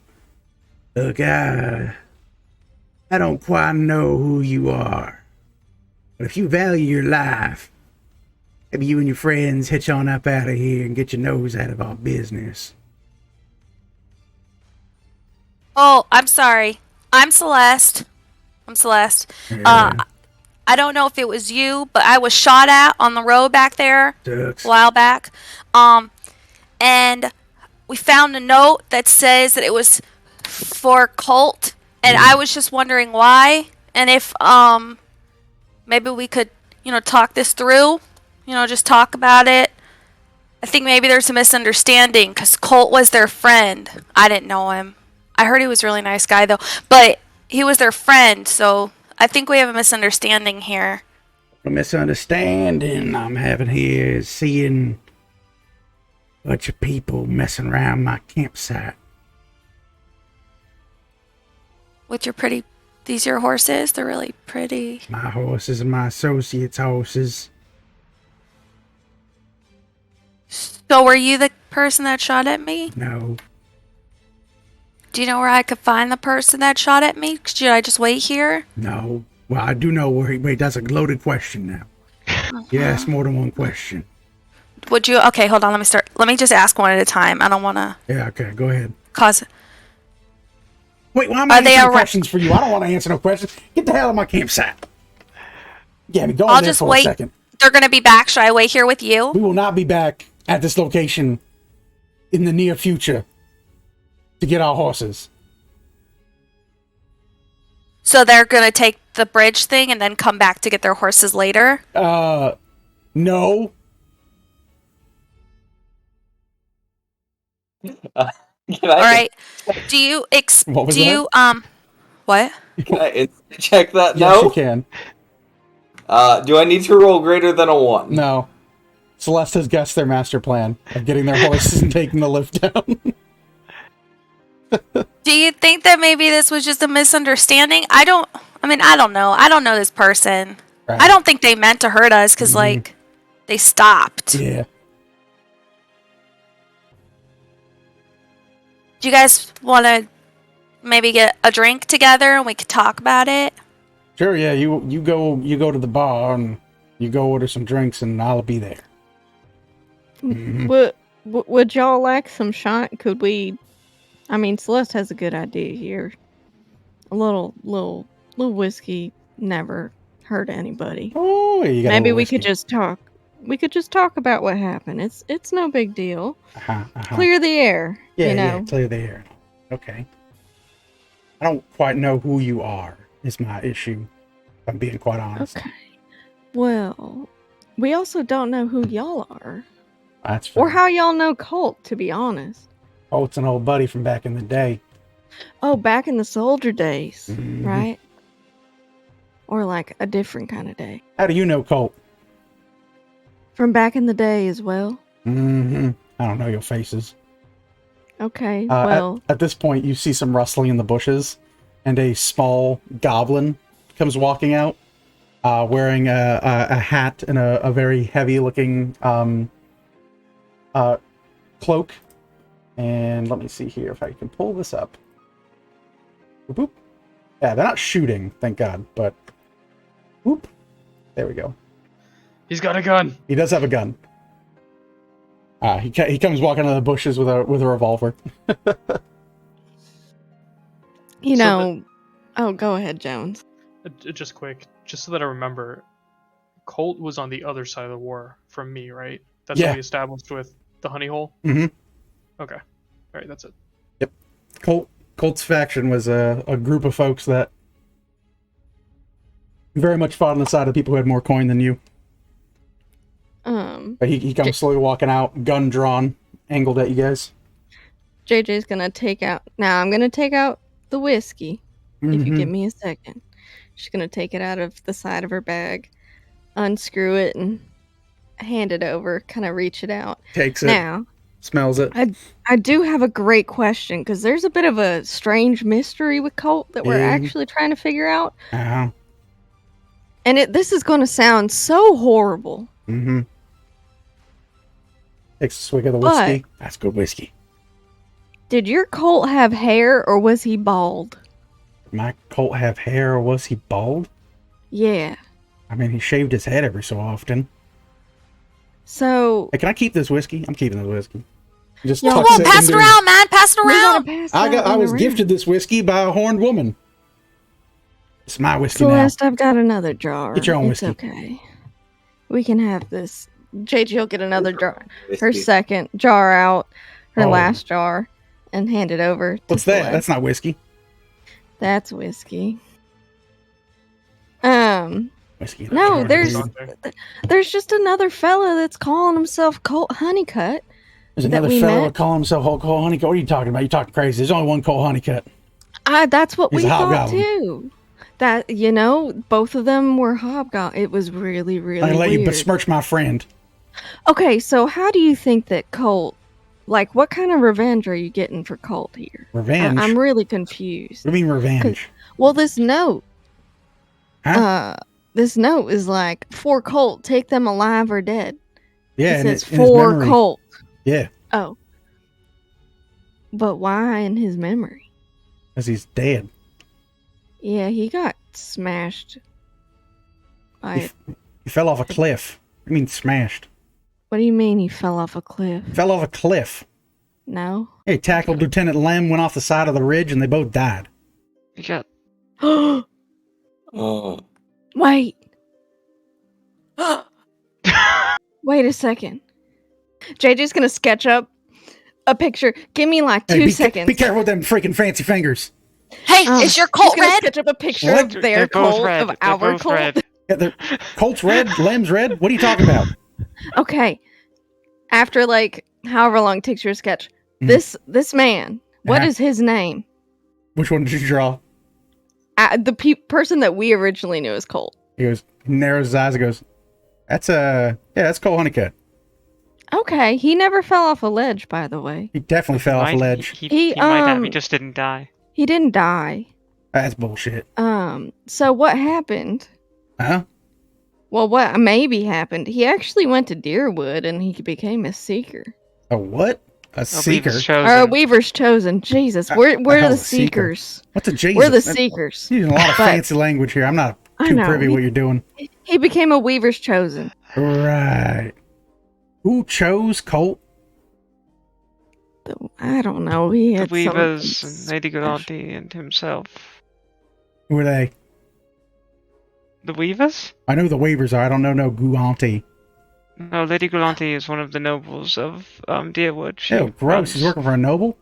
"Look, I don't quite know who you are. But if you value your life, maybe you and your friends hitch on up out of here and get your nose out of our business." Oh, I'm sorry. I'm Celeste. Yeah. I don't know if it was you, but I was shot at on the road back there Ducks. a while back. And we found a note that says that it was for Colt, and I was just wondering why, and if maybe we could, talk this through, just talk about it. I think maybe there's a misunderstanding because Colt was their friend. I didn't know him. I heard he was a really nice guy though, but he was their friend, so I think we have a misunderstanding here. The misunderstanding I'm having here is seeing a bunch of people messing around my campsite. With your pretty, these your horses? They're really pretty. My horses and my associates' horses. So were you the person that shot at me? No. Mm-hmm. Do you know where I could find the person that shot at me? Should I just wait here? No. Well, I do know where he... Wait, that's a loaded question now. You asked more than one question. Would you... Okay, hold on. Let me just ask one at a time. I don't want to Yeah, okay, go ahead. cause... Wait, why am I Are they answering arre- questions for you? I don't want to answer no questions. Get the hell out of my campsite. Yeah, go I'll in there just for wait. a second. They're going to be back. Should I wait here with you? We will not be back at this location in the near future to get our horses. So they're going to take the bridge thing and then come back to get their horses later? No. Can All right. Do you... What was do that? you... What? Can I check that? Yes, No? you can. Do I need to roll greater than a 1? No. Celeste has guessed their master plan of getting their horses and taking the lift down. Do you think that maybe this was just a misunderstanding? I don't know. I don't know this person. Right. I don't think they meant to hurt us because, like, they stopped. Yeah. Do you guys want to maybe get a drink together and we could talk about it? Sure, yeah, you go to the bar and you go order some drinks and I'll be there. Would y'all like some shot? Could we? I mean, Celeste has a good idea here. A little whiskey never hurt anybody. Oh, you got Maybe a we whiskey. could just talk. We could just talk about what happened. It's no big deal. Uh-huh. Clear the air. Yeah, you know. yeah, clear the air. Okay. I don't quite know who you are, is my issue, if I'm being quite honest. Okay. Well, we also don't know who y'all are. That's fair. Or how y'all know Colt, to be honest. Oh, it's an old buddy from back in the day. Oh, back in the soldier days, Mhm. right? Or like a different kind of day. How do you know Colt? From back in the day as well. Mm-hmm. I don't know your faces. Okay, Uh, well, at this point, you see some rustling in the bushes, and a small goblin comes walking out, wearing a hat and a very heavy-looking cloak. And let me see here if I can pull this up. Boop, boop. Yeah, they're not shooting, thank God, but whoop. There we go. He's got a gun. He does have a gun. He comes walking out of the bushes with a revolver. you so know. Oh, go ahead, Jones. Just quick, just so that I remember, Colt was on the other side of the war from me, right? That's Yeah. what we established with the honey hole? Mm-hmm. Okay. Alright, that's it. Colt's faction was a group of folks that very much fought on the side of people who had more coin than you. But he comes slowly walking out, gun drawn, angled at you guys. JJ's gonna take out. Now I'm gonna take out the whiskey. If you give me a second. She's gonna take it out of the side of her bag, unscrew it, and hand it over. Kind of reach it out. Takes it, Now, smells it. I do have a great question because there's a bit of a strange mystery with Colt that we're Yeah. actually trying to figure out. Uh-huh. And this is going to sound so horrible. Mm-hmm. Takes a swig of the whiskey. That's good whiskey. Did your Colt have hair or was he bald? Did my Colt have hair or was he bald? Yeah. I mean, he shaved his head every so often. So Hey, can I keep this whiskey? I'm keeping the whiskey. Just Yeah, Come tucks on, it pass it into- around, man. Pass it we gotta around. pass I that was one around. gifted this whiskey by a horned woman. It's my whiskey Celeste, I've got another jar. Get your own It's whiskey. okay. We can have this. JJ will get another jar. Her Whiskey. second jar out, her Oh. last jar, and hand it over to What's that? Celeste. That's not whiskey. That's whiskey. Whiskey. No, That's there's- weird. There's just another fella that's calling himself Colt Honeycutt. There's that another we fellow met. calling himself Cole Honeycutt. What are you talking about? You're talking crazy. There's only one Cole Honeycutt. That's what He's we a thought hobgoblin. too. That, both of them were hobgoblin. It was really, really I'm gonna let you weird. besmirch my friend. Okay, so how do you think that Colt, like, what kind of revenge are you getting for Colt here? Revenge. I'm really confused. What do you mean revenge? Well, this note, Huh? this note is like, for Colt, take them alive or dead. Yeah, It and says in his for memory. Colt. Yeah, Oh. But why in his memory? because he's dead. Yeah, he got smashed by. He fell off a cliff. I mean, smashed. What do you mean he fell off a cliff? Fell off a cliff. No. He tackled Lieutenant Lem, went off the side of the ridge, and they both died. You got Oh. Wait. Wait a second. JJ's gonna sketch up a picture. Give me like 2 Hey, seconds. be careful with them freaking fancy fingers. Hey, is your Colt He's gonna red? sketch up a picture What? of their They're both Colt, red. of They're our both Colt. red. Yeah, Colt's red, Lem's red. What are you talking about? Okay. After like however long it takes your sketch, Mhm. this man, what Uh-huh. is his name? Which one did you draw? The person that we originally knew as Colt. He goes, he narrows his eyes and goes, that's Cole Honeycutt. Okay, he never fell off a ledge, by the way. He definitely fell off a Might- ledge. He might have. He just didn't die. He didn't die. That's bullshit. So what happened? Huh? Well, what maybe happened? He actually went to Deerwood and he became a seeker. A what? A A seeker? Weaver's Or a chosen. Weaver's chosen. Jesus, Uh, we're the hell's the a seeker? seekers. What's a Jesus? We're the That- seekers. You're using a lot of But- fancy language here. I'm not I too know, privy he- what you're doing. He became a Weaver's chosen. Right. Who chose Colt? I don't know. He The had Weavers, something and Lady special. Galante, and himself. Who are they? The Weavers? I know the Weavers are. I don't know no Guanti. No, Lady Galante is one of the nobles of Deerwood. She Oh, gross. He's runs- working for a noble?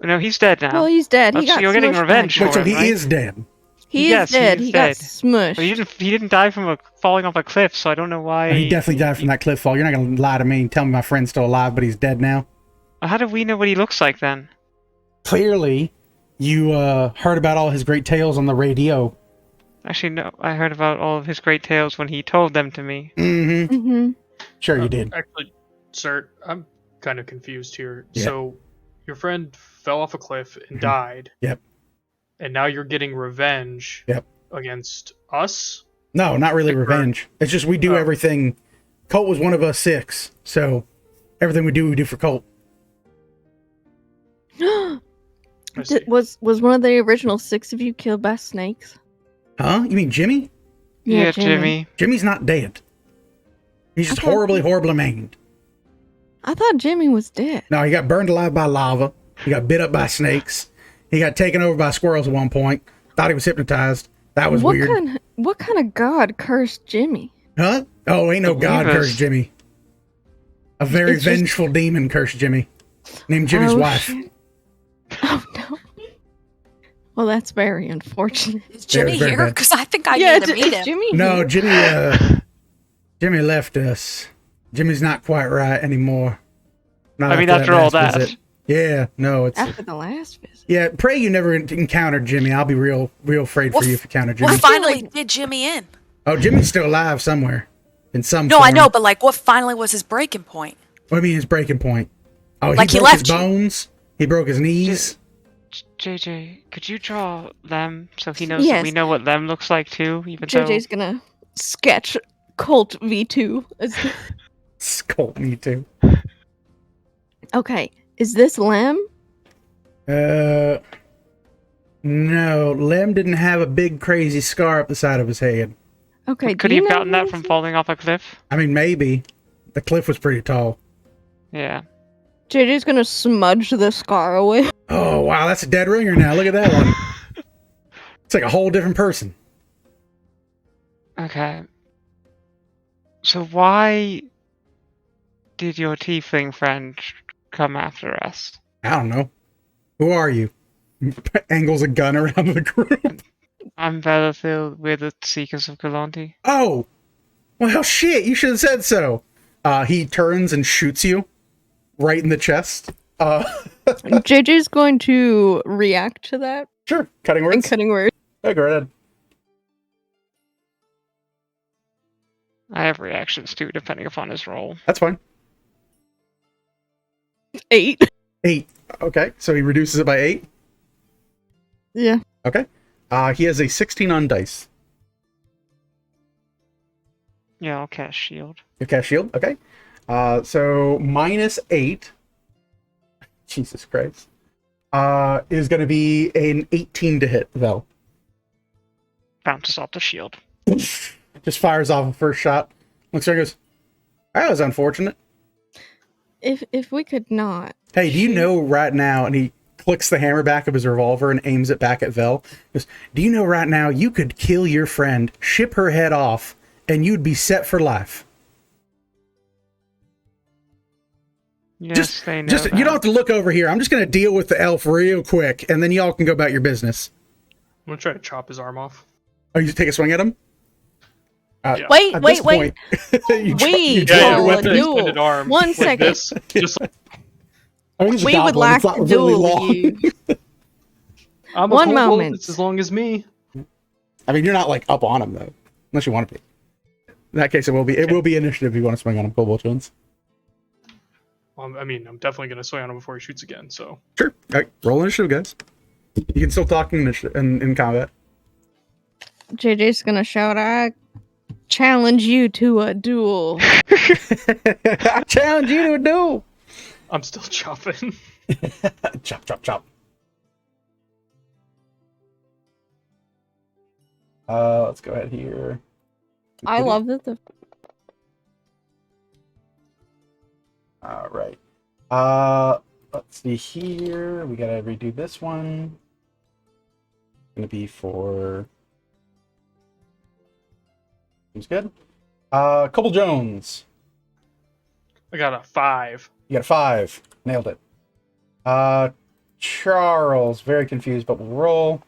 No, he's dead now. Well, he's dead. He That's- got you're getting smushed revenge by- Wait, so him, he right? is dead. He Yes, is dead. he's He got dead. smushed. But he didn't die from falling off a cliff, so I don't know why. He definitely died from that cliff fall. You're not going to lie to me and tell me my friend's still alive, but he's dead now. How do we know what he looks like then? Clearly, you heard about all his great tales on the radio. Actually, no. I heard about all of his great tales when he told them to me. Mm-hmm. Mm-hmm. Sure you did. Actually, sir, I'm kind of confused here. Yeah. So, your friend fell off a cliff and died. Yep. And now you're getting revenge. Yep. Against us. No, not really Big revenge. It's just we do Oh. everything. Colt was one of us 6, so everything we do for Colt. I see. was one of the original 6 of you killed by snakes? Huh? You mean Jimmy? Yeah, Jimmy. Jimmy's not dead. He's just I thought- horribly maimed. I thought Jimmy was dead. No, he got burned alive by lava. He got bit up by snakes. He got taken over by squirrels at one point. Thought he was hypnotized. That was weird. What kind of god cursed Jimmy? Huh? Oh, ain't no The god Weavers. cursed Jimmy. A very It's just- vengeful demon cursed Jimmy. Named Jimmy's Oh, wife. shit. Oh no. Well, that's very unfortunate. Is Jimmy very here? bad. Because I think I yeah, need to is meet him. Jimmy No, here? Jimmy left us. Jimmy's not quite right anymore. Not I mean, after all last that. visit. Yeah, no, it's After the last visit. yeah. Pray you never encountered Jimmy. I'll be real afraid for What you f- if you encounter Jimmy. What finally did Jimmy in? Oh, Jimmy's still alive somewhere in some. No, I form. know, but like, what finally was his breaking point? What do you mean his breaking point? Oh, Like he he broke his left you. bones. He broke his knees. JJ, could you draw Lem so he knows Yes. that we know what Lem looks like too? Even though JJ's gonna sketch Colt V2. Scold me too. Okay, is this Lem? No, Lem didn't have a big crazy scar up the side of his head. Okay, could do he you have know gotten that who from this is? falling off a cliff? I mean, maybe the cliff was pretty tall. Yeah. JJ's gonna smudge the scar away. Oh wow, that's a dead ringer now. Look at that one. It's like a whole different person. Okay. So why did your tiefling friend come after us? I don't know. Who are you? Angles a gun around the group. I'm Battlefield. We're the Seekers of Galanti. Oh! Well, shit, you should have said so. He turns and shoots you right in the chest. JJ's going to react to that Sure, cutting and words. cutting words. Hey, go right ahead. I have reactions too, depending upon his role. That's fine. 8. 8. Okay, so he reduces it by 8. Yeah. Okay. He has a 16 on dice. Yeah, I'll cast shield. You cast shield. Okay. So minus 8. Jesus Christ. Is going to be an 18 to hit, Vel. Bounces off the shield. Just fires off a first shot. Looks like goes, that was unfortunate. If we could not. Hey, do you know right now, and he clicks the hammer back of his revolver and aims it back at Vel. Goes, do you know right now you could kill your friend, ship her head off, and you'd be set for life? Yes, they know. Just that. you don't have to look over here. I'm just gonna deal with the elf real quick, and then y'all can go about your business. I'm gonna try to chop his arm off. Oh, you take a swing at him? Yeah. Wait, At wait, this wait. point, you try- We you Yeah, try- your your weapon- weapon duel. extended arm. One like second. This, just like, I mean, it's a We would goblin. like It's not to really duel long. you. I'm a One kobold, moment. It's as long as me. I mean, you're not like up on him though, unless you want to be. In that case, it will be initiative if you want to swing on him, Kobold Jones. I mean, I'm definitely gonna swing on him before he shoots again. So Sure. All right, roll initiative, guys. You can still talk in combat. JJ's gonna shout, I challenge you to a duel. I challenge you to a duel. I'm still chopping. Chop, chop, chop. Let's go ahead here. I love that the All right. Let's see here. We gotta redo this one. Gonna be for. Seems good. Kobold Jones. I got a 5. You got a 5. Nailed it. Charles, very confused, but we'll roll.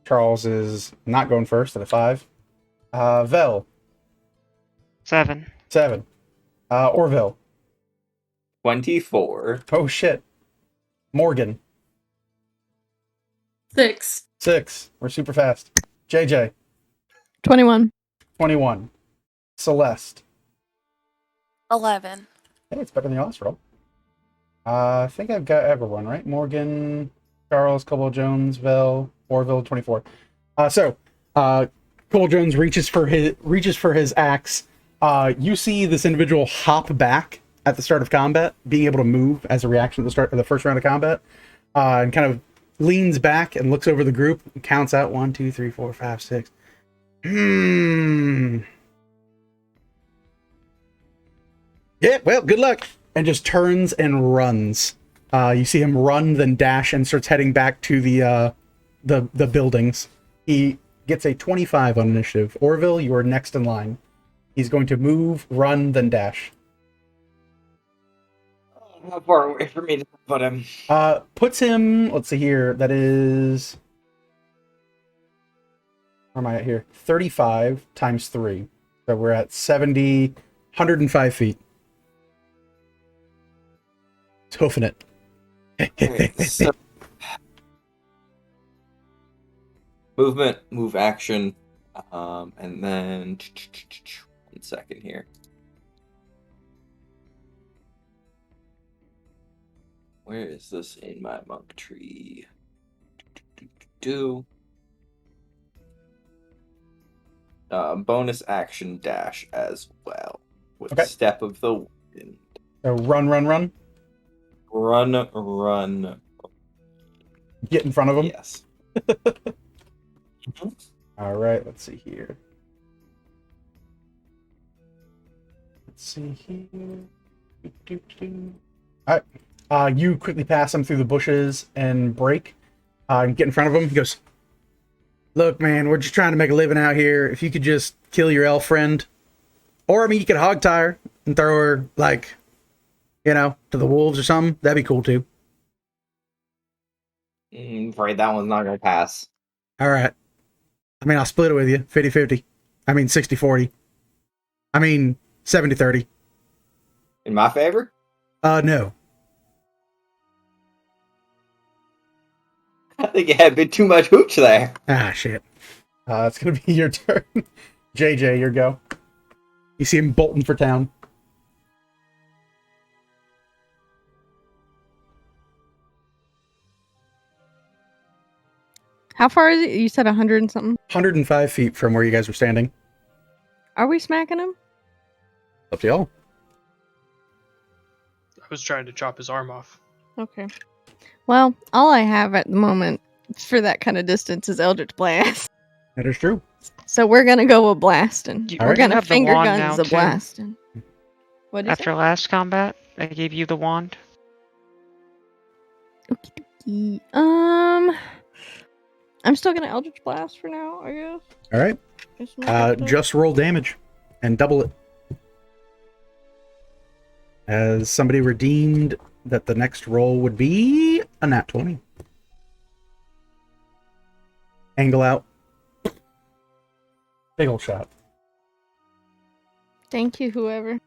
Charles is not going first at a 5. Vel, 7. 7. Orville. 24. Oh shit. Morgan, 6. 6. We're super fast. JJ, 21. 21. Celeste. 11. Hey, it's better than your last roll. I think I've got everyone, right? Morgan, Charles, Kobold Jones, Vel, Orville, 24. Kobold Jones reaches for his axe. You see this individual hop back at the start of combat, being able to move as a reaction at the start of the first round of combat, and kind of leans back and looks over the group and counts out 1, 2, 3, 4, 5, 6. Yeah, well, good luck. And just turns and runs. You see him run, then dash, and starts heading back to the buildings. He gets a 25 on initiative. Orville, you are next in line. He's going to move, run, then dash. How far away from me to put him? Puts him, let's see here, that is... Where am I at here? 35 times 3. So we're at 70, 105 feet. It's hoofing it. Okay, so- movement, move action, and then 1 second here. Where is this in my monk tree? Bonus action dash as well with Okay. step of the wind. So run, run, run. Run. Get in front of him. Yes. All right, let's see here. Let's see here. All right. You quickly pass him through the bushes and break and get in front of him. He goes, Look, man, we're just trying to make a living out here. If you could just kill your elf friend, or I mean, you could hog tie her and throw her like, to the wolves or something. That'd be cool too. Afraid that one's not gonna pass. All right. I mean, I'll split it with you, 50-50. I mean, 60-40. I mean, 70-30. In my favor? No. I think it had a bit too much hooch there. Ah, shit. It's gonna be your turn. JJ, your go. You see him bolting for town. How far is it? You said 100 and something. 105 feet from where you guys were standing. Are we smacking him? Up to y'all. I was trying to chop his arm off. Okay. Well, all I have at the moment for that kind of distance is Eldritch Blast. That is true. So we're gonna go with blasting. You- We're Alright. gonna have the finger wand guns now, the too. blasting. What is After last combat, I gave you the wand. it? I'm still gonna Eldritch Blast for now, I guess. All right. Just roll damage and double it. As somebody redeemed that the next roll would be a nat 20. Angle out. Big ol' shot. Thank you, whoever.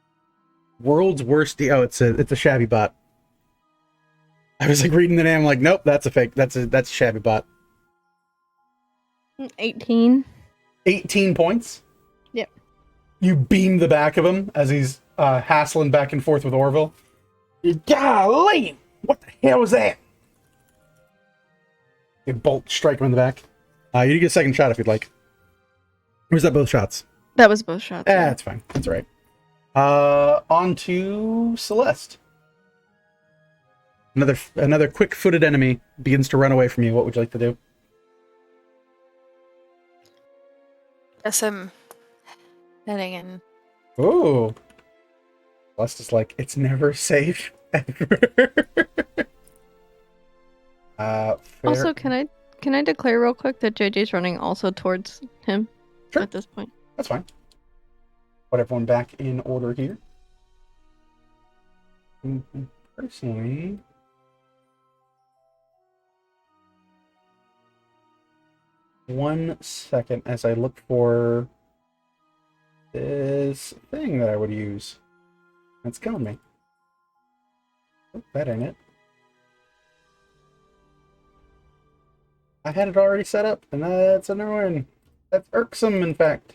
World's worst. Oh, it's a shabby bot. I was like reading the name, I'm like, nope, that's a fake. That's a shabby bot. 18. 18 points. Yep. You beam the back of him as he's hassling back and forth with Orville. Golly! What the hell was that? You bolt strike him in the back. You get a second shot if you'd like. Or is that both shots? That was both shots. yeah. That's fine. That's all right. On to Celeste. Another quick-footed enemy begins to run away from you. What would you like to do? Guess I'm heading in. Ooh. Celeste is like, it's never safe ever. Fair. Also, can I declare real quick that JJ's running also towards him Sure. at this point? That's fine. Put everyone back in order here. Personally, one second as I look for this thing that I would use. It's killing me. Oh, that ain't it. I had it already set up, and that's annoying. That's irksome, in fact.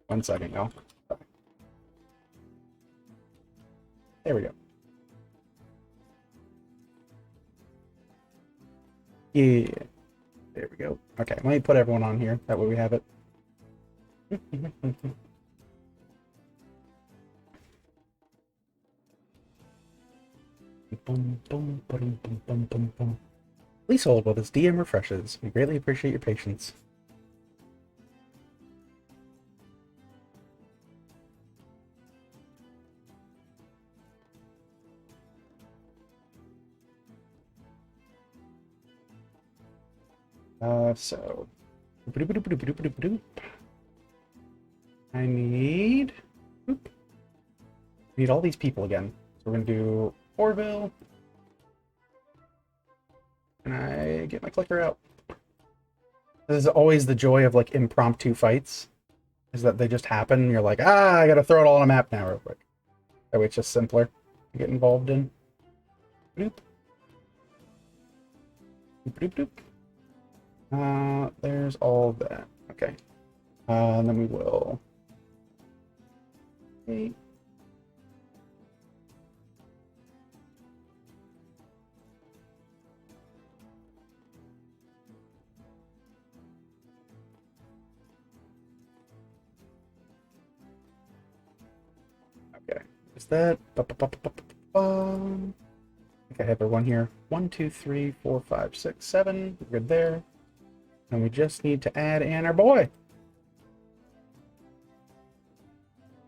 One second, y'all. There we go. Yeah. There we go. Okay, let me put everyone on here. That way we have it. Please hold while this DM refreshes. We greatly appreciate your patience. So I need all these people again. So we're gonna do Orville. Can I get my clicker out? This is always the joy of like impromptu fights, is that they just happen and you're like, I gotta throw it all on a map now real quick. That way it's just simpler to get involved in. Bloop. Bloop, bloop, bloop. There's all of that. Okay. And then we will. Okay. Okay. Is that? I think I have everyone here. 1, 2, 3, 4, 5, 6, 7. We're good there. And we just need to add in our boy.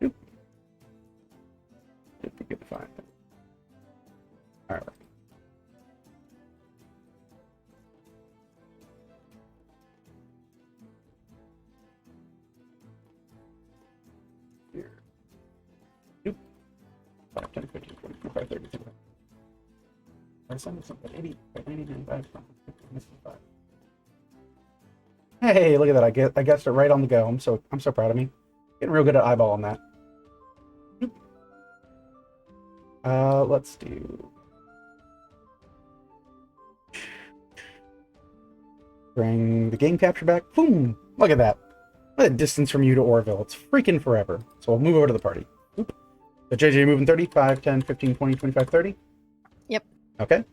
Oop. Did we get to find it? Alright. 5, 10, 15, 20, 25, 30, 35. I send something 80, 90, 95, 95. Hey, look at that! I guessed it right on the go. I'm so proud of me. Getting real good at eyeballing that. Let's do. Bring the game capture back. Boom! Look at that. Look at the distance from you to Orville. It's freaking forever. So we'll move over to the party. Oop. So JJ moving 30, 5, 10, 15, 20, 25, 30. Yep. Okay.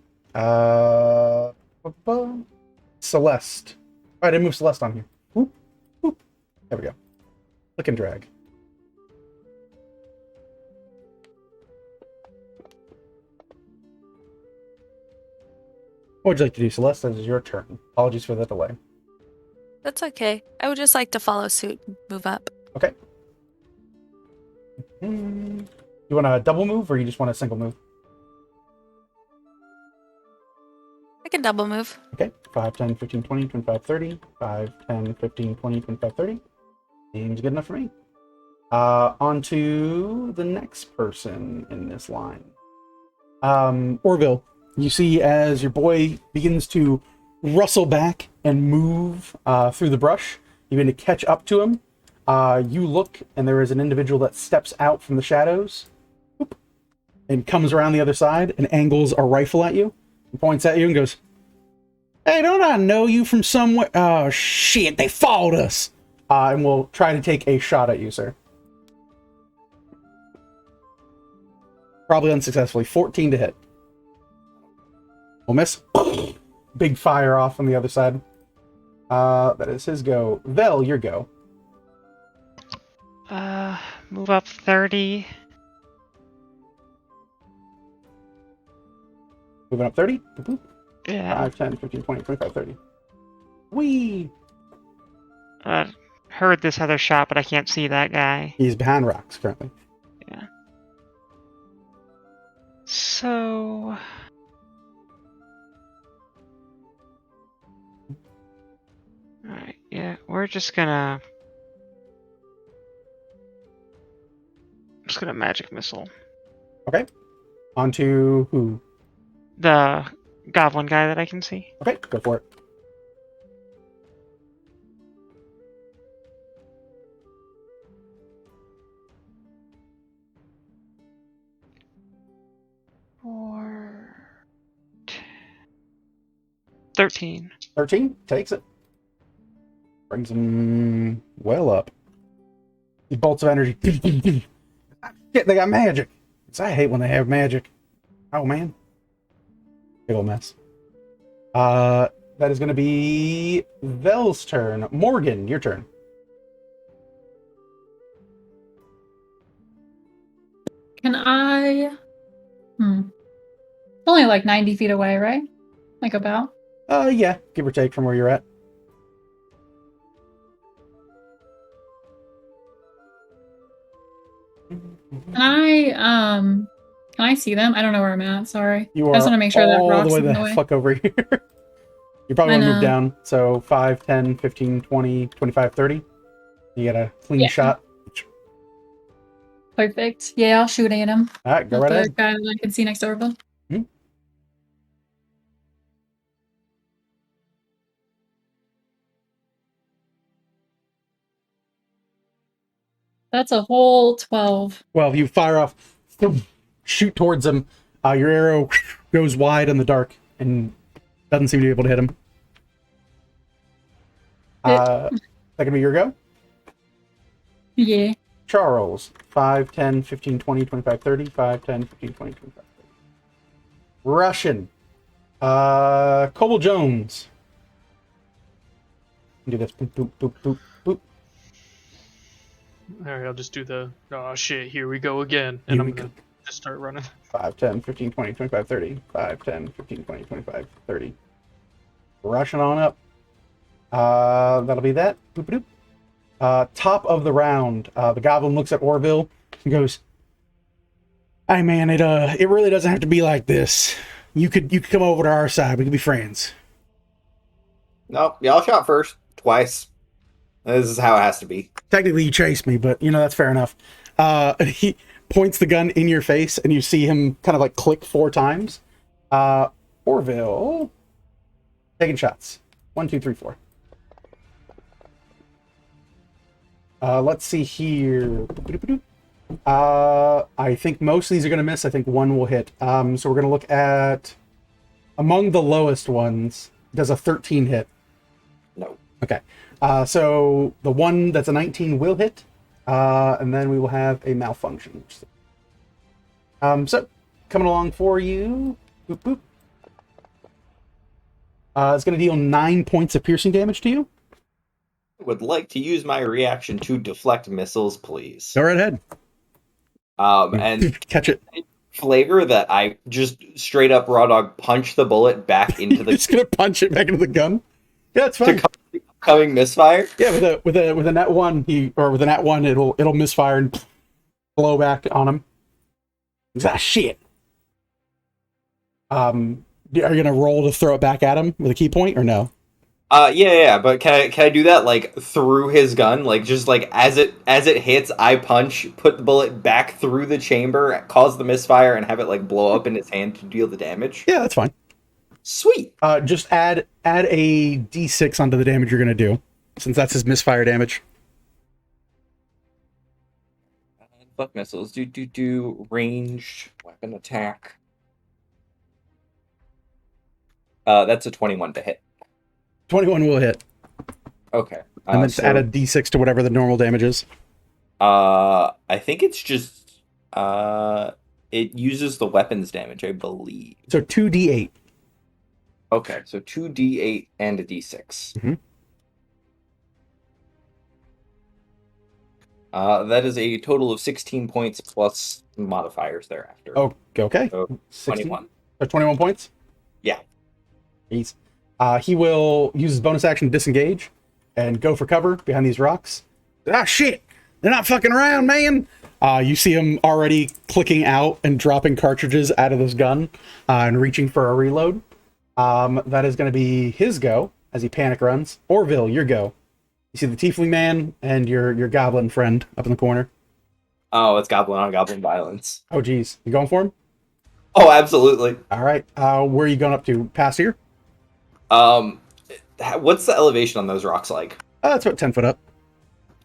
Celeste. Oh, I didn't move Celeste on here. Whoop. Whoop. There we go. Click and drag. What would you like to do, Celeste? This is your turn. Apologies for the delay. That's okay. I would just like to follow suit and move up. Okay. You want a double move, or you just want a single move? I can double move. Okay. 5, 10, 15, 20, 25, 30. 5, 10, 15, 20, 25, 30. Seems good enough for me. On to the next person in this line. Orville, you see as your boy begins to rustle back and move through the brush, you begin to catch up to him. You look, and there is an individual that steps out from the shadows, whoop, and comes around the other side and angles a rifle at you, and points at you and goes, "Hey, don't I know you from somewhere? Oh, shit, they followed us!" And will try to take a shot at you, sir. Probably unsuccessfully. 14 to hit. We'll miss. Big fire off on the other side. That is his go. Vel, your go. Move up 30. Moving up 30. Boop, boop. Yeah. 5, 10, 15, 20, 25, 30. Whee! Heard this other shot, but I can't see that guy. He's behind rocks currently. Yeah. So... Alright, yeah, we're just gonna magic missile. Okay. On to who? The goblin guy that I can see. Okay, go for it. Or 13. 13 takes it. Brings him well up. These bolts of energy. Shit, they got magic. I hate when they have magic. Oh, man. Big old mess. That is going to be Vel's turn. Morgan, your turn. Can I? Only like 90 feet away, right? Like about? Yeah, give or take from where you're at. Can I see them? I don't know where I'm at. Sorry. You are I just want to make sure that all rock's the way in the the way. fuck over here. You probably I want to move know. down. So 5, 10, 15, 20, 25, 30. You get a clean Yeah. shot. Perfect. Yeah, I'll shoot at him. All right, go With right the ahead. guy that I can see next to Orville. That's a whole 12. Well, you fire off, shoot towards him. Your arrow goes wide in the dark and doesn't seem to be able to hit him. That gonna be your go? Yeah. Charles. 5, 10, 15, 20, 25, 30. 5, 10, 15, 20, 25, 30. Russian. Cobble Jones. Do this. Boop, boop, boop, boop, boop. Alright, I'll just do the, oh shit, here we go again. Here And I'm we gonna just start running. 5, 10, 15, 20, 25, 30. 5, 10, 15, 20, 25, 30. Rushing on up. That'll be that. Boop, boop. Top of the round. The goblin looks at Orville and goes, "Hey man, it really doesn't have to be like this. You could come over to our side. We could be friends." Nope, y'all shot first. Twice. This is how it has to be. Technically, you chased me, but that's fair enough. points the gun in your face, and you see him kind of like click 4 times. Orville, taking shots. 1, 2, 3, 4. Let's see here. I think most of these are going to miss. I think one will hit. So we're going to look at among the lowest ones. Does a 13 hit? No. Okay. So the one that's a 19 will hit, and then we will have a malfunction. So coming along for you. Boop, boop. It's going to deal 9 points of piercing damage to you. Would like to use my reaction to deflect missiles, please. Go right ahead. And Catch it. flavor that I just straight up raw dog punch the bullet back into the Just gonna punch it back into the gun. Yeah, it's fine. coming misfire. Yeah, with a nat 1, with a nat 1, it'll misfire and blow back on him. Ah, shit. Are you gonna roll to throw it back at him with a key point or no? Yeah, but can I do that like through his gun? Like just like as it hits, I punch, put the bullet back through the chamber, cause the misfire, and have it like blow up in his hand to deal the damage? Yeah, that's fine. Sweet. Just add a d6 onto the damage you're gonna do, since that's his misfire damage. Fuck missiles. Do ranged weapon attack. That's a 21 to hit. 21 will hit. Okay. And then just add a d6 to whatever the normal damage is. I think it's just it uses the weapons damage, I believe. So 2d8. Okay, so 2d8 and a d6. That is a total of 16 points plus modifiers thereafter. Oh, okay. So 21. 21 points? Yeah. Jeez. He will use his bonus action to disengage and go for cover behind these rocks. Ah, shit! They're not fucking around, man! You see him already clicking out and dropping cartridges out of this gun and reaching for a reload. That is going to be his go as he panic runs. Orville, your go. You see the tiefling man and your goblin friend up in the corner. Oh, it's goblin on goblin violence. Oh, geez. You going for him? Oh, absolutely. All right. Where are you going up to? Past here? What's the elevation on those rocks like? It's about 10 foot up.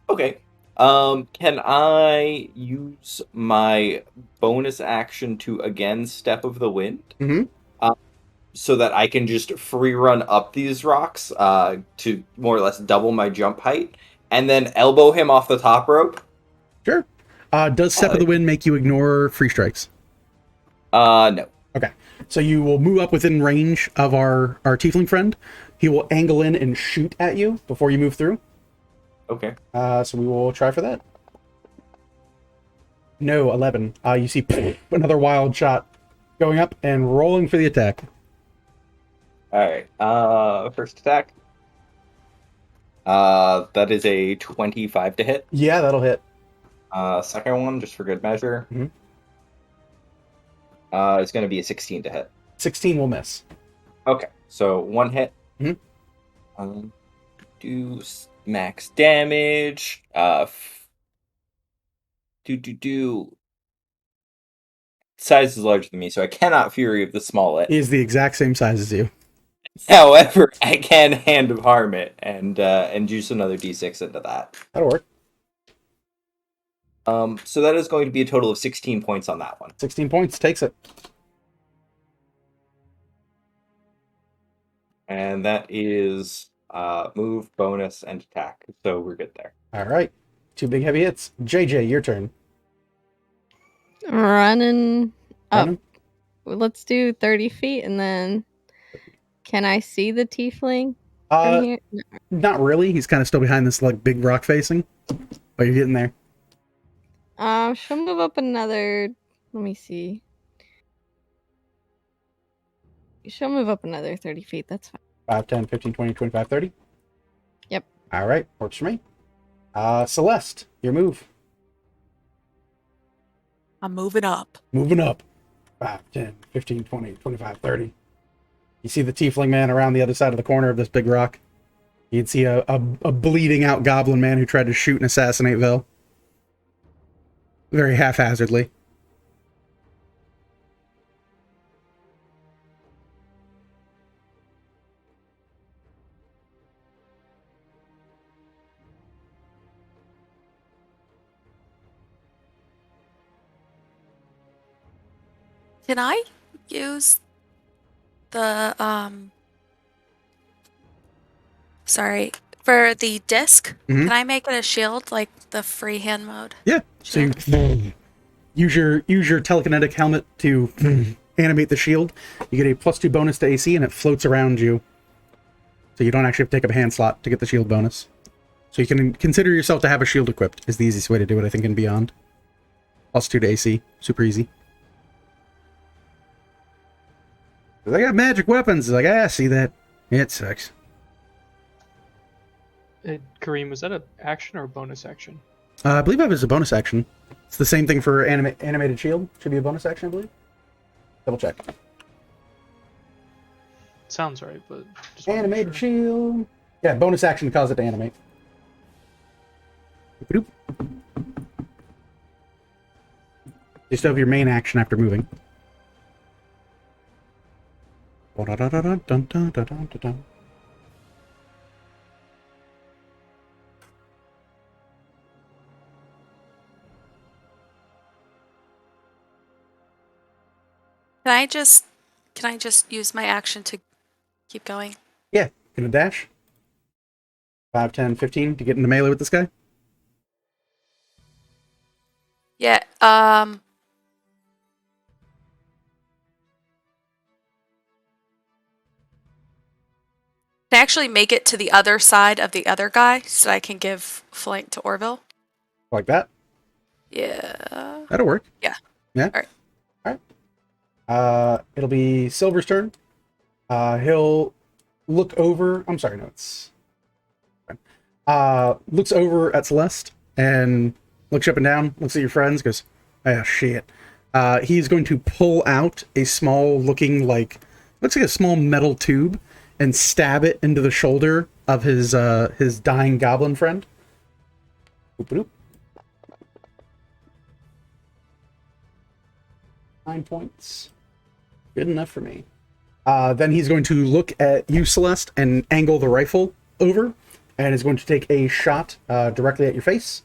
Okay. Can I use my bonus action to again Step of the Wind? Mm-hmm. So that I can just free run up these rocks to more or less double my jump height, and then elbow him off the top rope? Sure. Does Step of the Wind make you ignore free strikes? No. Okay. So you will move up within range of our tiefling friend. He will angle in and shoot at you before you move through. Okay. So we will try for that. No, 11. You see another wild shot going up and rolling for the attack. Alright. First attack. That is a 25 to hit. Yeah, that'll hit. Second one, just for good measure. Mm-hmm. It's going to be a 16 to hit. 16 will miss. Okay, so one hit. Mm-hmm. Do max damage. Size is larger than me, so I cannot Fury of the Small It. He is the exact same size as you. However, I can Hand of Harm it and juice another d6 into that. That'll work. So that is going to be a total of 16 points on that one. 16 points, takes it. And that is move, bonus, and attack. So we're good there. All right. 2 big heavy hits. JJ, your turn. Running up. Running? Let's do 30 feet and then can I see the tiefling from here? Not really. He's kind of still behind this like big rock facing, but you're getting there. She'll move up another. Let me see. She'll move up another 30 feet. That's fine. 5, 10, 15, 20, 25, 30. Yep. All right. Works for me. Celeste, your move. I'm moving up. Moving up. 5, 10, 15, 20, 25, 30. You see the tiefling man around the other side of the corner of this big rock. You can see a bleeding out goblin man who tried to shoot and assassinate Vel. very haphazardly. Can I use the sorry, for the disc? Mhm. Can I make it a shield like the freehand mode? Yeah. So you use your telekinetic helmet to animate the shield. You get a +2 bonus to AC, and it floats around you. So you don't actually have to take up a hand slot to get the shield bonus. So you can consider yourself to have a shield equipped. Is the easiest way to do it, I think, in Beyond. +2 to AC, super easy. I got magic weapons. Like, see that? It sucks. Kareem, was that an action or a bonus action? I believe that was a bonus action. It's the same thing for animated shield. Should be a bonus action, I believe. Double check. Sounds right, but just wanna make Animated sure. shield. Yeah, bonus action to cause it to animate. Boop. You still have your main action after moving. Dun-dun-dun-dun-dun-dun-dun-dun. Can I just use my action to keep going? Yeah, gonna dash. 5, 10, 15 to get into melee with this guy. Yeah, can I actually make it to the other side of the other guy so I can give flank to Orville? Like that. Yeah. That'll work. Yeah. Yeah. Alright. It'll be Silver's turn. He'll look over. I'm sorry, no, it's looks over at Celeste and looks up and down, looks at your friends, goes, oh shit. He's going to pull out a small looking looks like a small metal tube and stab it into the shoulder of his dying goblin friend. Boop-a-doop. 9 points. Good enough for me. Then he's going to look at you, Celeste, and angle the rifle over, and is going to take a shot directly at your face.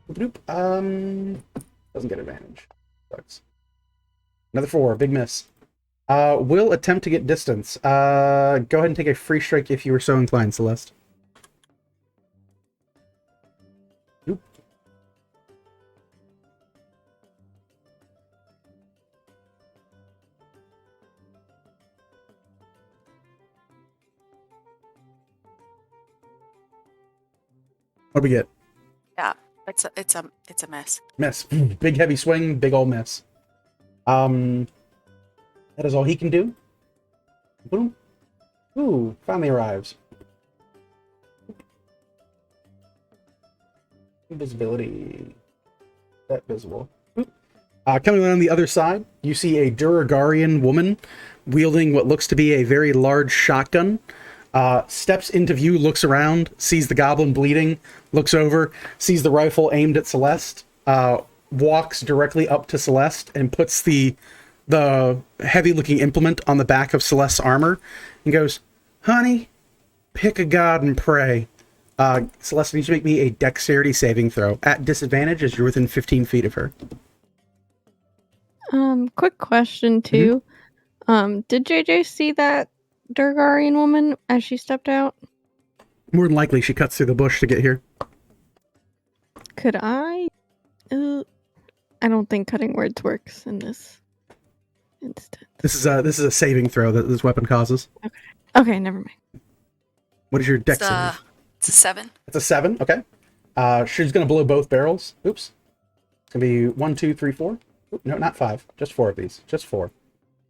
Boop-a-doop. Doesn't get advantage. Sucks. Another 4, big miss. Will attempt to get distance. Go ahead and take a free strike if you were so inclined, Celeste. Nope. What do we get? Yeah. It's a mess. Miss. Big heavy swing, big ol' miss. That is all he can do. Boom. Ooh, finally arrives. Invisibility. That visible. Boop. Coming around the other side, you see a Duragarian woman wielding what looks to be a very large shotgun. Steps into view, looks around, sees the goblin bleeding, looks over, sees the rifle aimed at Celeste, walks directly up to Celeste and puts the heavy-looking implement on the back of Celeste's armor and goes, honey, pick a god and pray. Celeste needs to make me a dexterity saving throw at disadvantage as you're within 15 feet of her. Quick question too. Did JJ see that Durgarian woman as she stepped out? More than likely, she cuts through the bush to get here. Could I? I don't think cutting words works in this instance. This is a saving throw that this weapon causes. Okay, never mind. What is your dex save? It's a 7. It's a 7. Okay. She's gonna blow both barrels. Oops. It's gonna be 1, 2, 3, 4. Oop, no, not 5. Just 4 of these. Just 4.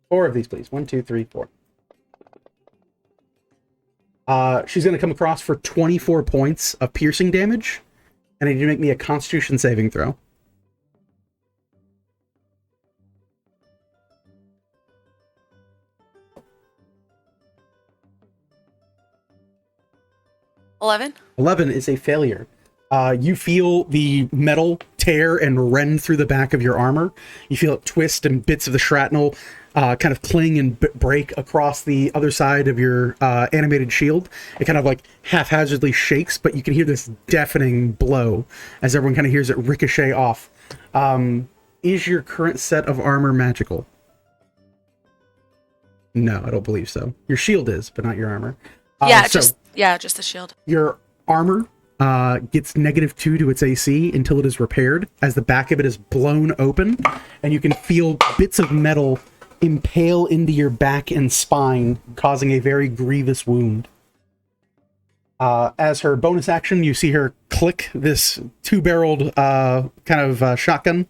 4 of these, please. 1, 2, 3, 4. She's gonna come across for 24 points of piercing damage, and I need you to make me a Constitution saving throw. $11. 11 is a failure. You feel the metal tear and rend through the back of your armor. You feel it twist and bits of the shrapnel kind of cling and break across the other side of your animated shield. It kind of like haphazardly shakes, but you can hear this deafening blow as everyone kind of hears it ricochet off. Is your current set of armor magical? No, I don't believe so. Your shield is, but not your armor. Just the shield. Your armor gets -2 to its AC until it is repaired, as the back of it is blown open, and you can feel bits of metal impale into your back and spine, causing a very grievous wound. As her bonus action, you see her click this 2-barreled shotgun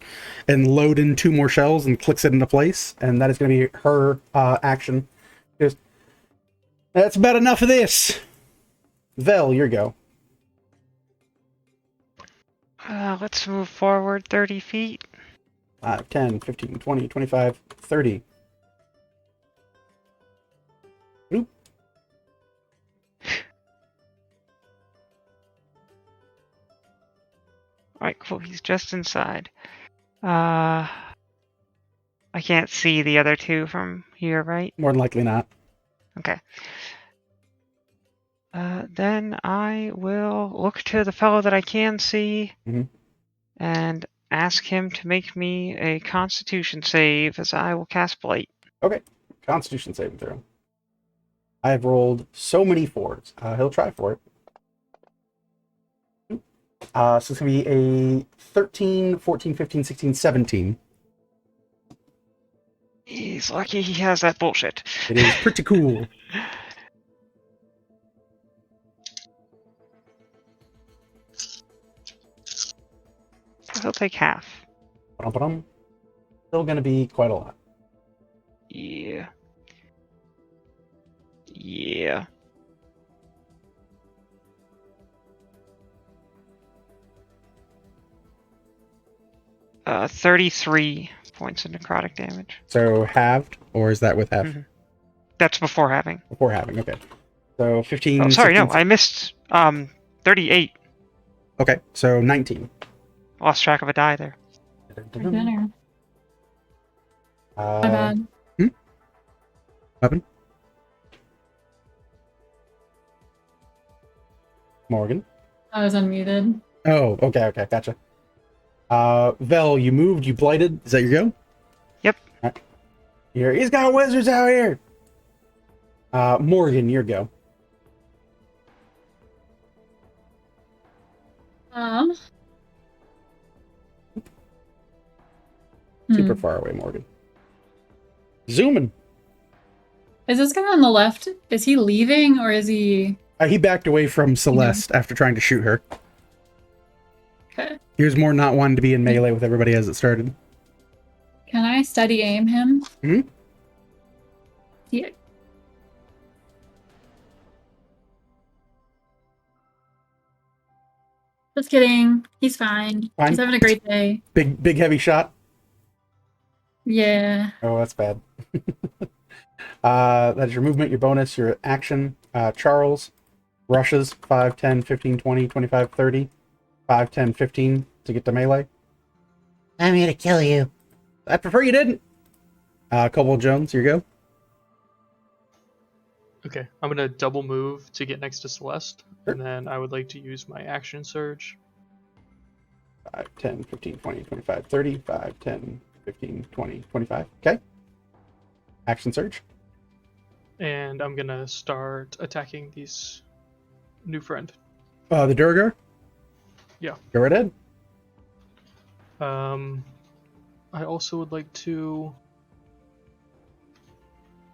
and load in 2 more shells and clicks it into place, and that is going to be her action. Just, that's about enough of this. Vel, your go. Let's move forward 30 feet. 5, 10, 15, 20, 25, 30. Oop. Alright, cool. He's just inside. I can't see the other 2 from here, right? More than likely not. Okay. Then I will look to the fellow that I can see and ask him to make me a Constitution save, as I will cast Blight. Okay. Constitution saving throw. I have rolled so many 4s. He'll try for it. So it's going to be a 13, 14, 15, 16, 17. He's lucky he has that bullshit. It is pretty cool. He'll take half. Ba-dum-ba-dum. Still going to be quite a lot. Yeah. Yeah. Uh, 33 points of necrotic damage. So halved, or is that with half? That's before having. Before having, okay. So 15... Oh, sorry, 16, no, I missed 38. Okay, so 19. Lost track of a die there. For dinner. My bad. Weapon? Morgan? I was unmuted. Oh, okay, gotcha. Vel, you moved, you blighted. Is that your go? Yep. All right. He's got wizards out here! Morgan, your go. Super far away, Morgan. Zooming. Is this guy on the left? Is he leaving or is he? He backed away from Celeste after trying to shoot her. Okay. He was more not wanting to be in melee with everybody as it started. Can I steady aim him? Yeah. Just kidding. He's fine. Fine. He's having a great day. Big heavy shot. Yeah. Oh, that's bad. That is your movement, your bonus, your action. Charles rushes 5, 10, 15, 20, 25, 30. 5, 10, 15 to get to melee. I'm here to kill you. I prefer you didn't. Cobalt Jones, here you go. Okay, I'm gonna double move to get next to Celeste, and then I would like to use my action surge. 5, 10, 15, 20, 25, 30. 5, 10, 15, 20, 25. Okay. Action surge. And I'm gonna start attacking these new friend. The Durgar? Yeah. Go right ahead. I also would like to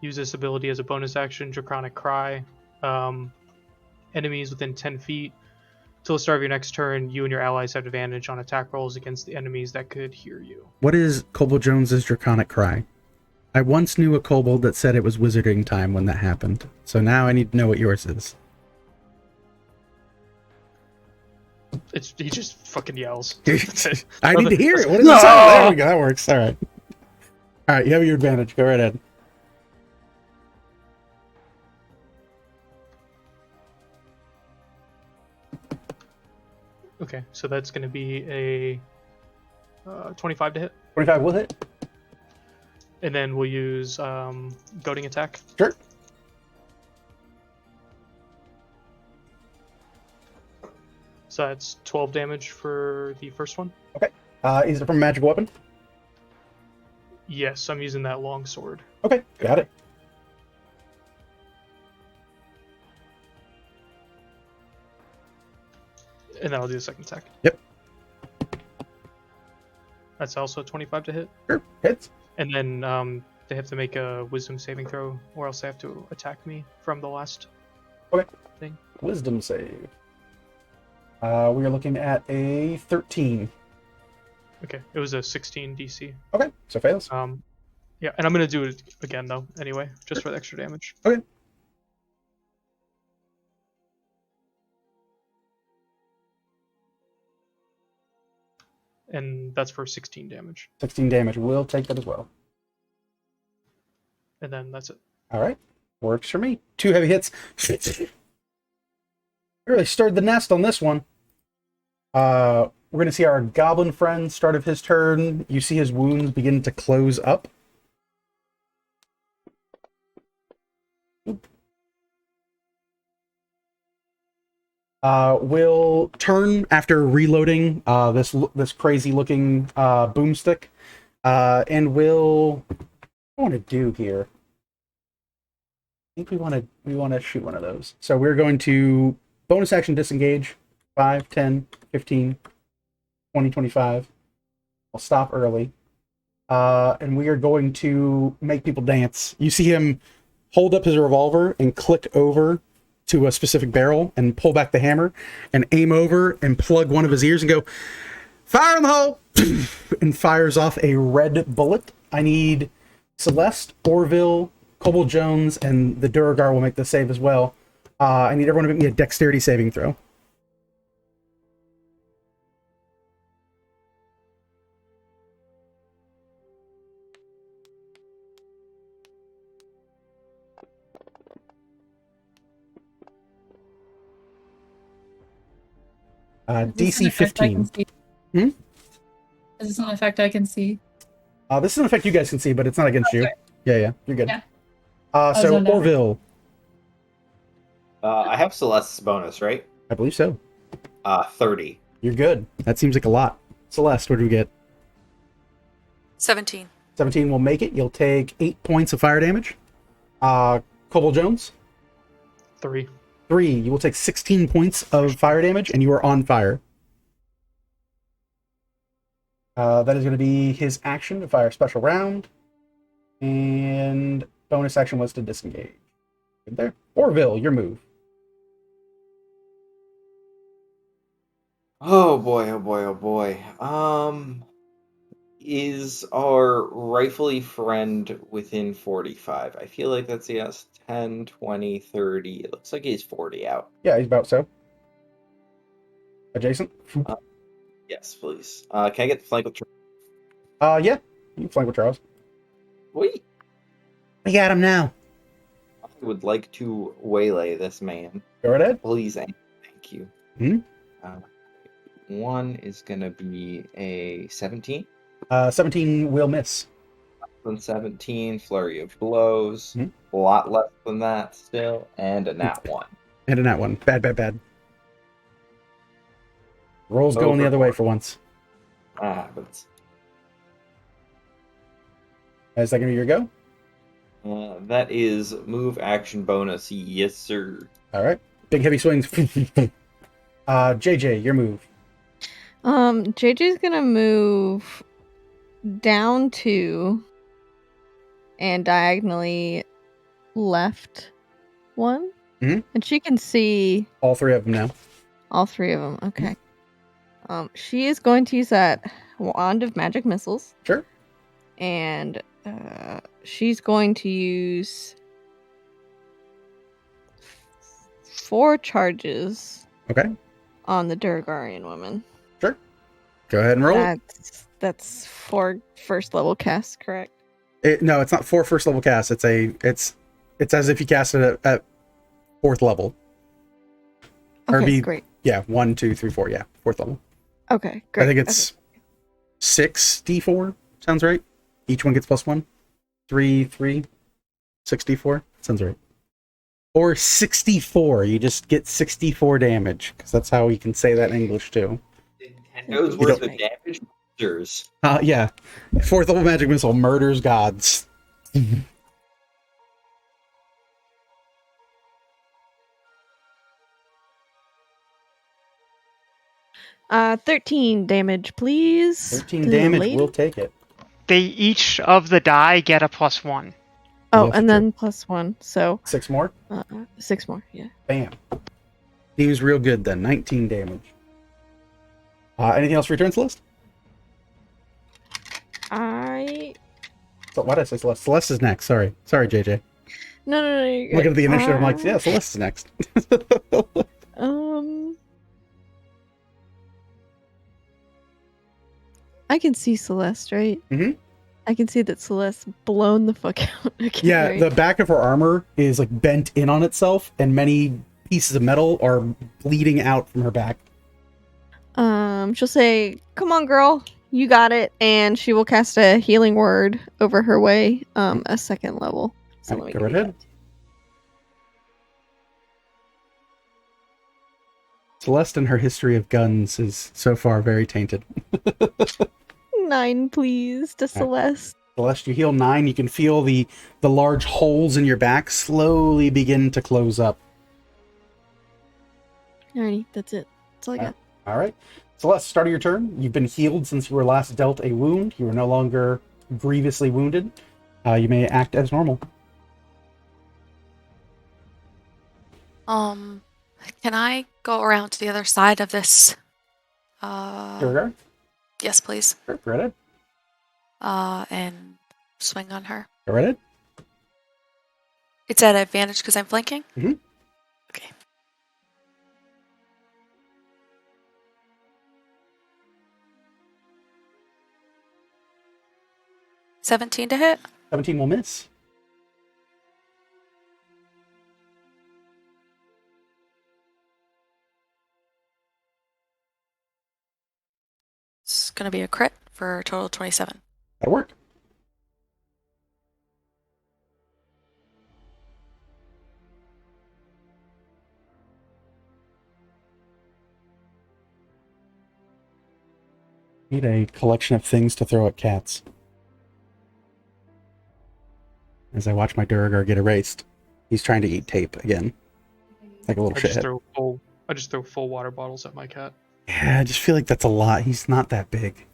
use this ability as a bonus action, Draconic Cry. Enemies within 10 feet. Till the start of your next turn, you and your allies have advantage on attack rolls against the enemies that could hear you. What is Cobalt Jones's Draconic Cry? I once knew a kobold that said it was wizarding time when that happened. So now I need to know what yours is. He just fucking yells. I need to hear it. What is it? There we go. That works. All right. All right. You have your advantage. Go right ahead. Okay, so that's going to be a 25 to hit. 25 will hit. And then we'll use goading attack. Sure. So that's 12 damage for the first one. Is it from a magical weapon? Yes, I'm using that long sword. Okay, got it. And then I'll do the second attack. Yep. That's also 25 to hit. Sure, hits. And then they have to make a wisdom saving throw, or else they have to attack me from the last thing. Wisdom save. We are looking at a 13. Okay, it was a 16 DC. Okay, so fails. Yeah, and I'm gonna do it again though, anyway, just for the extra damage. Okay. And that's for 16 damage. 16 damage. We'll take that as well. And then that's it. All right, works for me. 2 heavy hits. Really stirred the nest on this one. We're going to see our goblin friend start of his turn. You see his wounds begin to close up. Will turn after reloading this crazy looking boomstick, and will. What I want to do here? I think we want to shoot one of those. So we're going to bonus action disengage. 5, 10, 15, 20, 25. I'll stop early. And we are going to make people dance. You see him hold up his revolver and click over to a specific barrel and pull back the hammer and aim over and plug one of his ears and go, fire in the hole! And fires off a red bullet. I need Celeste, Orville, Cobble Jones, and the Duragar will make the save as well. I need everyone to make me a dexterity saving throw. Is this an DC effect I can 15. see? Hmm? Is this an effect I can see? This is an effect you guys can see, but it's not against you. Okay. Yeah, you're good. Yeah. So zoned out. Orville, I have Celeste's bonus, right? I believe so. 30. You're good. That seems like a lot. Celeste, what do we get? 17. 17 will make it. You'll take 8 points of fire damage. Cobble Jones, 3. 3. You will take 16 points of fire damage, and you are on fire. That is going to be his action to fire a special round. And bonus action was to disengage. Good there. Orville, your move. Oh boy, oh boy, oh boy. Is our rightfully friend within 45? I feel like that's yes. 10, 20, 30. It looks like he's 40 out. Yeah, he's about so. Adjacent? Yes, please. Can I get the flank with Yeah. You can flank with Charles. Wait. We got him now. I would like to waylay this man. Go right ahead. Please and thank you. Mhm. One is gonna be a 17. 17 will miss. Than 17, flurry of blows. Mhm. A lot less than that still, and a nat 1. And a nat one. Bad. Rolls going the other way for once. That happens. Is that going to be your go? That is move action bonus. Yes, sir. All right. Big heavy swings. JJ, your move. JJ's gonna move down 2 and diagonally left 1. Mhm. And she can see All 3 of them now. all 3 of them. Okay. She is going to use that wand of magic missiles, Sure. and she's going to use 4 charges Okay. on the Durgarian woman. Sure. Go ahead and roll it. That's 4 first level casts, correct? No, it's not 4 first level casts. It's as if you cast it at 4th level. Or Okay, be- great. Yeah, 1, 2, 3, 4. Yeah, 4th level. Okay, great. I think it's 6d4 sounds right. Each one gets +1. 3, 64 sounds right. Or 64. You just get 64 damage because that's how you can say that in English too. Nintendo's You worth don't- of damage monsters. Yeah. Fourth level magic missile murders gods. 13 damage, please. 13 to the damage. lady. We'll take it. They each of the die get a +1. Oh, Yes, and sure. then +1. So 6 more. 6 more. Yeah. Bam. He was real good then. 19 damage. Anything else for your turn, Celeste? So, why did I say Celeste? Celeste is next. Sorry, JJ. No. You're Looking at the good. initiative, I'm like, yeah, Celeste is next. I can see Celeste, right? Mhm. I can see that Celeste's blown the fuck out. Again, Yeah, right? the back of her armor is like bent in on itself, and many pieces of metal are bleeding out from her back. She'll say, "Come on, girl, you got it," and she will cast a healing word over her way, a second level. So Alright, let me go give right you ahead. Celeste and her history of guns is so far very tainted. that. 9, please, to Celeste. Celeste, you heal 9. You can feel the large holes in your back slowly begin to close up. Alrighty, that's it. That's all I got. All right. Celeste, start of your turn. You've been healed since you were last dealt a wound. You are no longer grievously wounded. You may act as normal. Can I go around to the other side of this? Durgar? Yes, please. Sure, go right ahead. And swing on her. Go right ahead. It's at advantage because I'm flanking? Mhm. Okay. $17 to hit? 17 will miss. It's going to be a crit for a total of 27. That'll work. Need a collection of things to throw at cats. As I watch my Durgar get erased. He's trying to eat tape again. Like a little I just shithead. throw full water bottles at my cat. Yeah, I just feel like that's a lot. He's not that big.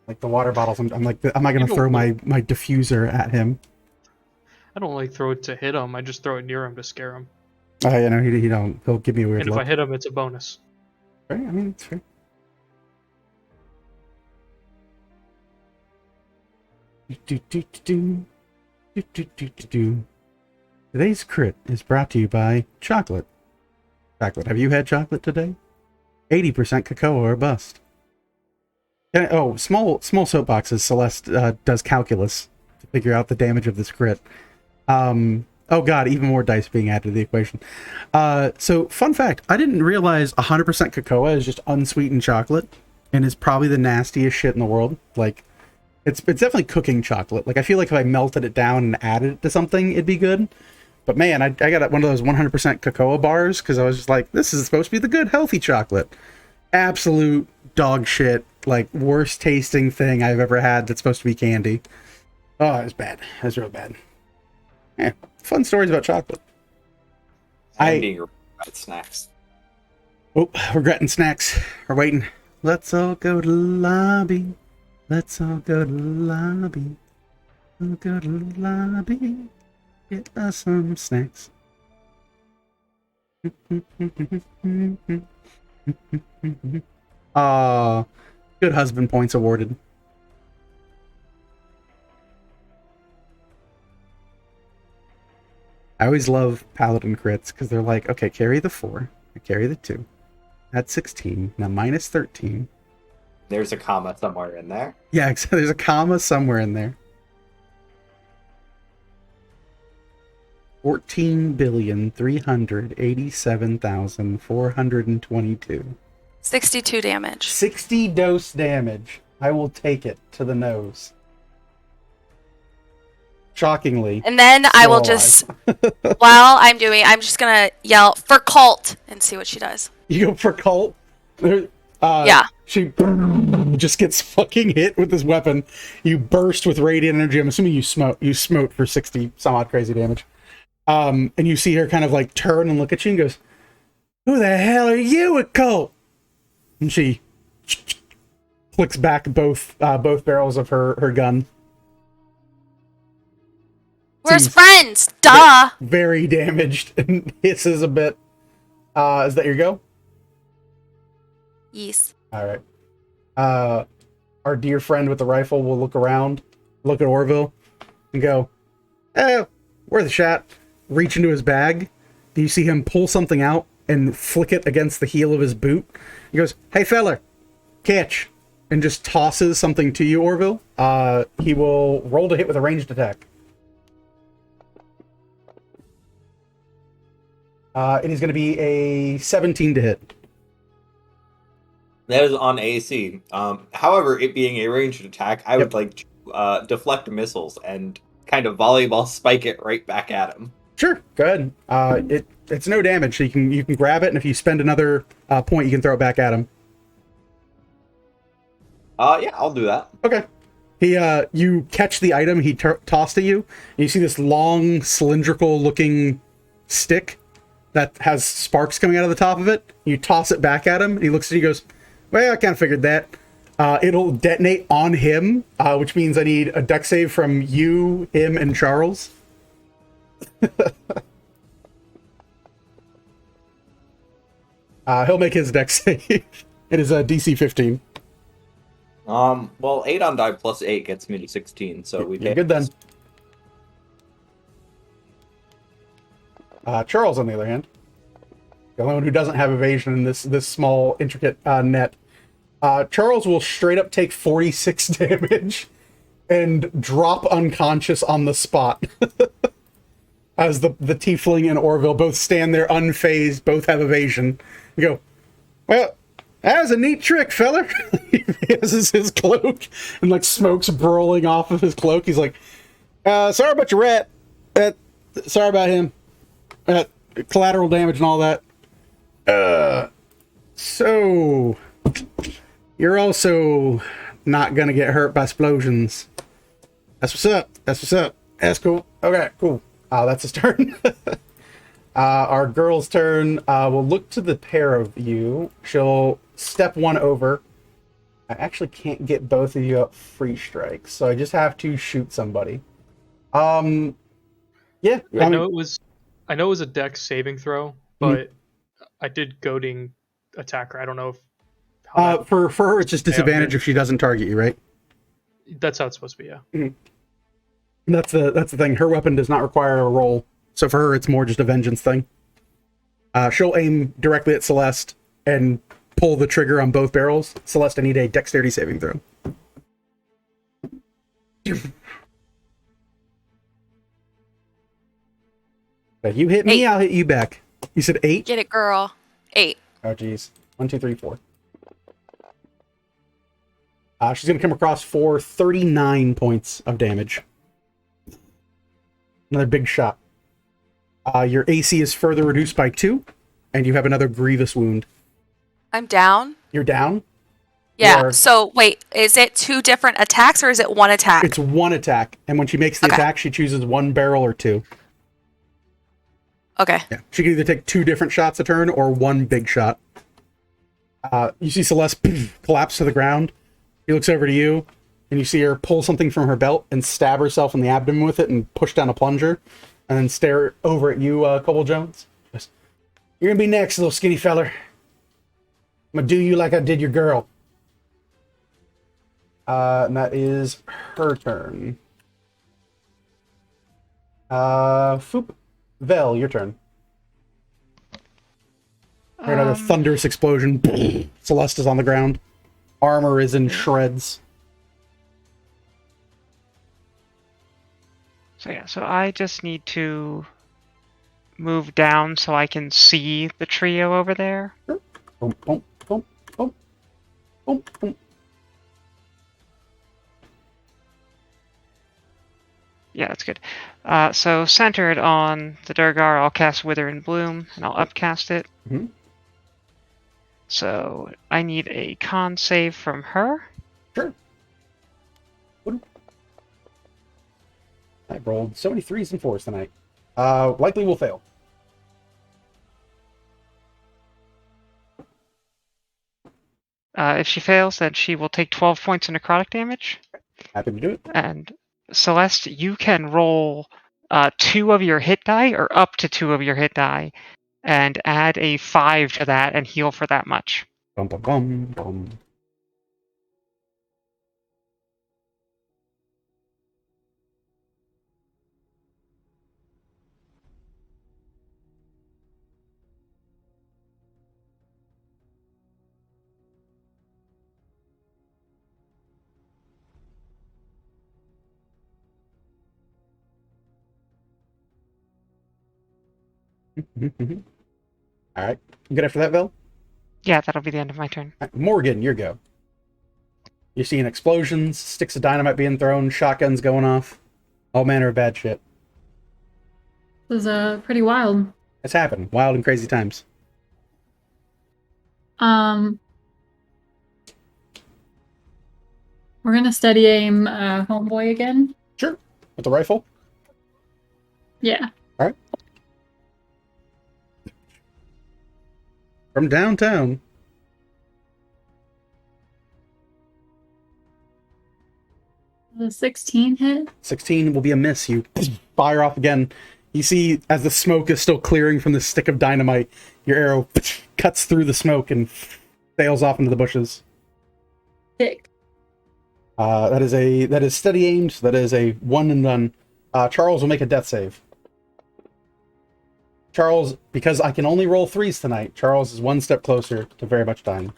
Like the water bottles, I'm like, am I going to You throw don't my diffuser at him? I don't like throw it to hit him. I just throw it near him to scare him. You know, he don't. He'll give me a weird And if look. I hit him, it's a bonus. Right? I mean, it's fair. Today's crit is brought to you by chocolate. Chocolate. Have you had chocolate today? 80% cacao or bust. Small soapboxes. Celeste does calculus to figure out the damage of this crit. Oh god, even more dice being added to the equation. So, fun fact, I didn't realize 100% cacao is just unsweetened chocolate, and is probably the nastiest shit in the world. Like, it's definitely cooking chocolate. Like, I feel like if I melted it down and added it to something, it'd be good. But man, I got one of those 100% cacao bars, because I was just like, this is supposed to be the good, healthy chocolate. Absolute dog shit, like, worst tasting thing I've ever had that's supposed to be candy. Oh, it was bad. It was real bad. Yeah, fun stories about chocolate. I'm being regretted snacks. Oh, regretting snacks. We're waiting. Let's all go to the lobby. Let's all go to the lobby. We'll go to the lobby. Get us some snacks. Good husband points awarded. I always love paladin crits because they're like, okay, carry the 4, I carry the 2. That's 16. Now minus 13. There's a comma somewhere in there. Yeah, there's a comma somewhere in there. 14,387,422. 62 damage. 60 dose damage. I will take it to the nose. Shockingly. And then I will still just, alive. while I'm doing, I'm just gonna yell for cult and see what she does. You go for cult. Yeah. She just gets fucking hit with this weapon. You burst with radiant energy. I'm assuming you smote for 60 some odd crazy damage. And you see her kind of like turn and look at you and goes, "Who the hell are you, a cult?" And she flicks back both barrels of her gun. Where's Seems friends? Duh. very damaged and hisses a bit. Is that your go? Yes. All right. Our dear friend with the rifle will look around, look at Orville, and go, "Oh, worth a shot." Reach into his bag. You see him pull something out and flick it against the heel of his boot. He goes, "Hey, feller, catch," and just tosses something to you, Orville. He will roll to hit with a ranged attack. It is going to be a 17 to hit. That is on AC. However, it being a ranged attack, I would like to deflect missiles and kind of volleyball spike it right back at him. Sure, go ahead. It's no damage, so you can grab it, and if you spend another point, you can throw it back at him. Yeah, I'll do that. Okay. You catch the item he tossed at you, and you see this long, cylindrical-looking stick that has sparks coming out of the top of it. You toss it back at him, and he looks at you and goes, "Well, I kind of figured that." It'll detonate on him, which means I need a dex save from you, him, and Charles. He'll make his dex save. It is a DC 15. Well, 8 on die plus 8 gets me to 16, so we You're take good then. Charles, on the other hand, the only one who doesn't have evasion in this small, intricate net, Charles will straight up take 46 damage and drop unconscious on the spot. As the tiefling and Orville both stand there unfazed, both have evasion. You go, "Well, that was a neat trick, feller." He raises his cloak, and like smoke's rolling off of his cloak. He's like, "Sorry about your rat. Sorry about him. Collateral damage and all that. So you're also not gonna get hurt by explosions. That's what's up. That's what's up. That's cool. Okay, cool. That's his turn." Our girl's turn. We'll look to the pair of you. She'll step one over. I actually can't get both of you up free strikes, so I just have to shoot somebody. Yeah. I know it was a dex saving throw, but I did goading attack her. I don't know if for her it's just disadvantage if she doesn't target you, right? That's how it's supposed to be, yeah. Mm-hmm. That's the thing. Her weapon does not require a roll, so for her it's more just a vengeance thing. She'll aim directly at Celeste and pull the trigger on both barrels. Celeste, I need a dexterity saving throw. If you hit me, 8. I'll hit you back. You said 8? Get it, girl. 8. Oh, geez. 1, 2, 3, 4. She's going to come across for 39 points of damage. Another big shot. Your AC is further reduced by 2, and you have another grievous wound. I'm down. You're down? Yeah. Or- So wait, is it 2 different attacks or is it 1 attack? It's 1 attack, and when she makes the Okay. attack, she chooses 1 barrel or 2. Okay. Yeah. She can either take 2 different shots a turn or 1 big shot. You see Celeste collapse to the ground. She looks over to you, and you see her pull something from her belt and stab herself in the abdomen with it and push down a plunger, and then stare over at you, Cobble Jones. Just, "You're gonna be next, little skinny feller. I'm gonna do you like I did your girl." And that is her turn. Foop. Vel, your turn. Hear another thunderous explosion. Celeste is on the ground. Armor is in shreds. So yeah, so I just need to move down so I can see the trio over there. Boom, boom, boom, boom, boom, boom. Yeah, that's good. So centered on the Durgar, I'll cast Wither and Bloom, and I'll upcast it. Mhm. So I need a con save from her. Sure. I rolled so many 3s and 4s tonight. Likely will fail. If she fails, then she will take 12 points of necrotic damage. Happy to do it. And Celeste, you can roll 2 of your hit die, or up to 2 of your hit die, and add a 5 to that and heal for that much. Bum, bum, bum, bum. All right. Good after that, Vel? Yeah, that'll be the end of my turn. All right, Morgan, your go. You're seeing explosions, sticks of dynamite being thrown, shotguns going off, all manner of bad shit. This is pretty wild. It's happened. Wild and crazy times. We're gonna steady aim homeboy again. Sure. With the rifle? Yeah. All right. From downtown. The 16 hit. 16 will be a miss. You fire off again. You see, as the smoke is still clearing from the stick of dynamite, your arrow cuts through the smoke and sails off into the bushes. Sick. That is steady aimed. That is a one and done. Charles will make a death save. Charles, because I can only roll 3s tonight, Charles is one step closer to very much dying.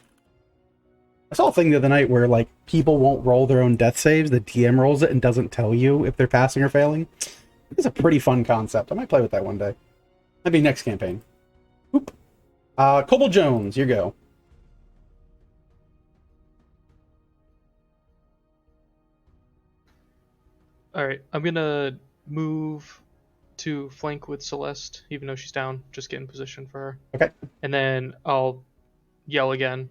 I saw a thing the other night where, like, people won't roll their own death saves. The DM rolls it and doesn't tell you if they're passing or failing. It's a pretty fun concept. I might play with that one day. Maybe next campaign. Oop. Cobalt Jones, your go. Alright, I'm gonna move to flank with Celeste, even though she's down. Just get in position for her. Okay. And then I'll yell again.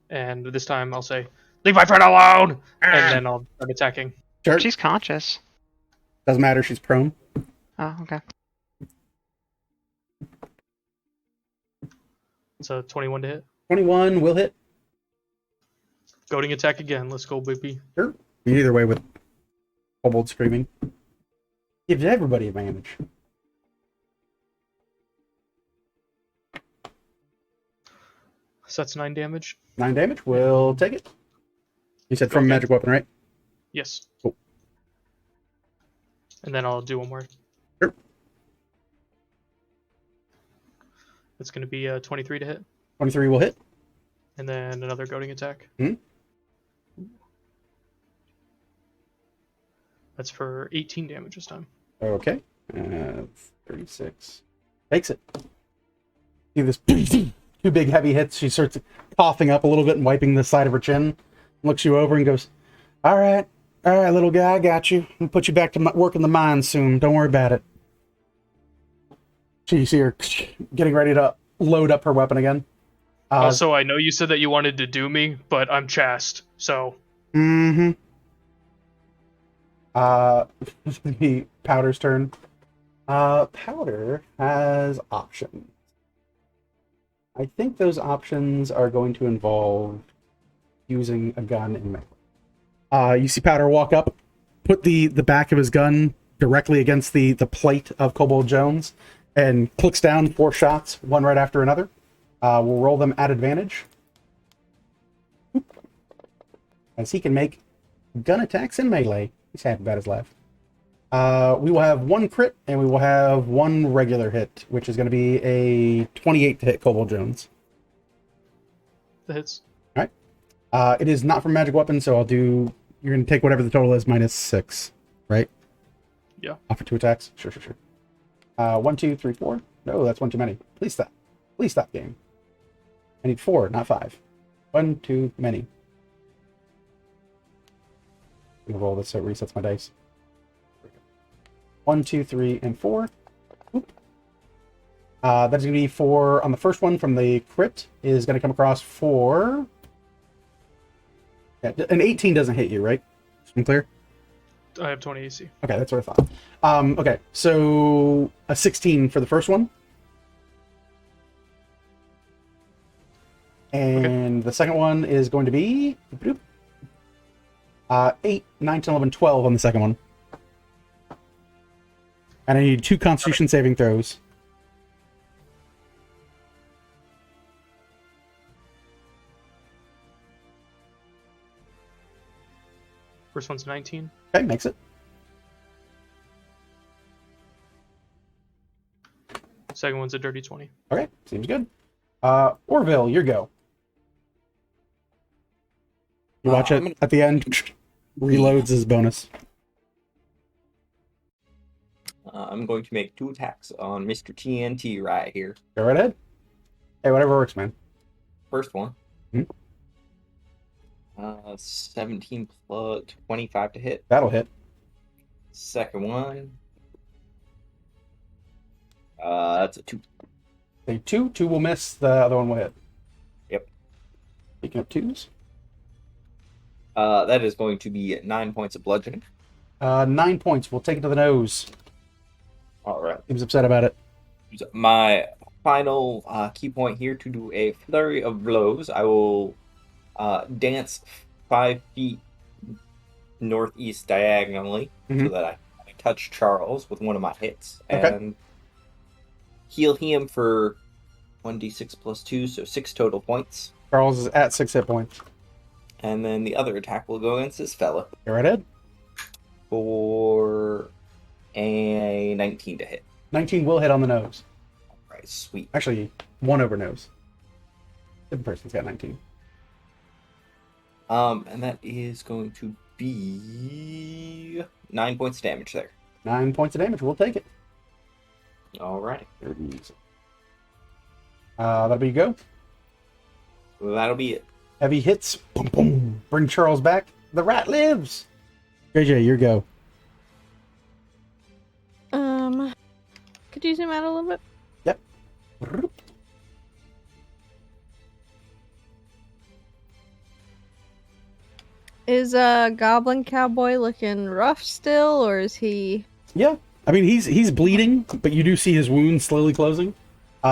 And this time I'll say, "Leave my friend alone!" And then I'll start attacking. Sure. She's conscious. Doesn't matter, she's prone. Oh, okay. It's a 21 to hit. 21 will hit. Goading attack again. Let's go, baby. Sure. Either way with Kobold Screaming. Gives everybody advantage. So that's 9 damage. 9 damage. We'll take it. You said from Okay. magic weapon, right? Yes. Cool. And then I'll do one more. Sure. It's going to be a 23 to hit. 23 will hit. And then another goading attack. Hmm. That's for 18 damage this time. Okay. 36. Takes it. See this two big heavy hits. She starts coughing up a little bit and wiping the side of her chin. Looks you over and goes, all right, little guy, I got you. I'll put you back to work in the mines soon. Don't worry about it. So you see her getting ready to load up her weapon again. Also, I know you said that you wanted to do me, but I'm chast, so... Mm-hmm. The Powder's turn. Powder has options. I think those options are going to involve using a gun in melee. You see Powder walk up, put the back of his gun directly against the plate of Kobold Jones, and clicks down 4 shots, one right after another. We'll roll them at advantage. As he can make gun attacks in melee. He's happy about his life. We will have 1 crit, and we will have 1 regular hit, which is going to be a 28 to hit Kobold Jones. That hits. All right. It is not from magic weapon, so I'll do... You're going to take whatever the total is, minus 6, right? Yeah. Offer 2 attacks? Sure. 1, 2, 3, 4. No, that's 1 too many. Please stop. Please stop, game. I need 4, not 5. 1 too many. I'm going to roll this so it resets my dice. 1, 2, 3, and 4. Oop. That's going to be for, on the first one from the crit, is going to come across for... Yeah, an 18 doesn't hit you, right? Is that clear? I have 20 AC. Okay, that's what I thought. Okay, so a 16 for the first one. And the second one is going to be 8, 9, 10, 11, 12 on the second one. And I need 2 Constitution saving throws. First one's 19. Okay, makes it. Second one's a dirty 20. Okay, seems good. Orville, your go. You watch it at the end. Reloads his bonus. I'm going to make 2 attacks on Mr. TNT right here. Go right ahead. Hey, whatever works, man. First one. Hmm? 17 plus 25 to hit. That'll hit. Second one. That's a 2. A 2. 2 will miss. The other one will hit. Yep. Picking up 2s. That is going to be 9 points of bludgeoning. 9 points. We'll take it to the nose. All right. He was upset about it. My final key point here to do a flurry of blows. I will dance 5 feet northeast diagonally so that I touch Charles with one of my hits and heal him for 1d6 plus 2, so 6 total points. Charles is at 6 hit points. And then the other attack will go against this fella Go right ahead. for a 19 to hit. 19 will hit on the nose. All right, sweet. Actually, 1 over nose. Different person's got 19. And that is going to be 9 points of damage there. 9 points of damage. We'll take it. All right. That'll be go. That'll be it. Heavy hits. Boom, boom. Bring Charles back. The rat lives. JJ, your go. Could you zoom out a little bit? Yep. Is Goblin Cowboy looking rough still, or is he? Yeah. I mean, he's bleeding, but you do see his wounds slowly closing.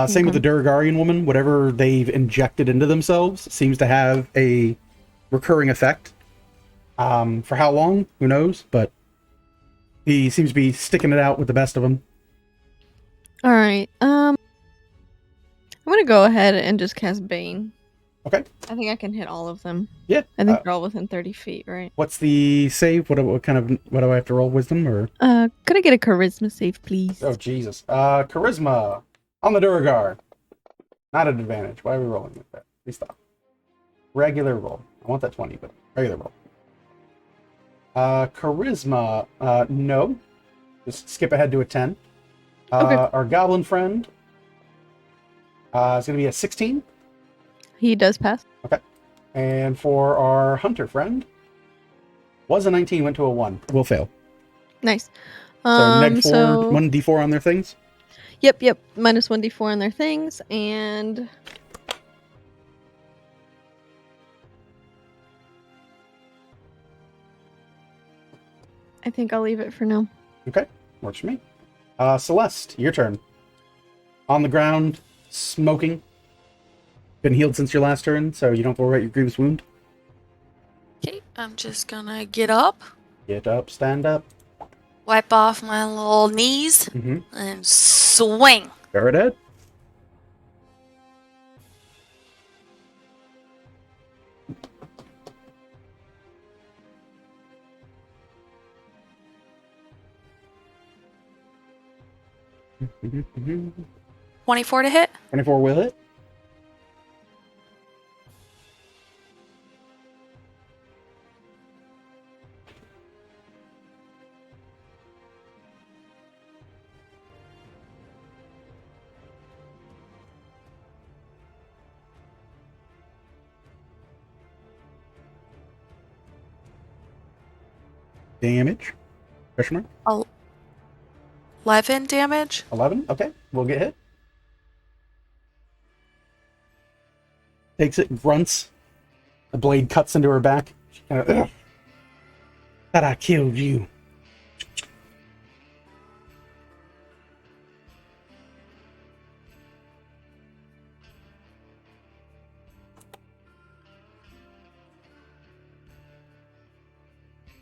Same with the Durgarian woman. Whatever they've injected into themselves seems to have a recurring effect. For how long? Who knows? But he seems to be sticking it out with the best of them. All right. I'm gonna go ahead and just cast Bane. Okay. I think I can hit all of them. Yeah. I think they're all within 30 feet, right? What's the save? What do I have to roll? Wisdom or? Could I get a charisma save, please? Oh Jesus. Charisma on the Durgar. Not an advantage. Why are we rolling with that? Please stop. Regular roll. I want that 20, but regular roll. Charisma. No. Just skip ahead to a 10. Okay. Our goblin friend. Is going to be a 16. He does pass. Okay. And for our hunter friend, was a 19, went to a 1. Will fail. Nice. So neg 4, so 1d4 on their things. Yep. Minus 1d4 on their things, and I think I'll leave it for now. Okay, works for me. Celeste, your turn. On the ground, smoking. Been healed since your last turn, so you don't worry about your grievous wound. Okay, I'm just gonna get up, Get up, stand up. wipe off my little knees, and swing. Go right ahead. Mhm. 24 to hit. 24 will hit. Damage. Question mark? 11 damage. 11? Okay, we'll get hit. Takes it, grunts. The blade cuts into her back. She kind of, ugh. Thought I killed you.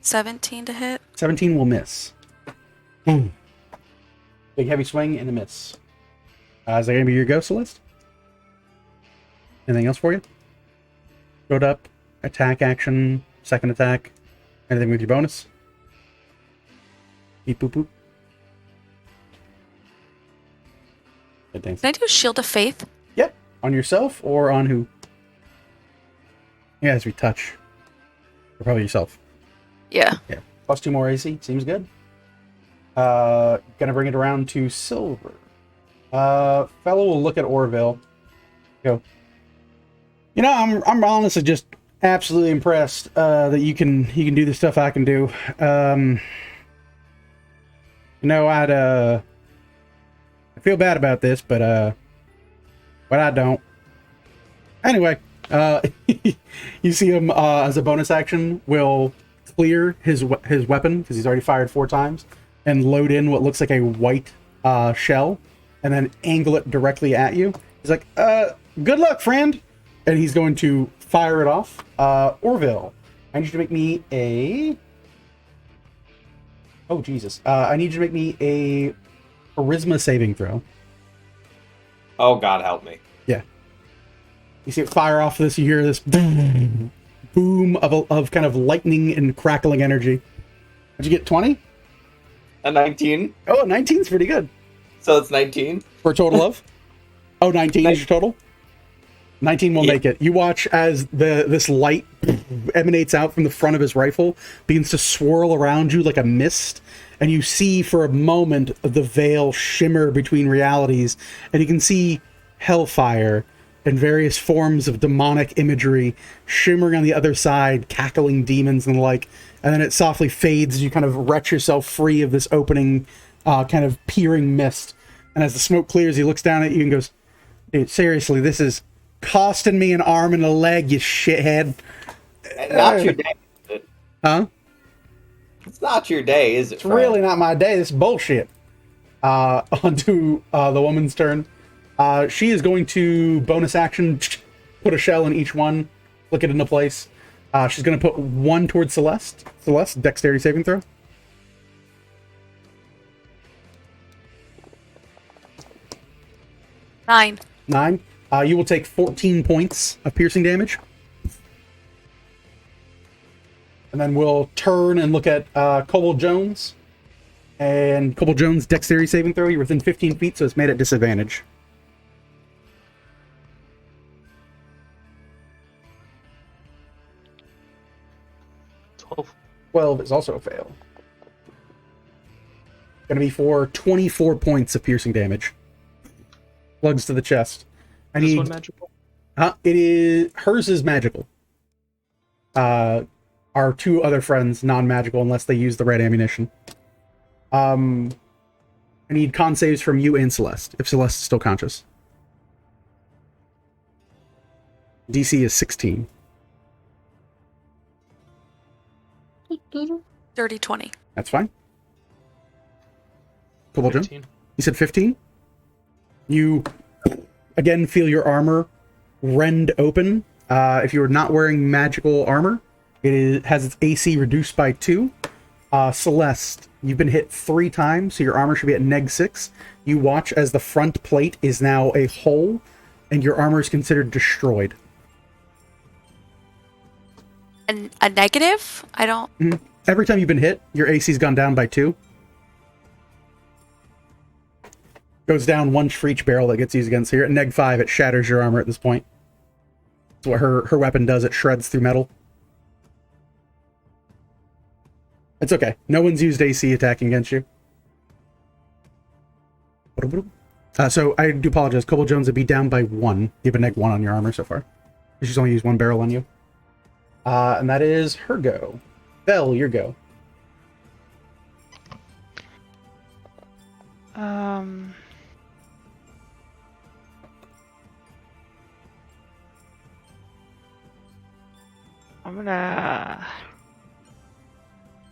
$17 to hit. 17 will miss. Boom. Big heavy swing and a miss. Is that going to be your go, Celeste? Anything else for you? Showed up, attack action, second attack. Anything with your bonus? Beep boop boop. Good thanks. Can I do Shield of Faith? Yep. On yourself or on who? Yeah, as we touch. Or probably yourself. Yeah. Yeah. Plus 2 more AC. Seems good. Gonna bring it around to Silver. Fellow will look at Orville. Go. You know, I'm honestly just absolutely impressed that you can do the stuff I can do. You know, I feel bad about this, but I don't. Anyway, you see him as a bonus action will clear his weapon because he's already fired 4 times and load in what looks like a white shell and then angle it directly at you. He's like, good luck, friend. And he's going to fire it off. Orville, I need you to make me a... Oh, Jesus. I need you to make me a charisma saving throw. Oh, God help me. Yeah. You see it fire off this, you hear this boom of kind of lightning and crackling energy. Did you get 20? A 19. Oh, 19's pretty good. So it's 19? For a total of? Oh, 19 is your total? 19 will make it. You watch as this light emanates out from the front of his rifle, begins to swirl around you like a mist, and you see for a moment the veil shimmer between realities, and you can see hellfire and various forms of demonic imagery shimmering on the other side, cackling demons and the like, and then it softly fades as you kind of wrench yourself free of this opening kind of peering mist. And as the smoke clears, he looks down at you and goes, dude, seriously, this is costing me an arm and a leg, you shithead. Not your day, is it? Huh? It's not your day, is it? It's really not my day. This is bullshit. Onto the woman's turn. She is going to bonus action, put a shell in each one, flick it into place. She's going to put 1 towards Celeste. Celeste, dexterity saving throw. 9. 9. You will take 14 points of piercing damage. And then we'll turn and look at Kobold Jones. And Kobold Jones, dexterity saving throw. You're within 15 feet, so it's made at disadvantage. 12 is also a fail. Gonna be for 24 points of piercing damage. Plugs to the chest. I Is this need... one magical? It is... Hers is magical. Our 2 other friends, non-magical, unless they use the right ammunition. I need con saves from you and Celeste, if Celeste is still conscious. DC is 16. Dirty 20. That's fine. Kobold Jones? 15. You said 15? You, again, feel your armor rend open. If you are not wearing magical armor, has its AC reduced by 2. Celeste, you've been hit 3 times, so your armor should be at -6. You watch as the front plate is now a hole, and your armor is considered destroyed. And a negative? I don't... Every time you've been hit, your AC's gone down by 2. Goes down 1 for each barrel that gets used against. So you're at -5. It shatters your armor at this point. That's what her weapon does. It shreds through metal. It's okay. No one's used AC attacking against you. So I do apologize. Kobold Jones would be down by 1. You have a -1 on your armor so far. She's only used 1 barrel on you. And that is her go. Belle, your go. Um. I'm gonna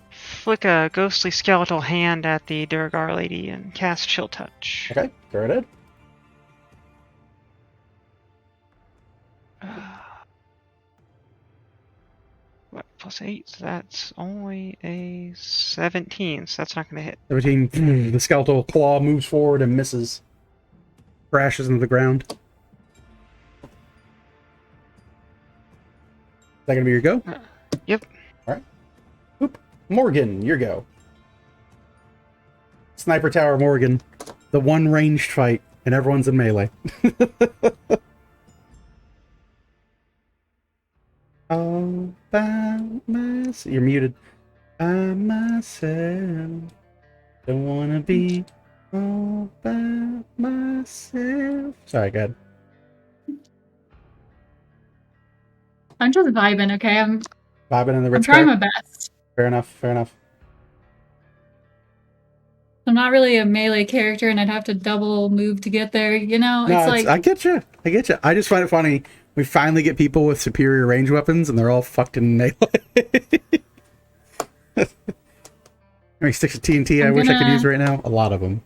flick a ghostly skeletal hand at the Durgar lady and cast Chill Touch. Okay, go right ahead. What, +8? So that's only a 17, so that's not gonna hit. 17. The skeletal claw moves forward and misses. Crashes into the ground. Is that gonna be your go? Yep. Alright. Oop. Morgan, your go. Sniper Tower Morgan. The one ranged fight, and everyone's in melee. All by myself. You're muted. By myself. Don't wanna be all by myself. Sorry, go ahead. I'm just vibing, okay? I'm Bobbing in the Ritz trying my crack. best. Fair enough, fair enough. I'm not really a melee character, and I'd have to double move to get there. You know, No, it's like I get you. I get you. I just find it funny. We finally get people with superior range weapons, and they're all fucking melee. How many sticks of TNT I wish I could use right now? A lot of them.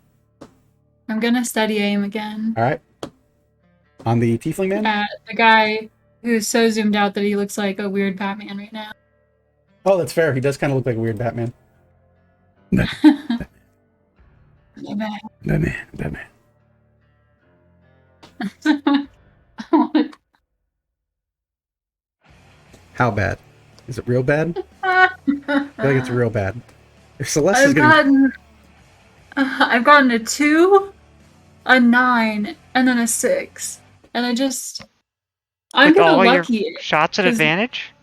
I'm gonna study aim again. All right. On the Tiefling man? At the guy who's so zoomed out that he looks like a weird Batman right now. Oh, that's fair. He does kind of look like a weird Batman. Batman. How bad? Is it real bad? I feel like it's real bad. If Celeste is gonna... I've gotten a 2, a 9, and then a 6. And I'm With gonna all lucky your it. shots at 'cause- advantage?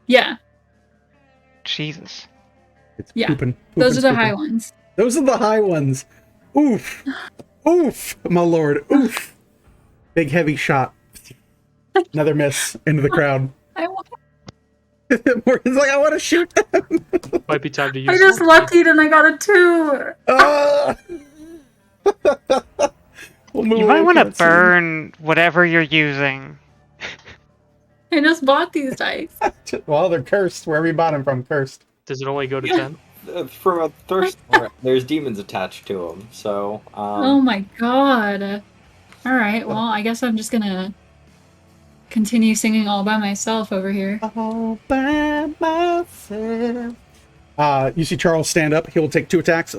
Yeah, Jesus. It's Yeah. pooping. those are the Pooping. high ones. Those are the high ones. Oof. Oof, my lord. Oof. Big heavy shot. Another miss into the crowd. I, wa- Morgan's like, I want to shoot them. Might be time to use. I just luckied and I got a 2. Ah! We'll move You might away want to from that scene. burn whatever you're using. I just bought these dice. Well, they're cursed. Wherever you bought them from, cursed. Does it only go to 10? From a thirst, there's demons attached to them. So, Oh my god. Alright, well, I guess I'm just gonna continue singing all by myself over here. All by myself. You see Charles stand up. He will take 2 attacks,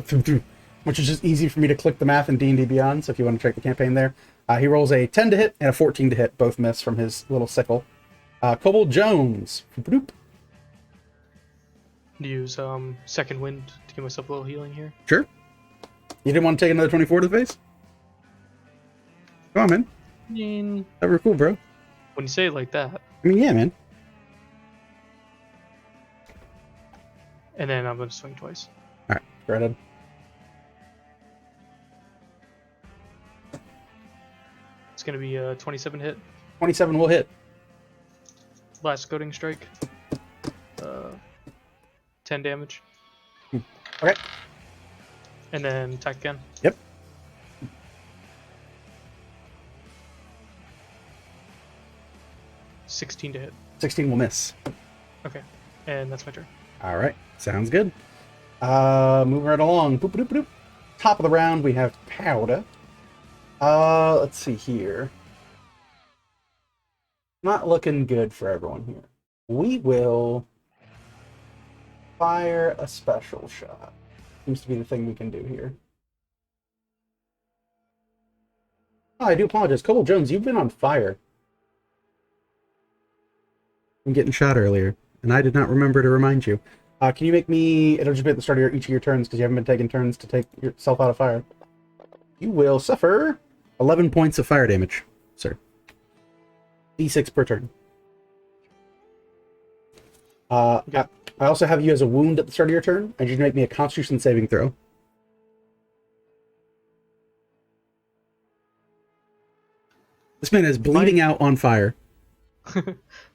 which is just easy for me to click the math in D&D Beyond, so if you want to check the campaign there. He rolls a 10 to hit and a 14 to hit. Both miss from his little sickle. Kobold Jones. Bloop. Use second wind to give myself a little healing here. Sure. You didn't want to take another 24 to the face? Come on, man. I mean, That were cool, bro. when you say it like that, I mean, yeah, man. and then I'm gonna swing twice. All right, go ahead. It's gonna be a 27 hit. 27 will hit. Last goading strike. 10 damage. Okay. And then attack again. Yep. $16 to hit. 16 will miss. Okay. And that's my turn. All right, sounds good. Moving right along. Boop, boop, boop. Top of the round, we have Powder. Let's see here. Not looking good for everyone here. We will fire a special shot. Seems to be the thing we can do here. Oh, I do apologize. Kobold Jones, you've been on fire. I'm getting shot earlier, and I did not remember to remind you. Can you make me... It'll just be at the start of each of your turns, because you haven't been taking turns to take yourself out of fire. You will suffer 11 points of fire damage, sir. D6 per turn. Okay. I also have you as a wound at the start of your turn, and you can make me a Constitution saving throw. This man is bleeding out on fire.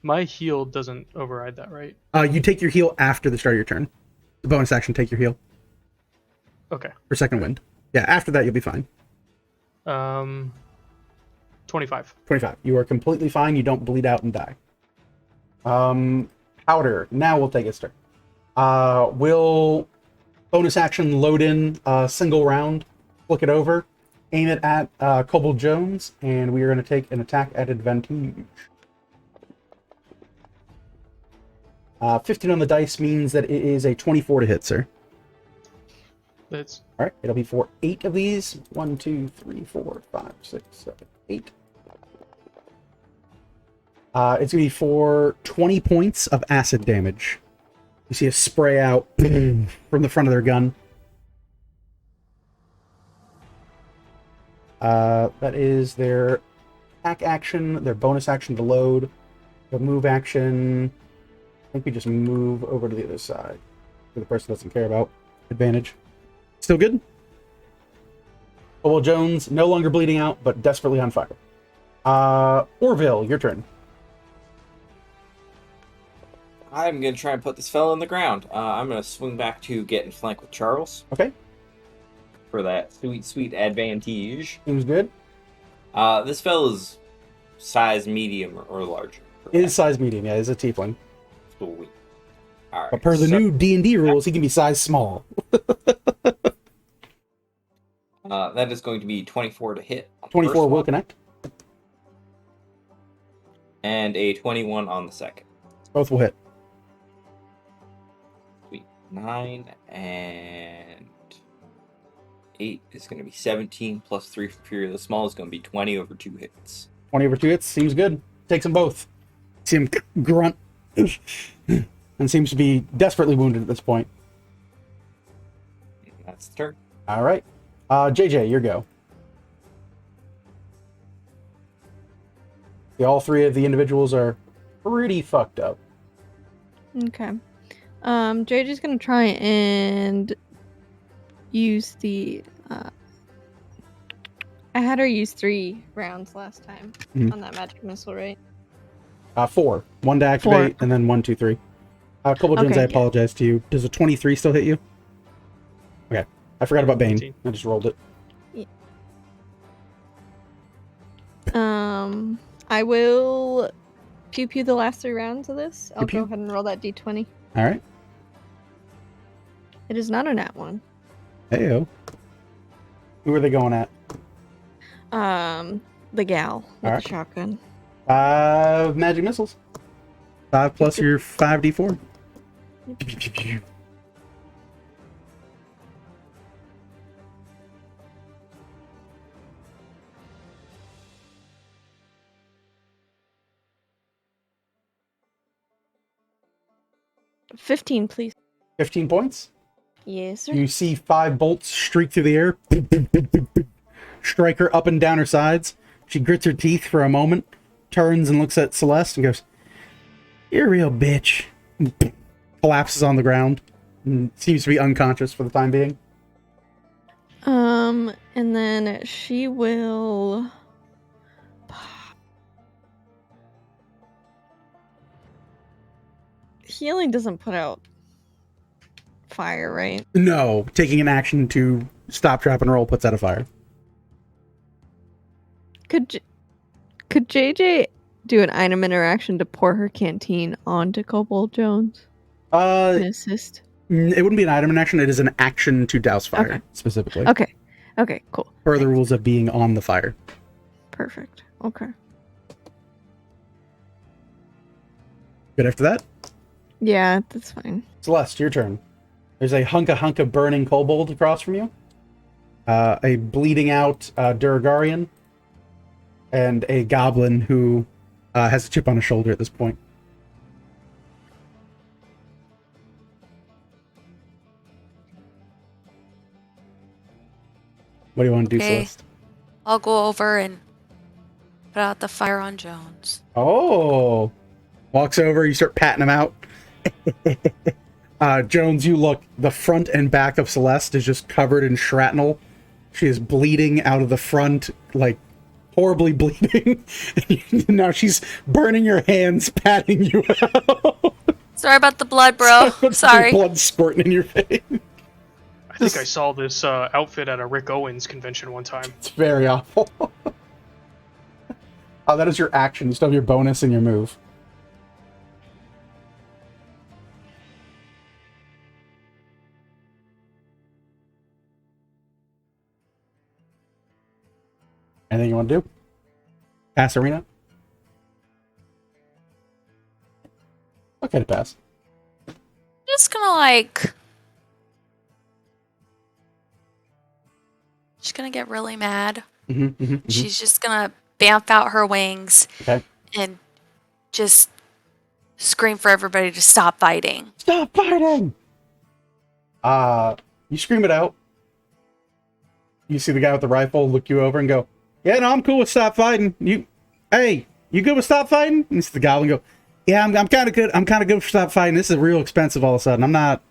My heal doesn't override that, right? You take your heal after the start of your turn. The bonus action, take your heal. Okay. For second wind. Yeah, after that you'll be fine. 25. 25. You are completely fine. You don't bleed out and die. Powder. Now we'll take its turn. Will bonus action load in a single round, flick it over, aim it at Kobold Jones, and we are going to take an attack at advantage. 15 on the dice means that it is a 24 to hit, sir. That's All right, it'll be for 8 of these. 1, 2, 3, 4, 5, 6, 7, 8. It's going to be for 20 points of acid damage. You see a spray out from the front of their gun. That is their attack action, their bonus action to load, the move action. I think we just move over to the other side. For the person doesn't care about advantage. Still good? Oh, well, Jones, no longer bleeding out, but desperately on fire. Orville, your turn. I'm gonna try and put this fella in the ground. I'm gonna swing back to get in flank with Charles Okay, for that sweet advantage. seems good. This fella's size medium or larger. It is size medium, yeah, it's a tiefling. Sweet. Alright. But per the new D&D rules, he can be size small. That is going to be 24 to hit. On the 24 first will one, connect. and a 21 on the second. Both will hit. Sweet. 9 and 8 is going to be 17 plus 3 for Fury of the Small is going to be 20 over 2 hits. 20 over 2 hits, seems good. Takes them both. See him grunt. And seems to be desperately wounded at this point. That's the turn. All right. JJ, your go. Yeah, all 3 of the individuals are pretty fucked up. Okay. JJ's gonna try and use the. I had her use 3 rounds last time Mhm. on that magic missile, right? 4. 1 to activate, and then 1, 2, 3. Kobold Jones, Okay, I yeah. apologize to you. Does a 23 still hit you? Okay. I forgot about Bane. 18. I just rolled it. I will pew the last 3 rounds of this. I'll Pew-pew. go ahead and roll that d20. All right. It is not a nat 1. Heyo. Who are they going at? The gal with Alright. the shotgun. 5 magic missiles. 5 plus your 5d4. 15, please. 15 points. Yes, sir. You see 5 bolts streak through the air, strike her up and down her sides. She grits her teeth for a moment, turns and looks at Celeste and goes, "You're a real bitch." Collapses on the ground and seems to be unconscious for the time being. And then she will. Healing doesn't put out fire, right? No, taking an action to stop, trap, and roll puts out a fire. Could JJ do an item interaction to pour her canteen onto Kobold Jones and assist? It wouldn't be an item in action. It is an action to douse fire, Okay. specifically. Okay, cool. Per the rules of being on the fire. Perfect. Okay. Good after that? Yeah, that's fine. Celeste, your turn. There's a hunk of burning kobold across from you. A bleeding out Durgarian. And a goblin who has a chip on his shoulder at this point. What do you want to do, Okay. Celeste? I'll go over and put out the fire on Jones. Oh! Walks over, you start patting him out. Jones, you look, the front and back of Celeste is just covered in shrapnel. She is bleeding out of the front, like, horribly bleeding. Now she's burning your hands, patting you out. Sorry about the blood, bro. Sorry. Blood squirting in your face. I think I saw this outfit at a Rick Owens convention one time. It's very awful. Oh, that is your action. You still have your bonus and your move. Anything you want to do? Pass arena? Okay to pass. Just gonna she's gonna get really mad. She's just gonna bamf out her wings Okay. and just scream for everybody to stop fighting. Stop fighting! You scream it out. You see the guy with the rifle look you over and go, "Yeah, no, I'm cool with stop fighting. Hey, you good with stop fighting?" And it's the goblin go, "Yeah, I'm kind of good. I'm kind of good for stop fighting. This is real expensive all of a sudden. I'm not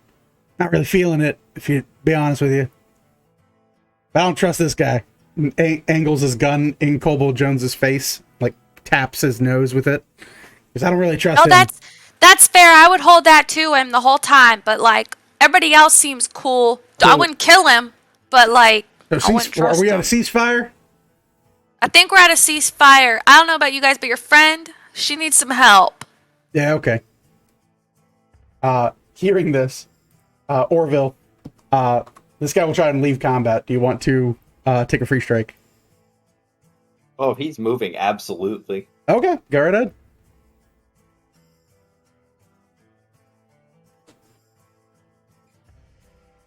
really feeling it, if you be honest with you. But I don't trust this guy." And angles his gun in Kobold Jones's face, like taps his nose with it, because I don't really trust him. That's fair. I would hold that to him the whole time, but like everybody else seems cool. So- I wouldn't kill him, but like So I wouldn't trust are we him. on a ceasefire? I think we're at a ceasefire. I don't know about you guys, but your friend, she needs some help. Yeah, okay. Hearing this, Orville, this guy will try and leave combat. Do you want to take a free strike? Oh, he's moving, absolutely. Okay, go right ahead.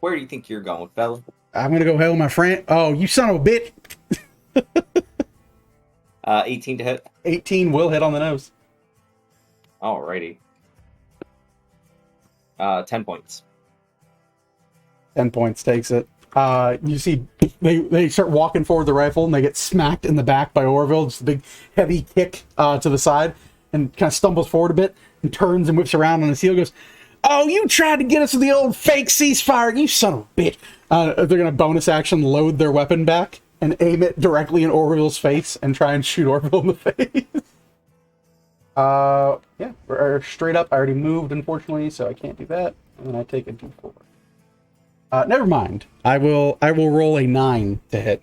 Where do you think you're going, fella? I'm gonna go hail my friend. Oh, you son of a bitch! 18 to hit. 18 will hit on the nose. Alrighty. 10 points. 10 points takes it. You see, they start walking forward the rifle, and they get smacked in the back by Orville. Just a big, heavy kick to the side, and kind of stumbles forward a bit, and turns and whips around on his heel. Goes, "Oh, you tried to get us with the old fake ceasefire, you son of a bitch!" They're gonna bonus action load their weapon back and aim it directly in Orville's face and try and shoot Orville in the face. Yeah, we're straight up. I already moved, unfortunately, so I can't do that. And then I take a d4. Never mind. I will roll a 9 to hit.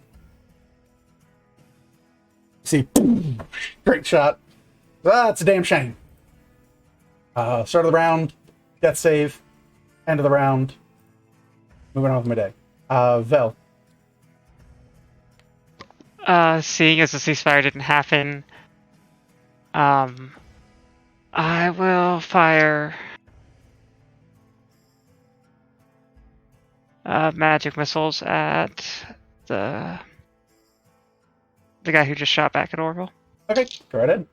See, great shot. It's a damn shame. Start of the round, death save, end of the round. Moving on with my day. Vel. Seeing as the ceasefire didn't happen, I will fire magic missiles at the guy who just shot back at Orville. Okay, go right ahead.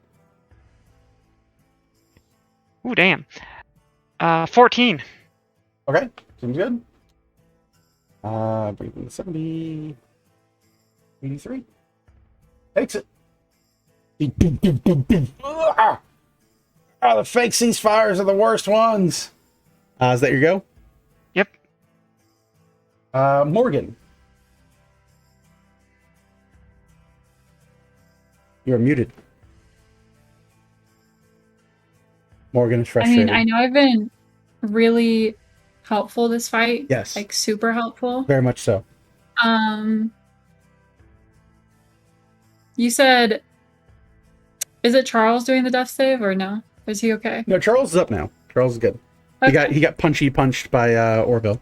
Ooh, damn. 14. Okay, seems good. Bring in the 70. 83. Takes it. The fake ceasefires are the worst ones. Is that your go? Yep. Morgan. You're muted. Morgan is I frustrated. mean, I know I've been really helpful this fight. Yes. Like super helpful. Very much so. You said, is it Charles doing the death save or no? Is he okay? No, Charles is up now. Charles is good. Okay. He got punched by Orville.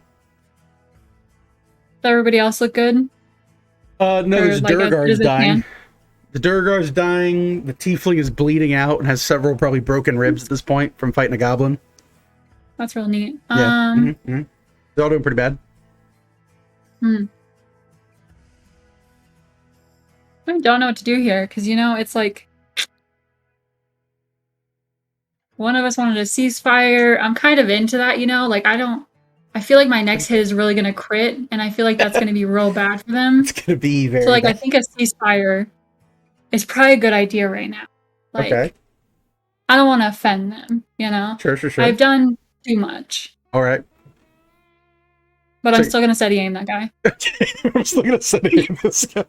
Does everybody else look good? No, there's like, as good Durgar's as it dying. can? The Durgar's dying. The Tiefling is bleeding out and has several probably broken ribs at this point from fighting a goblin. That's real neat. Yeah. They're all doing pretty bad. I don't know what to do here because it's like one of us wanted a ceasefire. I'm kind of into that, like I feel like my next hit is really gonna crit, and I feel like that's gonna be real bad for them. It's gonna be very. So like I bad. think a ceasefire is probably a good idea right now. Like Okay. I don't want to offend them, Sure. I've done too much. All right. But I'm So- still gonna steady aim that guy. I'm still gonna send it to this guy.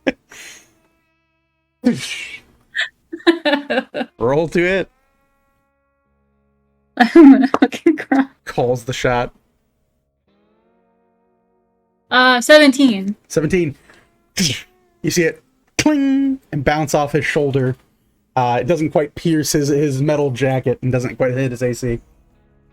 Roll to it. I'm gonna fucking cry. Calls the shot. 17. 17. You see it cling and bounce off his shoulder. It doesn't quite pierce his metal jacket and doesn't quite hit his AC.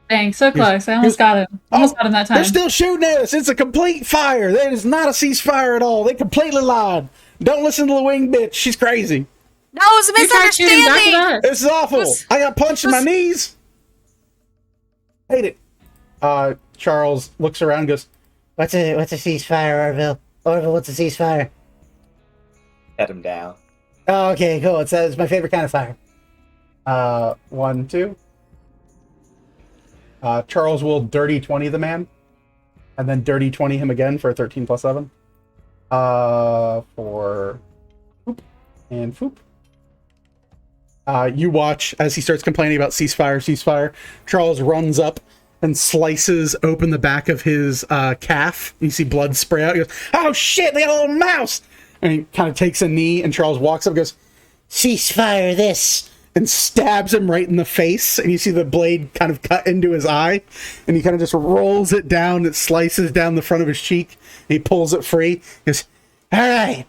Dang, so close. I almost got him. Almost got him that time. They're still shooting at us. It's a complete fire. That is not a ceasefire at all. They completely lied. Don't listen to the winged bitch. She's crazy. That was a You tried shooting back misunderstanding. at us. This is awful. I got punched in my knees. Hate it. Charles looks around and goes, What's a ceasefire, Orville? Orville, what's a ceasefire? Cut him down. Oh, okay, cool. It's my favorite kind of fire. 1, 2. Charles will dirty 20 the man. And then dirty 20 him again for a 13 plus 7. For Foop and Foop. You watch as he starts complaining about ceasefire. Charles runs up and slices open the back of his calf. You see blood spray out. He goes, "Oh shit, they got a little mouse!" And he kind of takes a knee, and Charles walks up and goes, Ceasefire this! and stabs him right in the face. And you see the blade kind of cut into his eye, and he kind of just rolls it down. It slices down the front of his cheek. And he pulls it free. He goes, "Alright,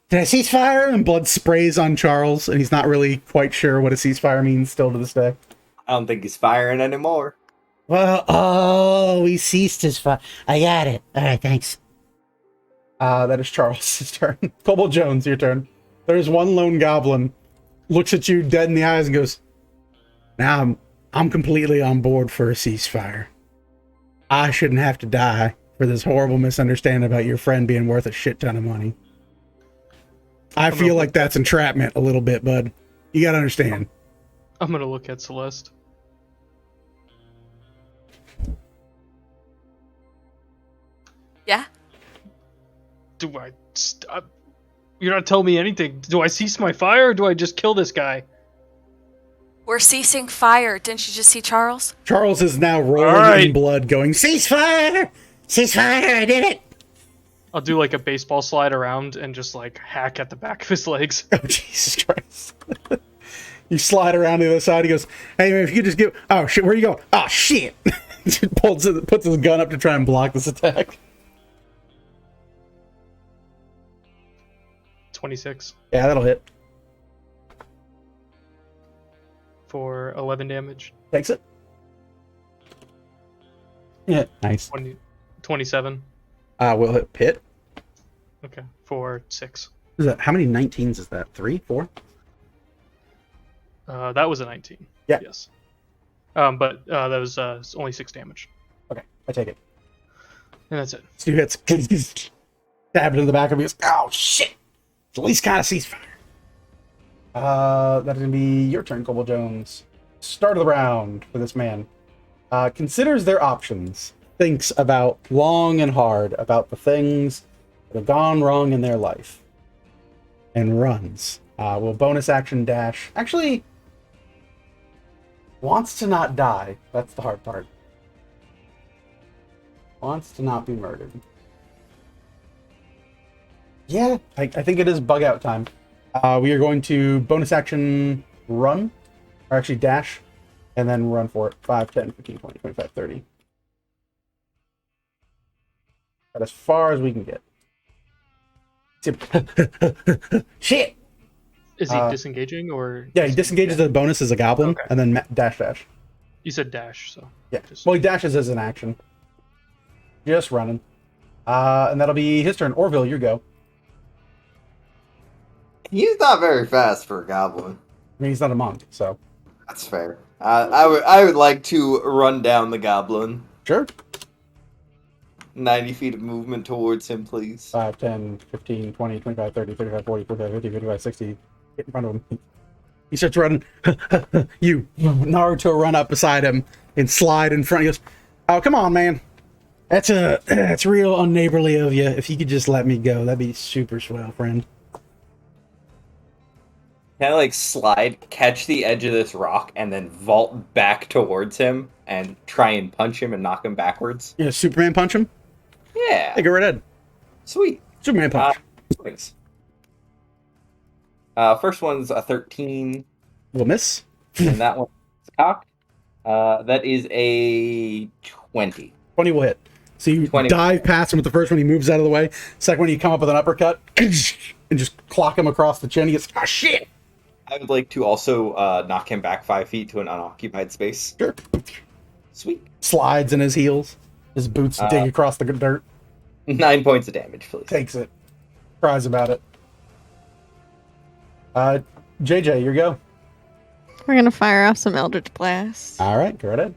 did I ceasefire?" And blood sprays on Charles, and he's not really quite sure what a ceasefire means still to this day. I don't think he's firing anymore. Well, we ceased his fire. I got it. Alright, thanks. That is Charles' turn. Cobalt Jones, your turn. There's one lone goblin, looks at you dead in the eyes and goes, "Now I'm completely on board for a ceasefire. I shouldn't have to die for this horrible misunderstanding about your friend being worth a shit ton of money. I feel like that's entrapment a little bit, bud. You gotta understand." I'm gonna look at Celeste. Yeah. Do I stop? You're not telling me anything. Do I cease my fire or do I just kill this guy? We're ceasing fire. Didn't you just see Charles? Charles is now rolling Alright. in blood, going, Ceasefire! Ceasefire! I did it! I'll do like a baseball slide around and just like hack at the back of his legs. "Oh, Jesus Christ." You slide around to the other side. He goes, "Hey, man, if you could just give..." "Oh, shit, where you going?" "Oh, shit." He puts his gun up to try and block this attack. 26 Yeah, that'll hit. for 11 damage. Takes it. Yeah, nice. 27. We'll hit Pit. Okay, for 6. Is that, how many 19s is that? 3? 4? That was a 19. Yeah. Yes. But that was only 6 damage. Okay, I take it. And that's it. Stu hits. Stab it in the back of me. Goes, "Oh, shit. It's at least kind of ceasefire." That's going to be your turn, Cobalt Jones. Start of the round for this man. Considers their options. Thinks about long and hard about the things that have gone wrong in their life. And runs. Will bonus action dash. Actually, wants to not die. That's the hard part. Wants to not be murdered. Yeah, I think it is bug out time. We are going to bonus action run, or actually dash, and then run for it. 5, 10, 15, 20, 25, 30. About as far as we can get. Shit! Is he disengaging or? Yeah, he disengages the bonus as a goblin, Okay. and then dash. You said dash, so. Yeah, Just- well, he dashes as an action. Just running. And that'll be his turn. Orville, you go. He's not very fast for a goblin. I mean, he's not a monk, so. That's fair. I would like to run down the goblin. Sure. 90 feet of movement towards him, please. 5, 10, 15, 20, 25, 30, 35, 40, 45, 50, 55, 60. Get in front of him. He starts running. You, Naruto, run up beside him and slide in front. He goes, "Oh, come on, man. That's real unneighborly of you. If you could just let me go, that'd be super swell, friend." Can I like slide, catch the edge of this rock, and then vault back towards him and try and punch him and knock him backwards? You know, Superman punch him? Yeah. Hey, go right ahead. Sweet. Superman punch. Thanks. First one's a 13, We'll miss. and that one's cocked. That is a 20. 20 will hit. So you 20. dive past him with the first one, he moves out of the way. Second one, you come up with an uppercut and just clock him across the chin. He gets, ah, shit! I would like to also knock him back 5 feet to an unoccupied space. Sure. Sweet. Slides in his heels. His boots dig across the dirt. 9 points of damage, please. Takes it. Cries about it. JJ, your go. We're gonna fire off some Eldritch Blasts. All right, go right ahead.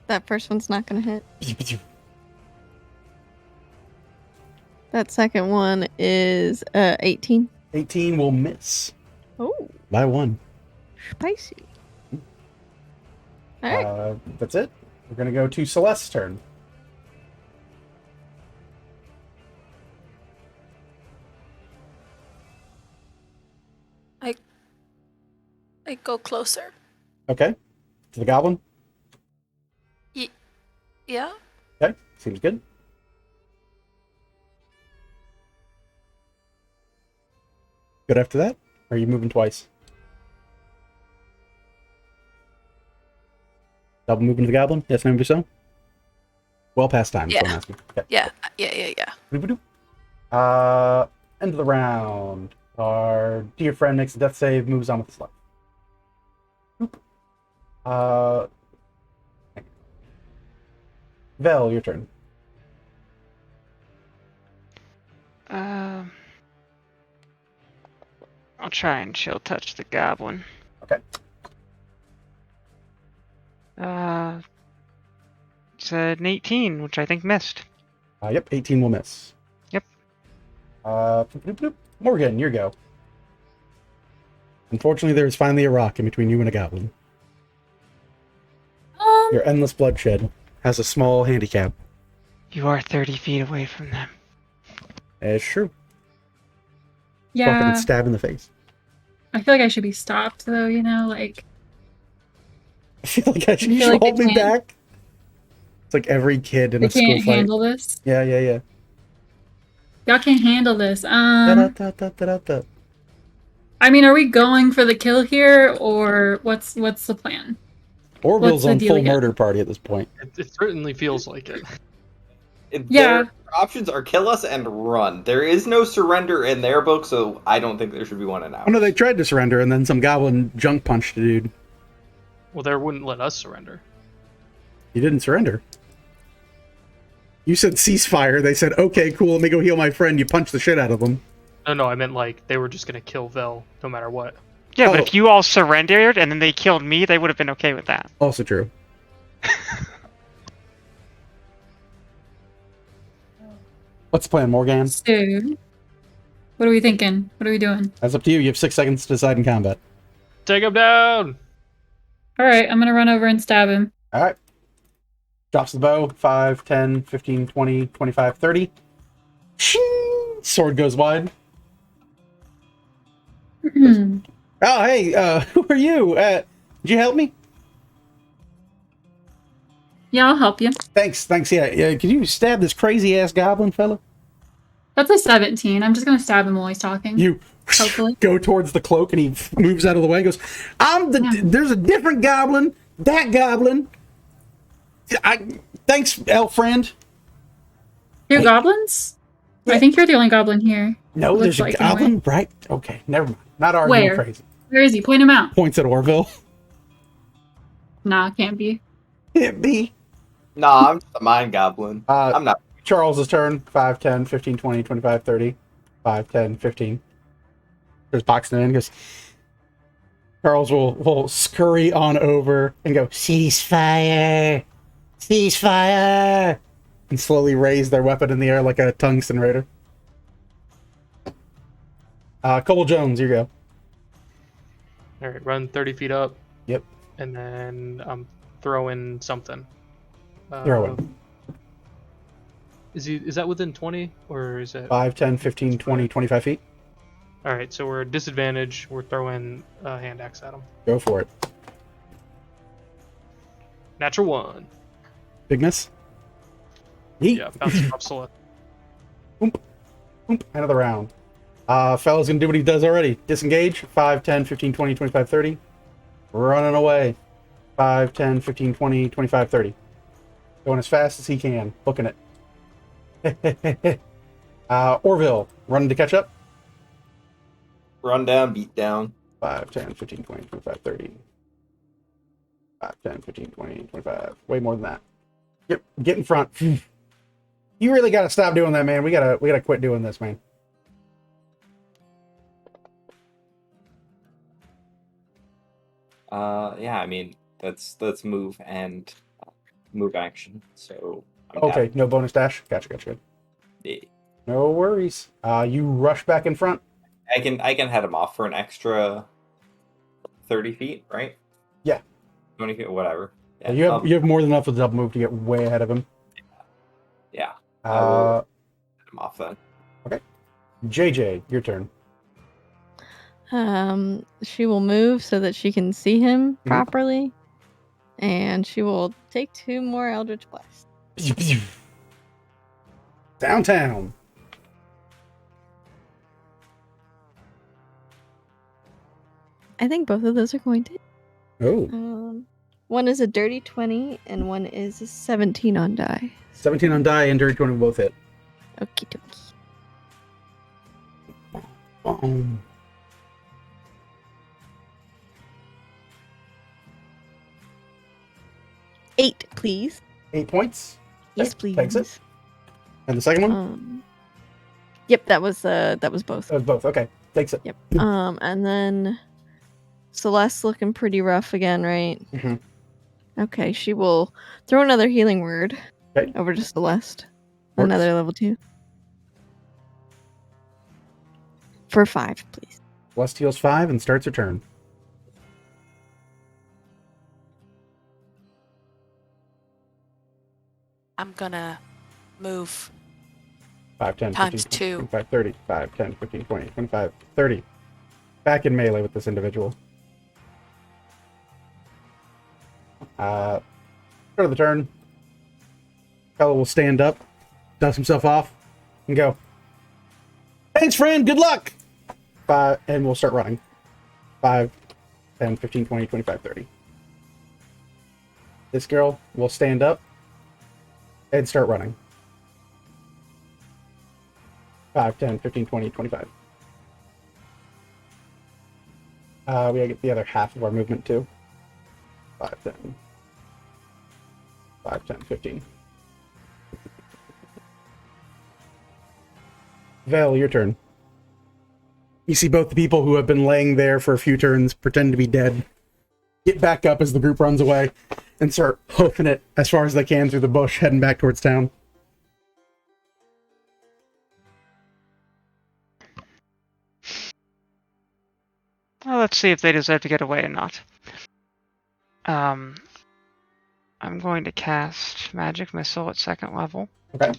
That first one's not gonna hit. That second one is 18. 18 will miss Oh, by 1. spicy. All right. That's it. We're going to go to Celeste's turn. I go closer. Okay. To the goblin. Yeah. Okay. Seems good. Good after that? Or are you moving twice? Double moving to the goblin? Yes, no, so? Well past time, Yeah. so I'm asking. Okay. Yeah. Boop-a-doop. End of the round. Our dear friend makes a death save, moves on with his life. Boop. Vel, your turn. I'll try and chill touch the goblin. Okay. It's an 18, which I think missed. Yep, 18 will miss. Yep. Boop, boop, boop. Morgan, your go. Unfortunately, there is finally a rock in between you and a goblin. Your endless bloodshed has a small handicap. You are 30 feet away from them. It's true. Fucking Yeah. stab in the face. I feel like I should be stopped though, you know, like I feel like you I feel should like they hold me can't- back. It's like every kid in they a school can't fight. handle this. Yeah. Y'all can't handle this. Da-da-da-da-da-da. I mean, are we going for the kill here, or what's the plan? Orville's What's the on deal full again? murder party at this point. It certainly feels like it. Yeah. Their options are kill us and run. There is no surrender in their book, so I don't think there should be one in ours. Oh no, they tried to surrender, and then some goblin junk punched a dude. Well, they wouldn't let us surrender. You didn't surrender. You said ceasefire. They said, okay, cool, let me go heal my friend. You punched the shit out of them. No, I meant like they were just gonna kill Vel no matter what. Yeah, but Oh. if you all surrendered and then they killed me, they would have been okay with that. Also true. What's the plan, Morgan? So, what are we thinking? What are we doing? That's up to you. You have 6 seconds to decide in combat. Take him down. All right, I'm gonna run over and stab him. All right. Drops the bow. 5, 10, 15, 20, 25, 30. Shing! Sword goes wide. Oh, hey, who are you? Did you help me? Yeah, I'll help you. Thanks. Yeah. Could you stab this crazy-ass goblin fella? That's a 17. I'm just gonna stab him while he's talking. You Hopefully. go towards the cloak, and he moves out of the way and goes, there's a different goblin. That goblin. Thanks, elf friend. You're goblins? I think you're the only goblin here. No, Looks there's a like, goblin, anyway. right? Okay, never mind. Not arguing Where? crazy. Where is he? Point him out. Points at Orville. Nah, can't be. Hit me. Nah, I'm just a mind goblin. Uh, I'm not. Charles's turn. 5, 10, 15, 20, 25, 30. 5, 10, 15. Just boxing it in. Goes. Charles will scurry on over and go, Ceasefire! Ceasefire! and slowly raise their weapon in the air like a tungsten raider. Cole Jones, you go. All right, run 30 feet up. Yep. And then I'm throwing something. Throwing. Is that within 20 or is it? 5, 10, 15, 20, 25 feet. All right, so we're at disadvantage. We're throwing a hand axe at him. Go for it. Natural 1. Big miss. Yeet. Yeah, bouncing off select. End of the round. Fella's gonna do what he does already. Disengage. 5, 10, 15, 20, 25, 30. Running away. 5, 10, 15, 20, 25, 30. Going as fast as he can. Booking it. Orville, running to catch up. Run down, beat down. 5, 10, 15, 20, 25, 30. 5, 10, 15, 20, 25. Way more than that. Yep, get in front. You really gotta stop doing that, man. We gotta quit doing this, man. Yeah, I mean that's move and move action. So I'm Okay, down. no bonus dash. Gotcha. Yeah. No worries. You rush back in front. I can head him off for an extra 30 feet, right? Yeah. 20 feet, whatever. Yeah, You have more than enough of the double move to get way ahead of him. yeah. I will Uh, head him off then. JJ, your turn. She will move so that she can see him Mhm. properly, and she will take 2 more Eldritch Blasts. Downtown. I think both of those are going to. Oh, One is a dirty 20, and one is a 17 on die. 17 on die and dirty 20 both hit. Okie dokie. Boom. Eight, please. 8 points. Yes, Okay, please. takes it. And the second one? Yep, that was both. That was both. Okay, takes it. Yep. And then Celeste's looking pretty rough again, right? Mhm. Okay, she will throw another healing word Okay. over to Celeste. Works. Another level 2. For 5, please. Celeste heals 5 and starts her turn. I'm gonna move 5, 10, Times 15, 2. 25, 30. 5, 10, 15, 20, 25, 30. Back in melee with this individual. Start of the turn. Fellow will stand up, dust himself off, and go. Thanks, friend. Good luck. 5, and we'll start running. 5, 10, 15, 20, 25, 30. This girl will stand up and start running. 5, 10, 15, 20, 25. We gotta get the other half of our movement too. 5, 10. 5, 10, 15. Vel, your turn. You see both the people who have been laying there for a few turns pretend to be dead get back up as the group runs away and start hoofing it as far as they can through the bush, heading back towards town. Well, let's see if they deserve to get away or not. I'm going to cast Magic Missile at 2nd level. Okay.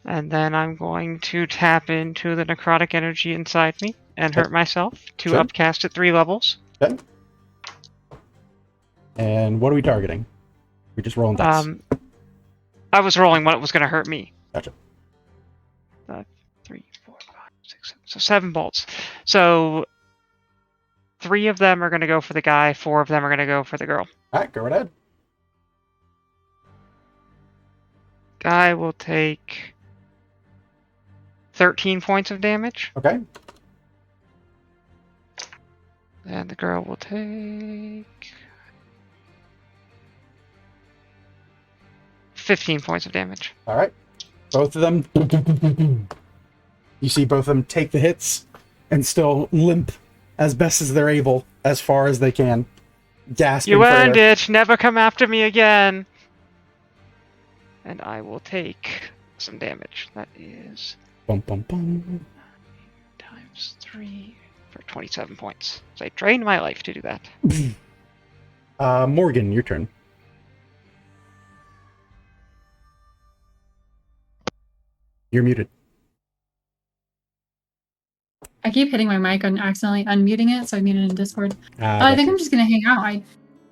And then I'm going to tap into the necrotic energy inside me and hurt myself to Sure. upcast at 3 levels. Okay. And what are we targeting? We're just rolling dice. I was rolling what was going to hurt me. Gotcha. 3, 4, 5, 6, 7. So 7 bolts. So 3 of them are going to go for the guy. 4 of them are going to go for the girl. All right, go right ahead. Guy will take 13 points of damage. Okay. And the girl will take 15 points of damage. All right. Both of them. You see both of them take the hits and still limp as best as they're able, as far as they can. Gasping You for earned air. it! Never come after me again! And I will take some damage. That is Bum, bum, bum. times 3 for 27 points. So I drained my life to do that. Morgan, your turn. You're muted. I keep hitting my mic and accidentally unmuting it, so I muted it in Discord. Ah, I think gotcha. I'm just gonna hang out.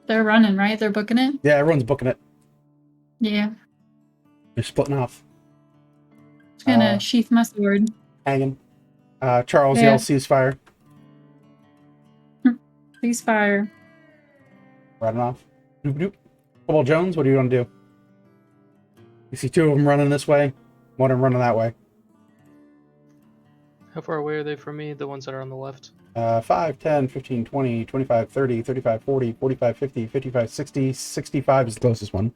They're running, right? They're booking it? Yeah, everyone's booking it. Yeah. They're splitting off. Just gonna sheath my sword. Hanging. Charles Yeah. yells ceasefire. Please fire. Running off. Doop doop. Cobalt Jones, what do you want to do? You see two of them running this way, one of them running that way. How far away are they from me? The ones that are on the left. 5, 10, 15, 20, 25, 30, 35, 40, 45, 50, 55, 60, 65 is the closest one.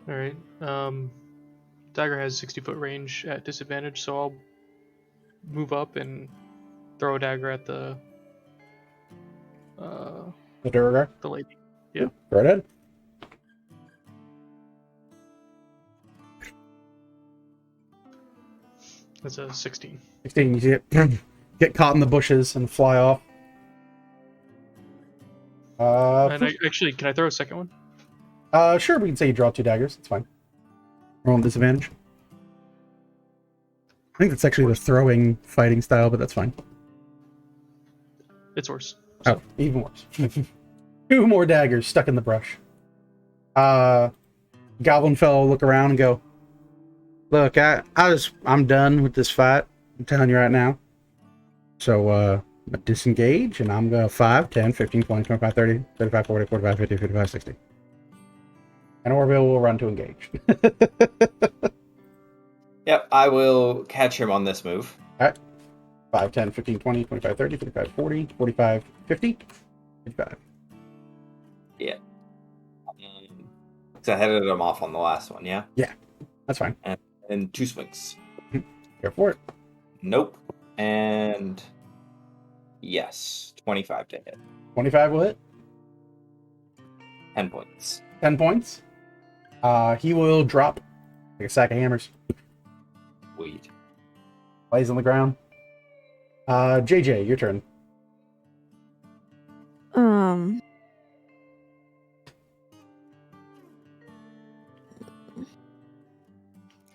All right. Dagger has 60-foot range at disadvantage, so I'll move up and throw a dagger at the The Durgar. the lady. Yeah. Go right ahead. That's a 16. 16, you see it get caught in the bushes and fly off. And actually, can I throw a second one? Sure, we can say you draw 2 daggers. It's fine. Roll on disadvantage. I think that's actually the throwing fighting style, but that's fine. It's worse. Oh, even worse. 2 more daggers stuck in the brush. Goblin fellow look around and go, look, I'm done with this fight. I'm telling you right now. So, I'm gonna disengage, and I'm going to 5, 10, 15, 20, 25, 30, 35, 40, 45, 50, 55, 60. And Orville will run to engage. Yep, I will catch him on this move. 5, 10, 15, 20, 25, 30, 35, 40, 45, 50, 55. Yeah. So I headed him off on the last one, yeah? That's fine. And 2 swings. Go for it. Nope. And yes, 25 to hit. 25 will hit. 10 points. 10 points. He will drop like a sack of hammers. Weed. Lays on the ground. JJ, your turn.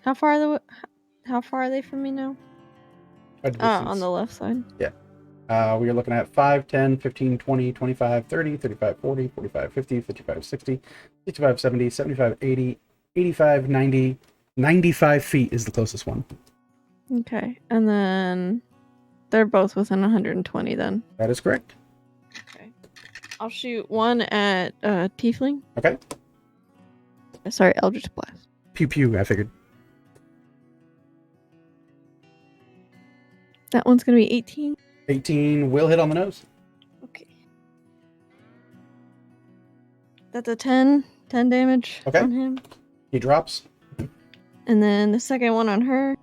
How far are they from me now? On the left side. We are looking at 5, 10, 15, 20, 25, 30, 35, 40, 45, 50, 55, 60, 65, 70, 75, 80, 85, 90, 95 feet is the closest one. Okay, and then they're both within 120 then. That is correct. Okay. I'll shoot one at Tiefling. Okay. Sorry, Eldritch Blast. Pew pew, I figured. That one's gonna be 18. 18 will hit on the nose. Okay. That's a 10 damage Okay. on him. He drops. And then the second one on her.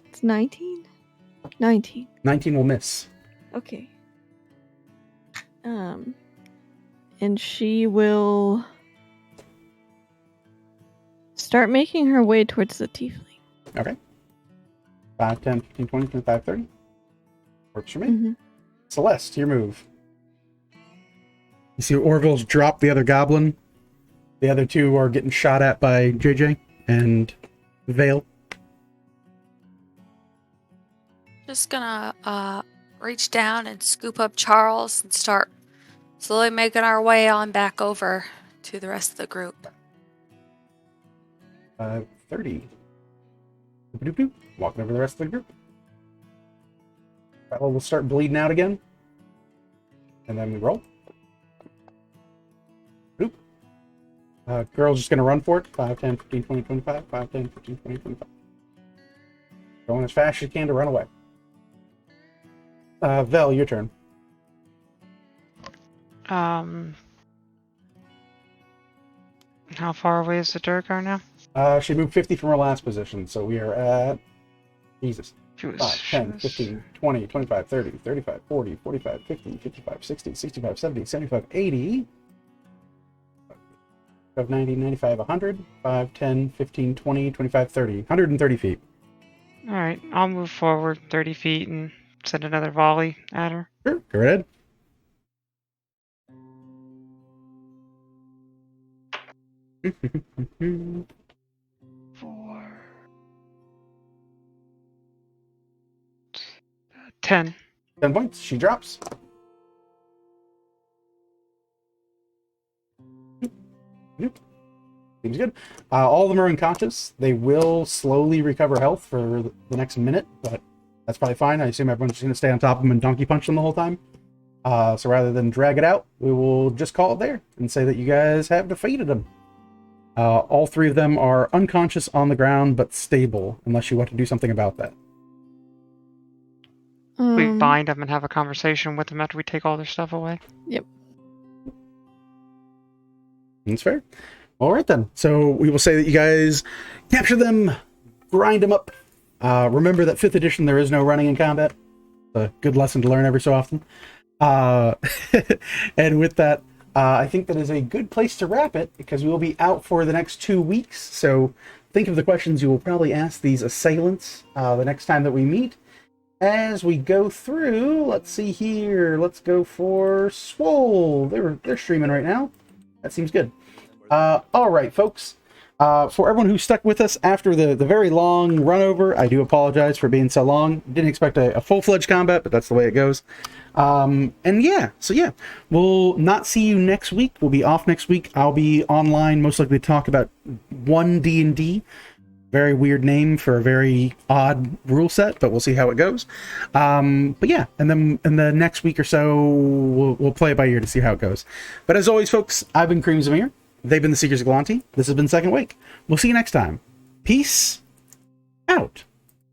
It's 19? 19. 19 will miss. Okay. And she will start making her way towards the tiefling. Okay. 5, 10, 15, 20, 25, 30. Works for me. Mm-hmm. Celeste, your move. You see Orville's drop the other goblin. The other 2 are getting shot at by JJ and Vale. Just gonna reach down and scoop up Charles and start slowly making our way on back over to the rest of the group. 30. Boop-a-doop-doop. Walking over the rest of the group. Fellow will start bleeding out again. And then we roll. Boop. Girl's just going to run for it. 5, 10, 15, 20, 25. 5, 10, 15, 20, 25. Going as fast as you can to run away. Vel, your turn. How far away is the Durgar now? She moved 50 from her last position, so we are at... Jesus. She was, 5, 10, 15, 20, 25, 30, 35, 40, 45, 50, 55, 60, 65, 70, 75, 80... 90, 95, 100, 5, 10, 15, 20, 25, 30. 130 feet. Alright, I'll move forward 30 feet and send another volley at her. Sure, go ahead. Four. 10. 10 points. She drops. Nope. Seems good. All of them are unconscious. They will slowly recover health for the next minute, but that's probably fine. I assume everyone's just going to stay on top of them and donkey punch them the whole time. So rather than drag it out, we will just call it there and say that you guys have defeated them. All 3 of them are unconscious on the ground, but stable, unless you want to do something about that. We bind them and have a conversation with them after we take all their stuff away. Yep. That's fair. All right, then. So we will say that you guys capture them, grind them up. Remember that 5th edition, there is no running in combat. A good lesson to learn every so often. And with that, I think that is a good place to wrap it, because we will be out for the next 2 weeks. So think of the questions you will probably ask these assailants the next time that we meet. As we go through, let's see here. Let's go for Swole. They're streaming right now. That seems good. All right, folks. For everyone who stuck with us after the very long run over, I do apologize for being so long. Didn't expect a full-fledged combat, but that's the way it goes. And yeah, so yeah, we'll not see you next week. We'll be off next week. I'll be online, most likely to talk about 1 D&D. Very weird name for a very odd rule set, but we'll see how it goes. But yeah, and then in the next week or so, we'll play it by ear to see how it goes. But as always, folks, I've been Cream Zamir. They've been the Seekers of Galanti. This has been Second Wake. We'll see you next time. Peace out.